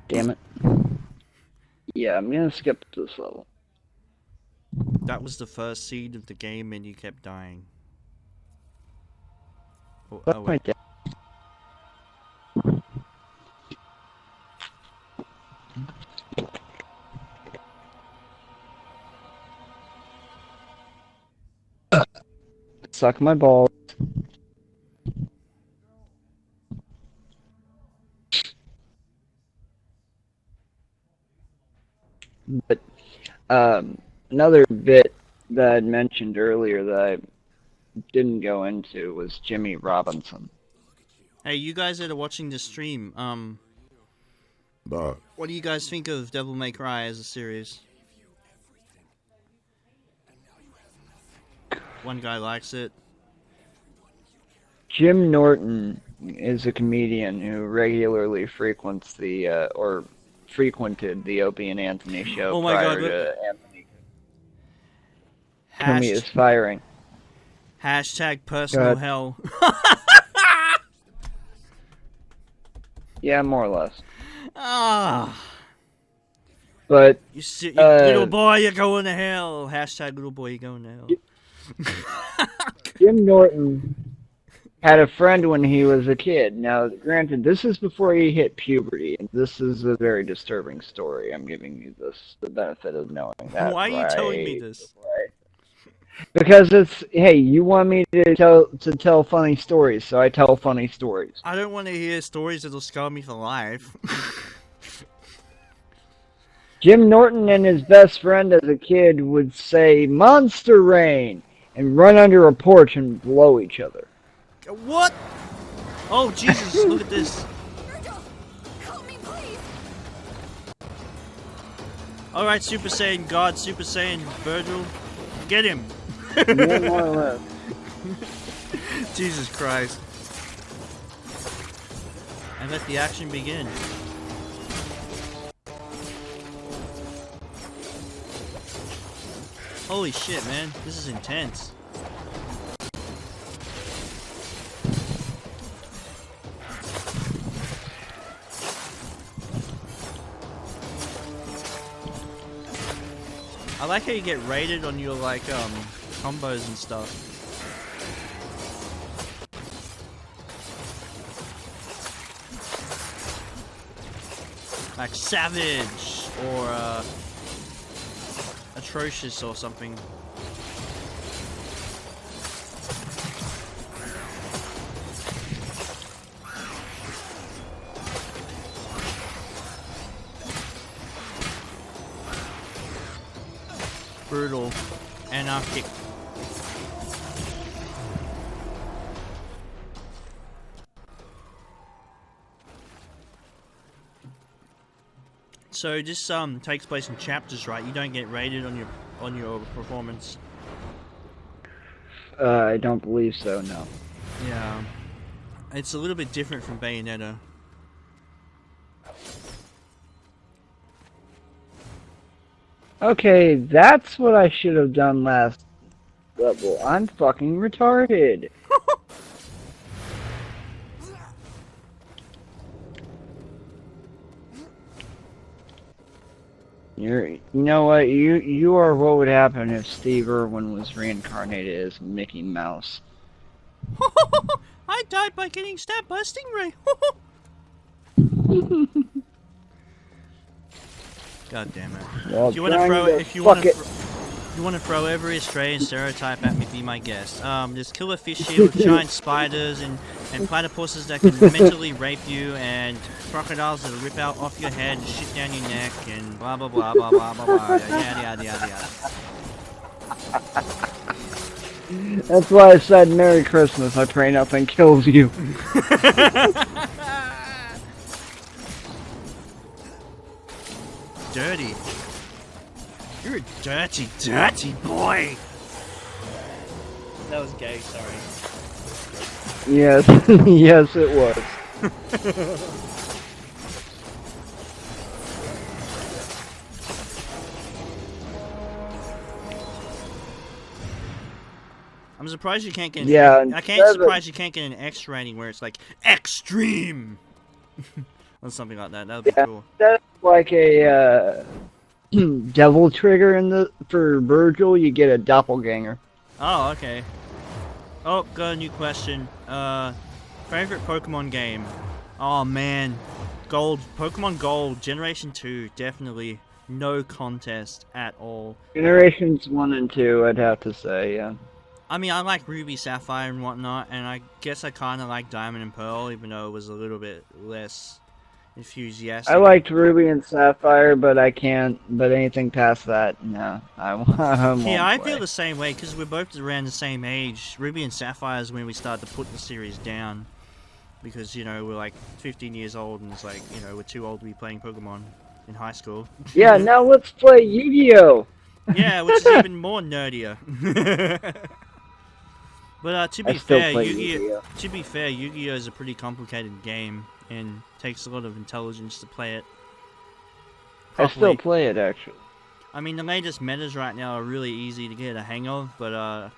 Speaker 2: Damn it. Yeah, I'm gonna skip this level.
Speaker 1: That was the first seed of the game and you kept dying. Oh,
Speaker 2: Fuck
Speaker 1: oh
Speaker 2: my
Speaker 1: wait.
Speaker 2: dad. Suck my balls. But another bit that I'd mentioned earlier that I didn't go into was Jimmy Robinson.
Speaker 1: Hey, you guys that are watching the stream, what do you guys think of Devil May Cry as a series? One guy likes it.
Speaker 2: Jim Norton is a comedian who regularly frequents the or frequented the Opie and Anthony show
Speaker 1: Oh my
Speaker 2: prior
Speaker 1: God,
Speaker 2: to Anthony Cumia's firing.
Speaker 1: Hashtag personal
Speaker 2: God.
Speaker 1: hell.
Speaker 2: Yeah, more or less.
Speaker 1: Ah,
Speaker 2: But
Speaker 1: you little boy, you're going to hell. Hashtag little boy, you're going to hell.
Speaker 2: Jim Norton had a friend when he was a kid. Now, granted, this is before he hit puberty, and this is a very disturbing story. I'm giving you the benefit of knowing that.
Speaker 1: Why are you telling me this?
Speaker 2: Because it's, hey, you want me to tell funny stories, so I tell funny stories.
Speaker 1: I don't want to hear stories that'll scar me for life.
Speaker 2: Jim Norton and his best friend as a kid would say, "Monster rain," and run under a porch and blow each other.
Speaker 1: What? Oh, Jesus, look at this.
Speaker 7: Help me, please!
Speaker 1: Alright, Super Saiyan God, Super Saiyan Virgil. Get him.
Speaker 2: Yeah, more or less.
Speaker 1: Jesus Christ. And let the action begin. Holy shit, man. This is intense. I like how you get rated on your, like, combos and stuff. Like savage or atrocious or something. Brutal, anarchic. So this takes place in chapters, right? You don't get rated on your performance.
Speaker 2: I don't believe so, no.
Speaker 1: Yeah, it's a little bit different from Bayonetta.
Speaker 2: Okay, that's what I should have done last level. I'm fucking retarded. You know what? You are what would happen if Steve Irwin was reincarnated as Mickey Mouse.
Speaker 1: I died by getting stabbed by a stingray. God damn it!
Speaker 2: Well,
Speaker 1: If you want to throw every Australian stereotype at me, be my guest. There's killer fish here with giant spiders and platypuses that can mentally rape you, and crocodiles that'll rip out off your head and shit down your neck, and blah blah blah blah blah blah blah yada yada yada yada.
Speaker 2: That's why I said Merry Christmas. I pray nothing kills you.
Speaker 1: Dirty. You're a dirty, dirty boy. That was gay, sorry.
Speaker 2: Yes, yes it was.
Speaker 1: I'm surprised you can't get an surprised you can't get an X rating where it's like extreme or something like that. That would be cool.
Speaker 2: That's like a devil trigger for Virgil. You get a doppelganger.
Speaker 1: Oh, okay. Oh, got a new question. Favorite Pokemon game? Oh man, Pokemon Gold, Generation 2, definitely no contest at all.
Speaker 2: Generations 1 and 2, I'd have to say, yeah.
Speaker 1: I mean, I like Ruby, Sapphire, and whatnot, and I guess I kind of like Diamond and Pearl, even though it was a little bit less enthusiastic.
Speaker 2: I liked Ruby and Sapphire, but I can't. But anything past that, no. I won't
Speaker 1: Yeah, I
Speaker 2: play.
Speaker 1: feel the same way, because we're both around the same age. Ruby and Sapphire is when we started to put the series down. Because, you know, we're like 15 years old, and it's like, you know, we're too old to be playing Pokemon in high school.
Speaker 2: Yeah, now let's play Yu-Gi-Oh!
Speaker 1: Yeah, which is even more nerdier. But to be fair, Yu-Gi-Oh is a pretty complicated game and takes a lot of intelligence to play it properly.
Speaker 2: I still play it, actually.
Speaker 1: I mean, the latest metas right now are really easy to get a hang of, but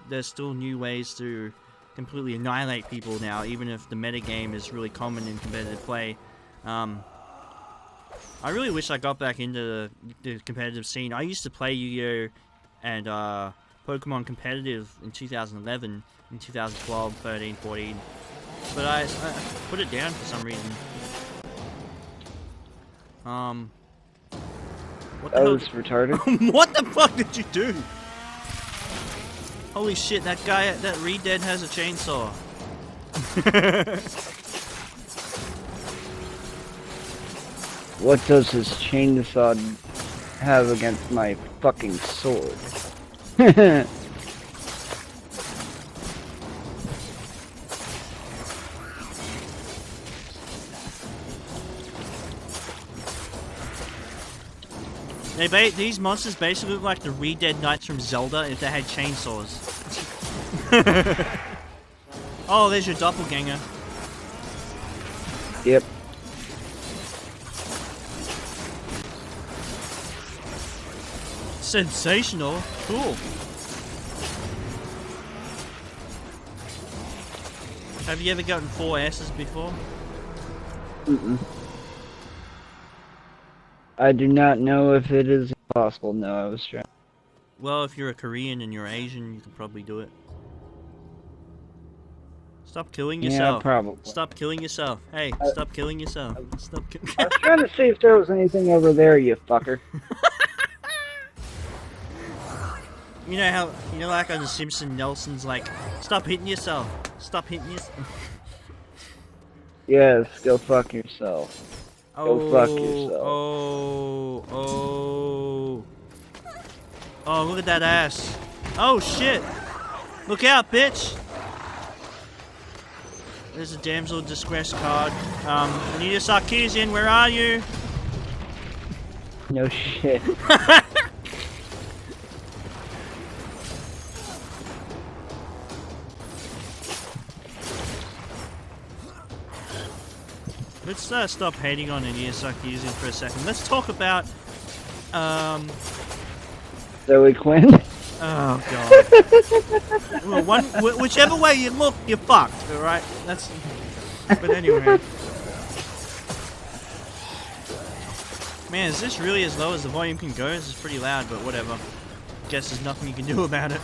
Speaker 1: there's still new ways to completely annihilate people now, even if the meta game is really common in competitive play. I really wish I got back into the competitive scene. I used to play Yu-Gi-Oh! And Pokemon competitive in 2011, in 2012, 13, 14. But I put it down for some reason. What the
Speaker 2: That
Speaker 1: hell?
Speaker 2: was retarded.
Speaker 1: What the fuck did you do? Holy shit, that guy, that Redead has a chainsaw.
Speaker 2: What does this chainsaw have against my fucking sword?
Speaker 1: These monsters basically look like the Redead Knights from Zelda if they had chainsaws. Oh, there's your doppelganger. Sensational. Cool. Have you ever gotten 4 S's before?
Speaker 2: Mm-mm. I do not know if it is possible. No, I was trying.
Speaker 1: Well, if you're a Korean and you're Asian, you can probably do it. Stop killing
Speaker 2: Yeah,
Speaker 1: yourself.
Speaker 2: probably.
Speaker 1: Stop killing yourself. Hey, stop killing yourself. Stop
Speaker 2: I was trying to see if there was anything over there, you fucker.
Speaker 1: You know how, you know, like on The Simpsons, Nelson's like, stop hitting yourself. Stop hitting yourself.
Speaker 2: Yes, go fuck yourself. Go fuck yourself.
Speaker 1: Oh, look at that ass. Oh, shit. Look out, bitch. There's a damsel in distress card. Anita Sarkeesian, where are you?
Speaker 2: No shit.
Speaker 1: Let's stop hating on Anita Sarkeesian for a second. Let's talk about,
Speaker 2: Zoe Quinn.
Speaker 1: oh god. Well, whichever way you look, you're fucked. All right. That's. But anyway. Man, is this really as low as the volume can go? This is pretty loud, but whatever. Guess there's nothing you can do about it.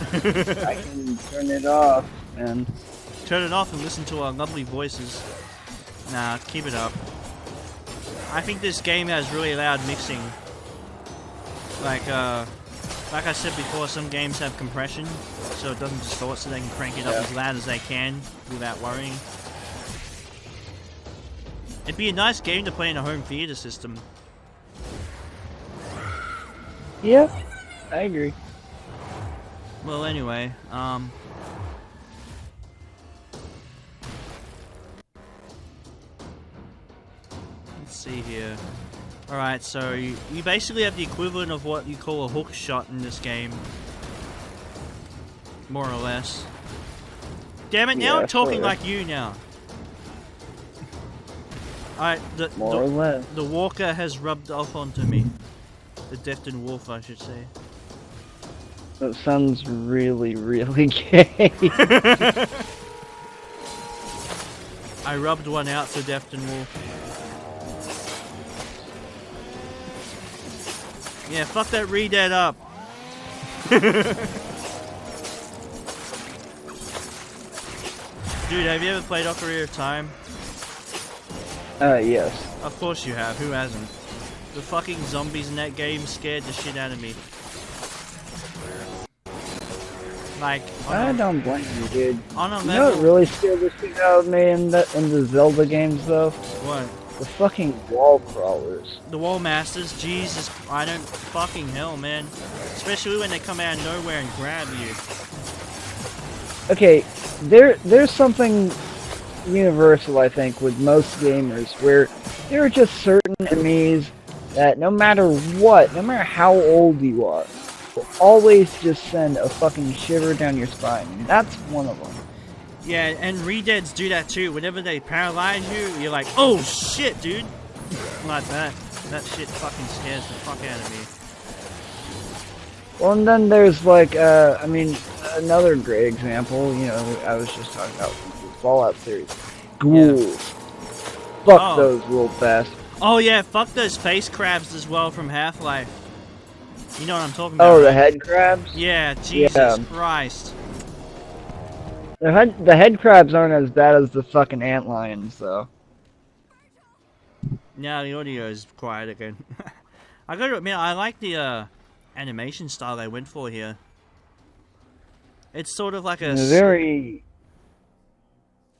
Speaker 2: I can turn it off, man.
Speaker 1: Turn it off and listen to our lovely voices. Nah, keep it up. I think this game has really loud mixing. Like I said before, some games have compression, so it doesn't distort, so they can crank it up as loud as they can without worrying. It'd be a nice game to play in a home theater system.
Speaker 2: Yep, I agree.
Speaker 1: Well, anyway, let's see here. Alright, so you basically have the equivalent of what you call a hook shot in this game. More or less. Damn it, now
Speaker 2: Yeah,
Speaker 1: I'm talking
Speaker 2: sure.
Speaker 1: like you now. Alright,
Speaker 2: More or less.
Speaker 1: the walker has rubbed off onto me. The Deftin Wolf, I should say.
Speaker 2: That sounds really, really gay.
Speaker 1: I rubbed one out to Deftin Wolf. Yeah, fuck that, read that up. Dude, have you ever played Ocarina of Time?
Speaker 2: Yes.
Speaker 1: Of course you have, who hasn't? The fucking zombies in that game scared the shit out of me. Like,
Speaker 2: I don't blame you, dude.
Speaker 1: on a
Speaker 2: You know
Speaker 1: level...
Speaker 2: what really scared the shit out of me in the Zelda games, though?
Speaker 1: What?
Speaker 2: The fucking wall crawlers.
Speaker 1: The Wall Masters, Jesus, I don't fucking hell, man. Especially when they come out of nowhere and grab you.
Speaker 2: Okay, there's something universal, I think, with most gamers, where there are just certain enemies that no matter what, no matter how old you are, will always just send a fucking shiver down your spine. And that's one of them.
Speaker 1: Yeah, and Redeads do that too. Whenever they paralyze you, you're like, oh shit, dude. Like that. That shit fucking scares the fuck out of me.
Speaker 2: Well, and then there's like, I mean, another great example, you know, I was just talking about the Fallout series. Ghouls. Fuck
Speaker 1: Oh.
Speaker 2: those little bastards.
Speaker 1: Oh yeah, fuck those face crabs as well from Half-Life. You know what I'm talking about,
Speaker 2: Oh, the
Speaker 1: right?
Speaker 2: head crabs?
Speaker 1: Yeah, Jesus
Speaker 2: Yeah.
Speaker 1: Christ.
Speaker 2: The head crabs aren't as bad as the fucking antlions, though.
Speaker 1: Now the audio is quiet again. I gotta admit, I like the animation style they went for here. It's sort of like a...
Speaker 2: Very...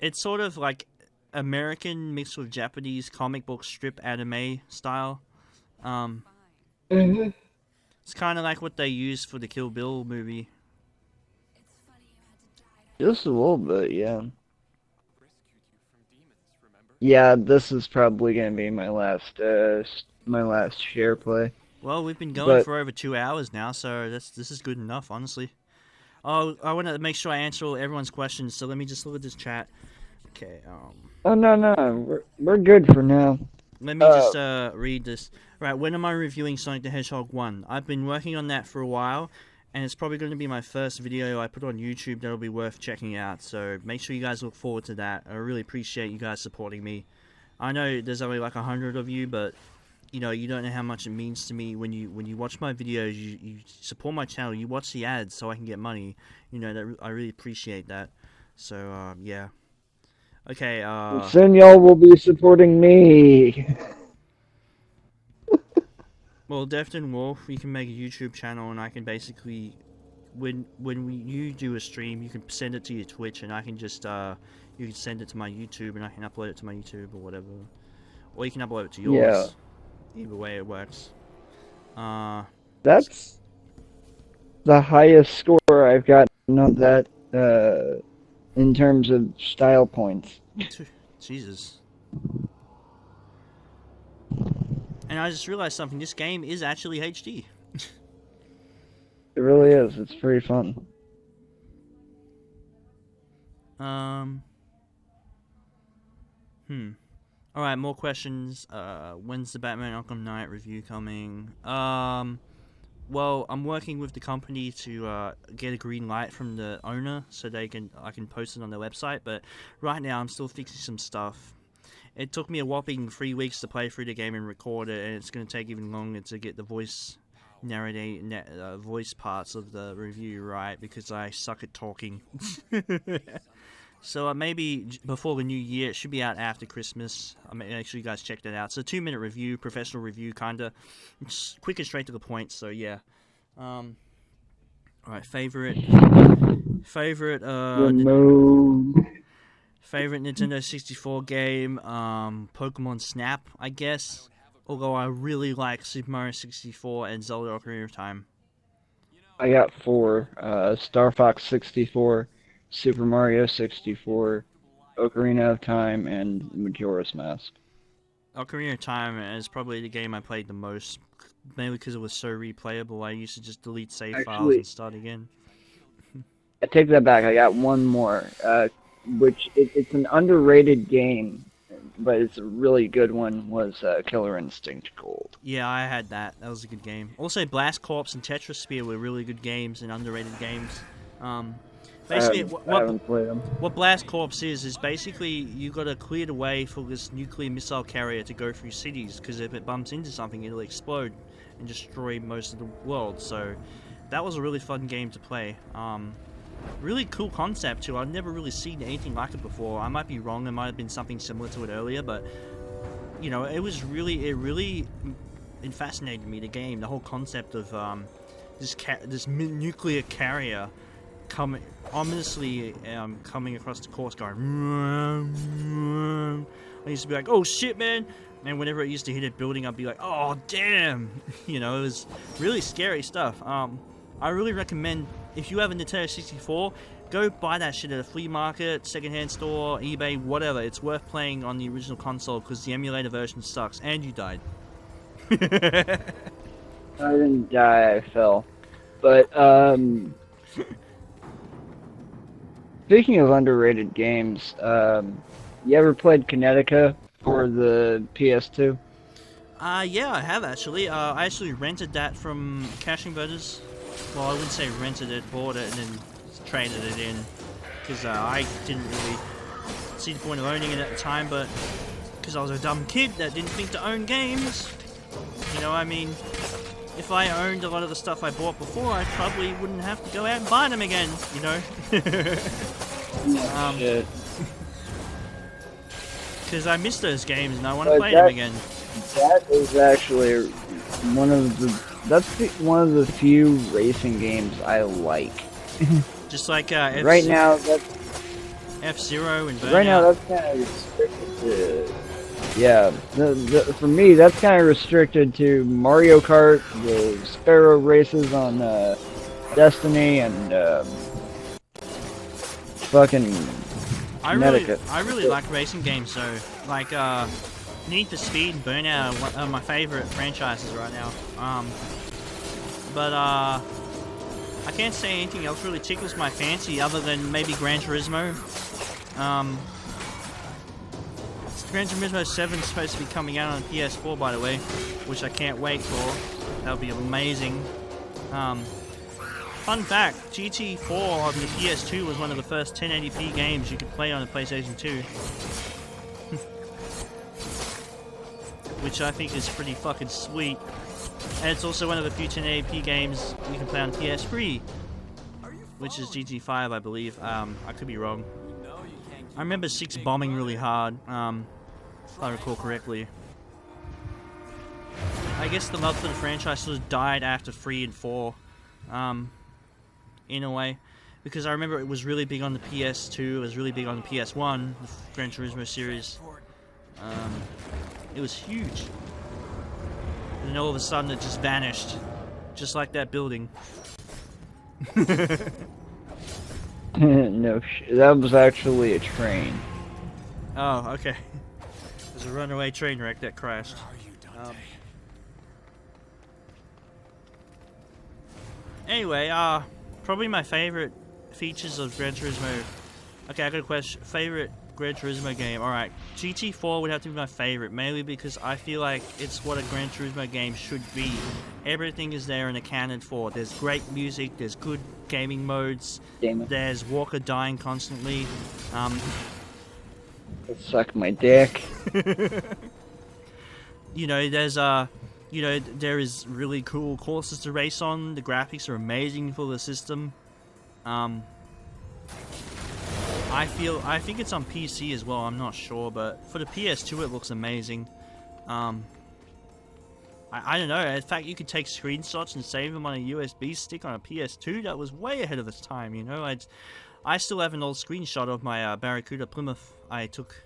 Speaker 1: It's sort of like American mixed with Japanese comic book strip anime style. It's kind of like what they used for the Kill Bill movie.
Speaker 2: Just a little bit, yeah. Yeah, this is probably gonna be my last share play.
Speaker 1: Well, we've been going
Speaker 2: But-
Speaker 1: for over 2 hours now, so this is good enough, honestly. Oh, I want to make sure I answer everyone's questions, so let me just look at this chat. Okay,
Speaker 2: Oh no, we're good for now.
Speaker 1: let me just read this. Right, when am I reviewing Sonic the Hedgehog 1? I've been working on that for a while, and it's probably going to be my first video I put on YouTube that'll be worth checking out, so make sure you guys look forward to that. I really appreciate you guys supporting me. I know there's only like 100 of you, but you know, you don't know how much it means to me when you watch my videos, you support my channel, you watch the ads so I can get money. You know, that I really appreciate that. So, yeah. Okay,
Speaker 2: Soon y'all will be supporting me.
Speaker 1: well, Deftinwolf, we can make a YouTube channel, and I can basically, when you do a stream, you can send it to your Twitch, and I can just, you can send it to my YouTube, and I can upload it to my YouTube, or whatever. Or you can upload it to yours. Yeah. Either way it works.
Speaker 2: That's the highest score I've gotten on that, in terms of style points.
Speaker 1: Jesus. And I just realized something, this game is actually HD.
Speaker 2: It really is, it's pretty fun.
Speaker 1: Alright, more questions. When's the Batman Arkham Knight review coming? Well, I'm working with the company to get a green light from the owner so I can post it on their website, but right now I'm still fixing some stuff. It took me a whopping 3 weeks to play through the game and record it, and it's going to take even longer to get the voice parts of the review right, because I suck at talking. So maybe before the new year, it should be out after Christmas. Make sure you guys check that out. It's a 2-minute review, professional review, kinda. It's quick and straight to the point, so yeah. Alright, favorite Nintendo 64 game, Pokemon Snap, I guess. Although I really like Super Mario 64 and Zelda Ocarina of Time.
Speaker 2: I got 4, Star Fox 64, Super Mario 64, Ocarina of Time, and Majora's Mask.
Speaker 1: Ocarina of Time is probably the game I played the most, mainly because it was so replayable. I used to just delete save files and start again.
Speaker 2: I take that back, I got one more, which it's an underrated game, but it's a really good one, was Killer Instinct Gold.
Speaker 1: Yeah, I had that. That was a good game. Also, Blast Corps and Tetris Sphere were really good games and underrated games. Basically,
Speaker 2: I haven't played them.
Speaker 1: What Blast Corps is basically you got to clear the way for this nuclear missile carrier to go through cities, because if it bumps into something, it'll explode and destroy most of the world. So that was a really fun game to play. Really cool concept too. I've never really seen anything like it before. I might be wrong. There might have been something similar to it earlier, but you know, it really fascinated me. The game, the whole concept of this nuclear carrier ominously coming across the course, going. I used to be like, "Oh shit, man!" And whenever it used to hit a building, I'd be like, "Oh damn!" You know, it was really scary stuff. I really recommend, if you have a Nintendo 64, go buy that shit at a flea market, secondhand store, eBay, whatever. It's worth playing on the original console because the emulator version sucks, and you died.
Speaker 2: I didn't die, I fell. But, speaking of underrated games, you ever played Kinetica for the PS2?
Speaker 1: Yeah, I have actually. I actually rented that from Caching Brothers. Well, I wouldn't say rented it, bought it, and then traded it in. Because I didn't really see the point of owning it at the time, but because I was a dumb kid that didn't think to own games. You know, I mean, if I owned a lot of the stuff I bought before, I probably wouldn't have to go out and buy them again, you know? Because I miss those games and I want to play them again.
Speaker 2: That is actually one of the few racing games I like.
Speaker 1: Just like
Speaker 2: right now, that's
Speaker 1: F-Zero and Burnout.
Speaker 2: Right now, that's kind of restricted to. Yeah, for me, that's kind of restricted to Mario Kart, the Sparrow races on Destiny, and fucking
Speaker 1: I
Speaker 2: Connecticut.
Speaker 1: really like racing games, so like Need for Speed and Burnout are my favorite franchises right now. But I can't say anything else really tickles my fancy other than maybe Gran Turismo. Gran Turismo 7 is supposed to be coming out on PS4, by the way, which I can't wait for. That'll be amazing. Fun fact, GT4 on the PS2 was one of the first 1080p games you could play on the PlayStation 2. Which I think is pretty fucking sweet. And it's also one of the few 1080p games you can play on PS3. Which is GT5, I believe. I could be wrong. I remember 6 bombing really hard, if I recall correctly. I guess the love for the franchise sort of died after 3 and 4. In a way, because I remember it was really big on the PS2, it was really big on the PS1, the Gran Turismo series. It was huge. And then all of a sudden it just vanished. Just like that building.
Speaker 2: No that was actually a train.
Speaker 1: Oh, okay. It was a runaway train wreck that crashed. Anyway, probably my favorite features of Gran Turismo. Okay, I got a question. Favorite Gran Turismo game? Alright, GT4 would have to be my favorite, mainly because I feel like it's what a Gran Turismo game should be. Everything is there and accounted for. There's great music, there's good gaming modes, there's Walker dying constantly.
Speaker 2: Suck my dick.
Speaker 1: You know, there's you know, there is really cool courses to race on. The graphics are amazing for the system. I think it's on PC as well, I'm not sure, but for the PS2 it looks amazing. I don't know, in fact you could take screenshots and save them on a USB stick on a PS2. That was way ahead of its time, you know. I still have an old screenshot of my Barracuda Plymouth I took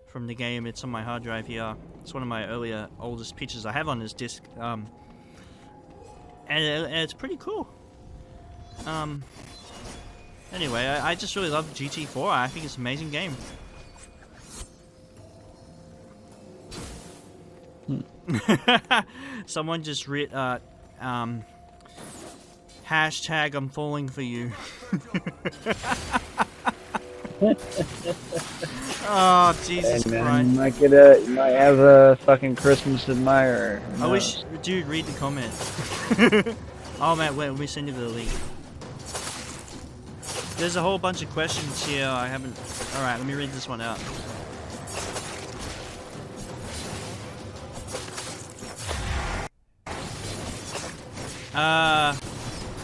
Speaker 1: from the game. It's on my hard drive here. It's one of my oldest pictures I have on this disc. And it's pretty cool. Anyway, I just really love GT4. I think it's an amazing game. Someone just writ hashtag I'm falling for you. Oh, Jesus
Speaker 2: hey, man,
Speaker 1: Christ.
Speaker 2: You might have a fucking Christmas admirer.
Speaker 1: I wish, dude, read the comment. Oh man, wait, let me send you the link. There's a whole bunch of questions here I haven't... Alright, let me read this one out.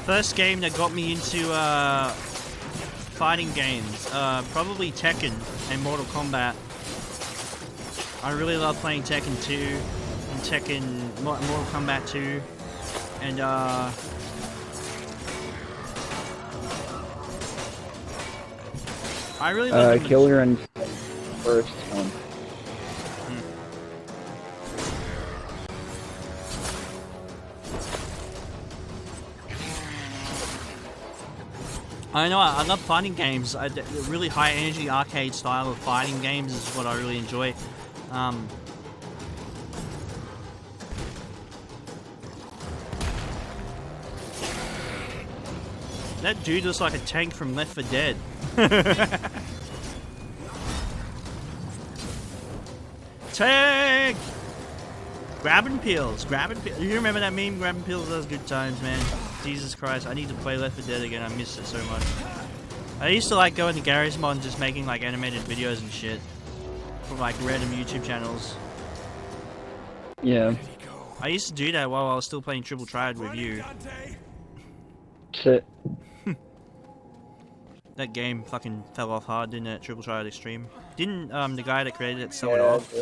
Speaker 1: First game that got me into, fighting games. Probably Tekken and Mortal Kombat. I really love playing Tekken 2 and Tekken... Mortal Kombat 2. And, I really love
Speaker 2: Killer and first one.
Speaker 1: I know, I love fighting games. The really high energy arcade style of fighting games is what I really enjoy. That dude looks like a tank from Left 4 Dead. Tank! Grabbing pills, grabbing pills. You remember that meme, grabbing pills? Those good times, man. Jesus Christ, I need to play Left 4 Dead again. I miss it so much. I used to like going to Gary's Mod and just making like animated videos and shit for like random YouTube channels.
Speaker 2: Yeah.
Speaker 1: I used to do that while I was still playing Triple Triad with you.
Speaker 2: Shit.
Speaker 1: That game fucking fell off hard, didn't it? Triple Triad Extreme. Didn't the guy that created it sell it off?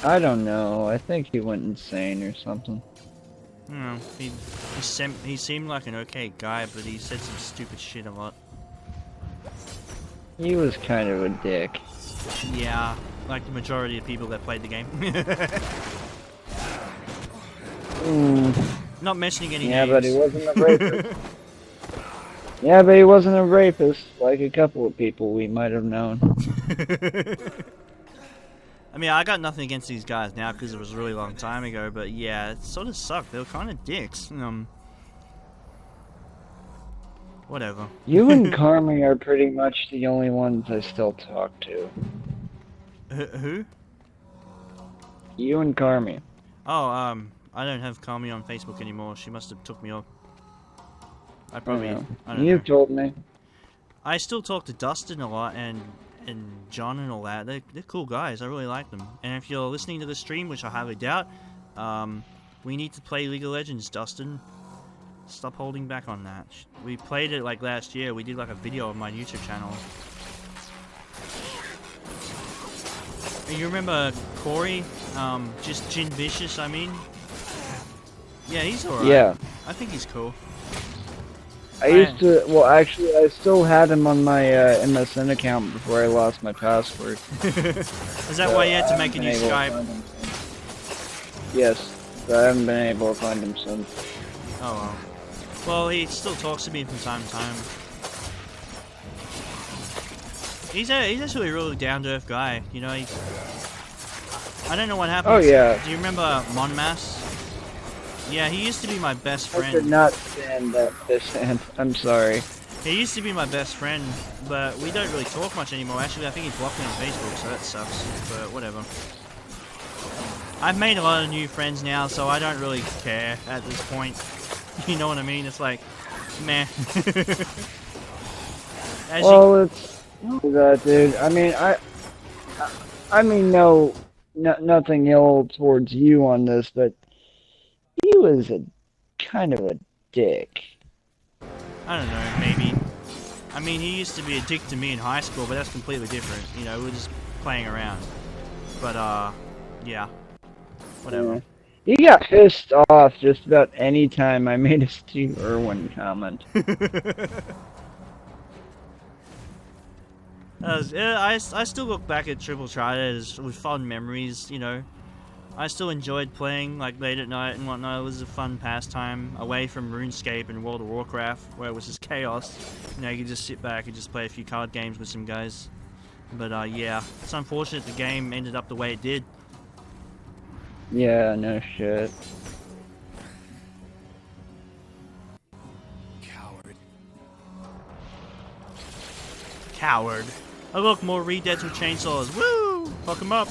Speaker 2: I don't know. I think he went insane or something.
Speaker 1: I don't know. He seemed like an okay guy, but he said some stupid shit a lot.
Speaker 2: He was kind of a dick.
Speaker 1: Yeah, like the majority of people that played the game. Not mentioning any names.
Speaker 2: But he wasn't a rapist. Yeah, but he wasn't a rapist, like a couple of people we might have known.
Speaker 1: I mean, I got nothing against these guys now because it was a really long time ago, but yeah, it sort of sucked. They were kind of dicks. Whatever.
Speaker 2: You and Carmi are pretty much the only ones I still talk to.
Speaker 1: Who?
Speaker 2: You and Carmi.
Speaker 1: Oh, I don't have Kami on Facebook anymore. She must have took me off. I probably. I don't know.
Speaker 2: You've told me.
Speaker 1: I still talk to Dustin a lot and John and all that. They're cool guys. I really like them. And if you're listening to the stream, which I highly doubt, we need to play League of Legends, Dustin. Stop holding back on that. We played it like last year. We did like a video on my YouTube channel. And you remember Corey? Just Jin Vicious, I mean? Yeah, he's alright.
Speaker 2: Yeah.
Speaker 1: I think he's cool.
Speaker 2: I used to, well, actually, I still had him on my MSN account before I lost my password.
Speaker 1: Is that why you had to make a new Skype?
Speaker 2: Yes, but I haven't been able to find him since.
Speaker 1: Oh well. Well, he still talks to me from time to time. He's actually a really down-to-earth guy. You know, I don't know what happened.
Speaker 2: Oh yeah.
Speaker 1: Do you remember Monmas? Yeah, he used to be my best
Speaker 2: I
Speaker 1: friend.
Speaker 2: could not stand that dissent. I'm sorry.
Speaker 1: He used to be my best friend, but we don't really talk much anymore. Actually, I think he blocked me on Facebook, so that sucks. But whatever. I've made a lot of new friends now, so I don't really care at this point. You know what I mean? It's like, meh.
Speaker 2: Well, it's that, dude. I mean, I mean, nothing ill towards you on this, but he was a kind of a dick.
Speaker 1: I don't know, maybe. I mean, he used to be a dick to me in high school, but that's completely different. You know, we were just playing around. But, yeah. Whatever.
Speaker 2: Yeah. He got pissed off just about any time I made a Steve Irwin comment.
Speaker 1: I still look back at Triple Trident with fond memories, you know. I still enjoyed playing, like, late at night and whatnot. It was a fun pastime, away from RuneScape and World of Warcraft, where it was just chaos. You know, you could just sit back and just play a few card games with some guys. But, yeah, it's unfortunate the game ended up the way it did.
Speaker 2: Yeah, no shit.
Speaker 1: Coward. Oh look, more Redeads with chainsaws. Woo! Fuck him up.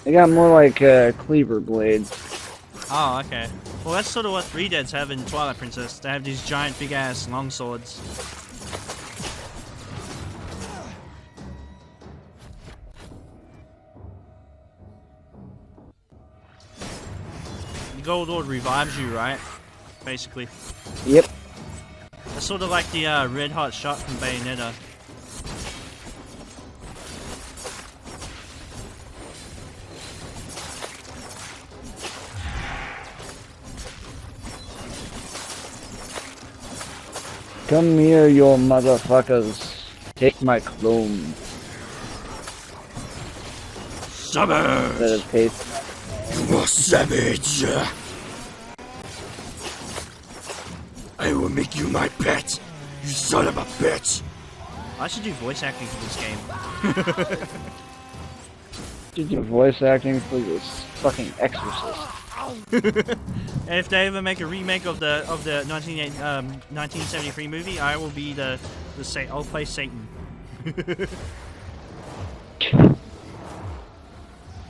Speaker 2: They got more like cleaver blades.
Speaker 1: Oh, okay. Well, that's sort of what Redeads have in Twilight Princess. They have these giant, big-ass long swords. The Gold Lord revives you, right? Basically.
Speaker 2: Yep.
Speaker 1: It's sort of like the red hot shot from Bayonetta.
Speaker 2: Come here, you motherfuckers. Take my clone.
Speaker 1: Savage!
Speaker 2: That is paste.
Speaker 6: You are savage. I will make you my pet, you son of a bitch.
Speaker 1: I should do voice acting for this game.
Speaker 2: Did you voice acting for this fucking Exorcist?
Speaker 1: And if they ever make a remake of the 1973 movie, I will be I'll play Satan.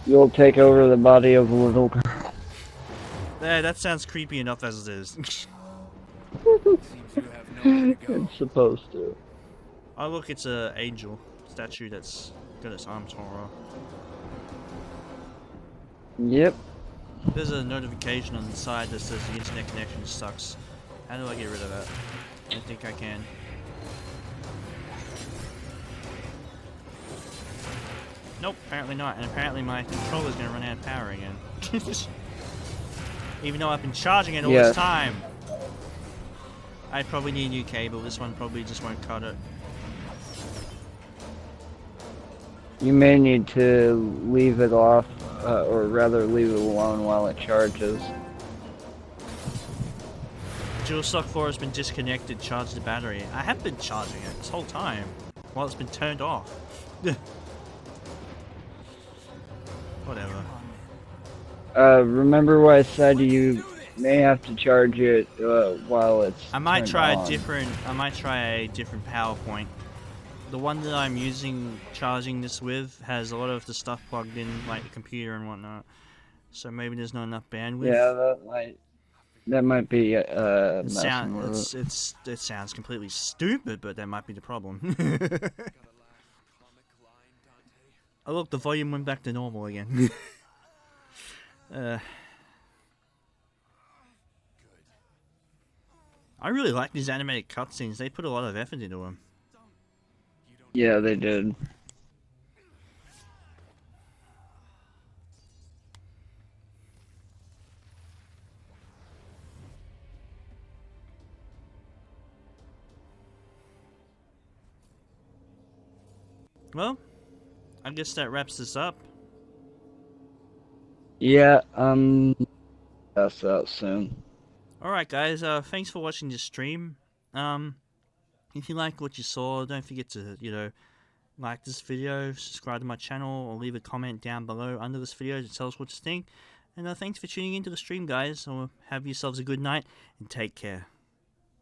Speaker 2: You'll take over the body of a little girl.
Speaker 1: Yeah, that sounds creepy enough as it is.
Speaker 2: It's supposed to.
Speaker 1: Oh look, it's a angel statue that's got its arms torn off.
Speaker 2: Yep.
Speaker 1: There's a notification on the side that says the internet connection sucks. How do I get rid of that? I don't think I can. Nope, apparently not. And apparently my controller's gonna run out of power again. Even though I've been charging it all this time. I probably need a new cable. This one probably just won't cut it.
Speaker 2: You may need to leave it off, or rather leave it alone while it charges.
Speaker 1: DualShock 4 has been disconnected, charge the battery. I have been charging it this whole time, while it's been turned off. Whatever.
Speaker 2: Remember what I said you may have to charge it while it's.
Speaker 1: I might
Speaker 2: turned
Speaker 1: try
Speaker 2: on.
Speaker 1: I might try a different PowerPoint. The one that I'm charging this with, has a lot of the stuff plugged in, like the computer and whatnot. So maybe there's not enough bandwidth.
Speaker 2: Yeah, that might be
Speaker 1: It
Speaker 2: messing with it.
Speaker 1: it sounds completely stupid, but that might be the problem. Oh look, the volume went back to normal again. I really like these animated cutscenes. They put a lot of effort into them.
Speaker 2: Yeah, they did.
Speaker 1: Well, I guess that wraps this up.
Speaker 2: Yeah, that's out soon.
Speaker 1: Alright guys, thanks for watching this stream. If you like what you saw, don't forget to, like this video, subscribe to my channel, or leave a comment down below under this video to tell us what you think. And thanks for tuning into the stream, guys. So have yourselves a good night, and take care.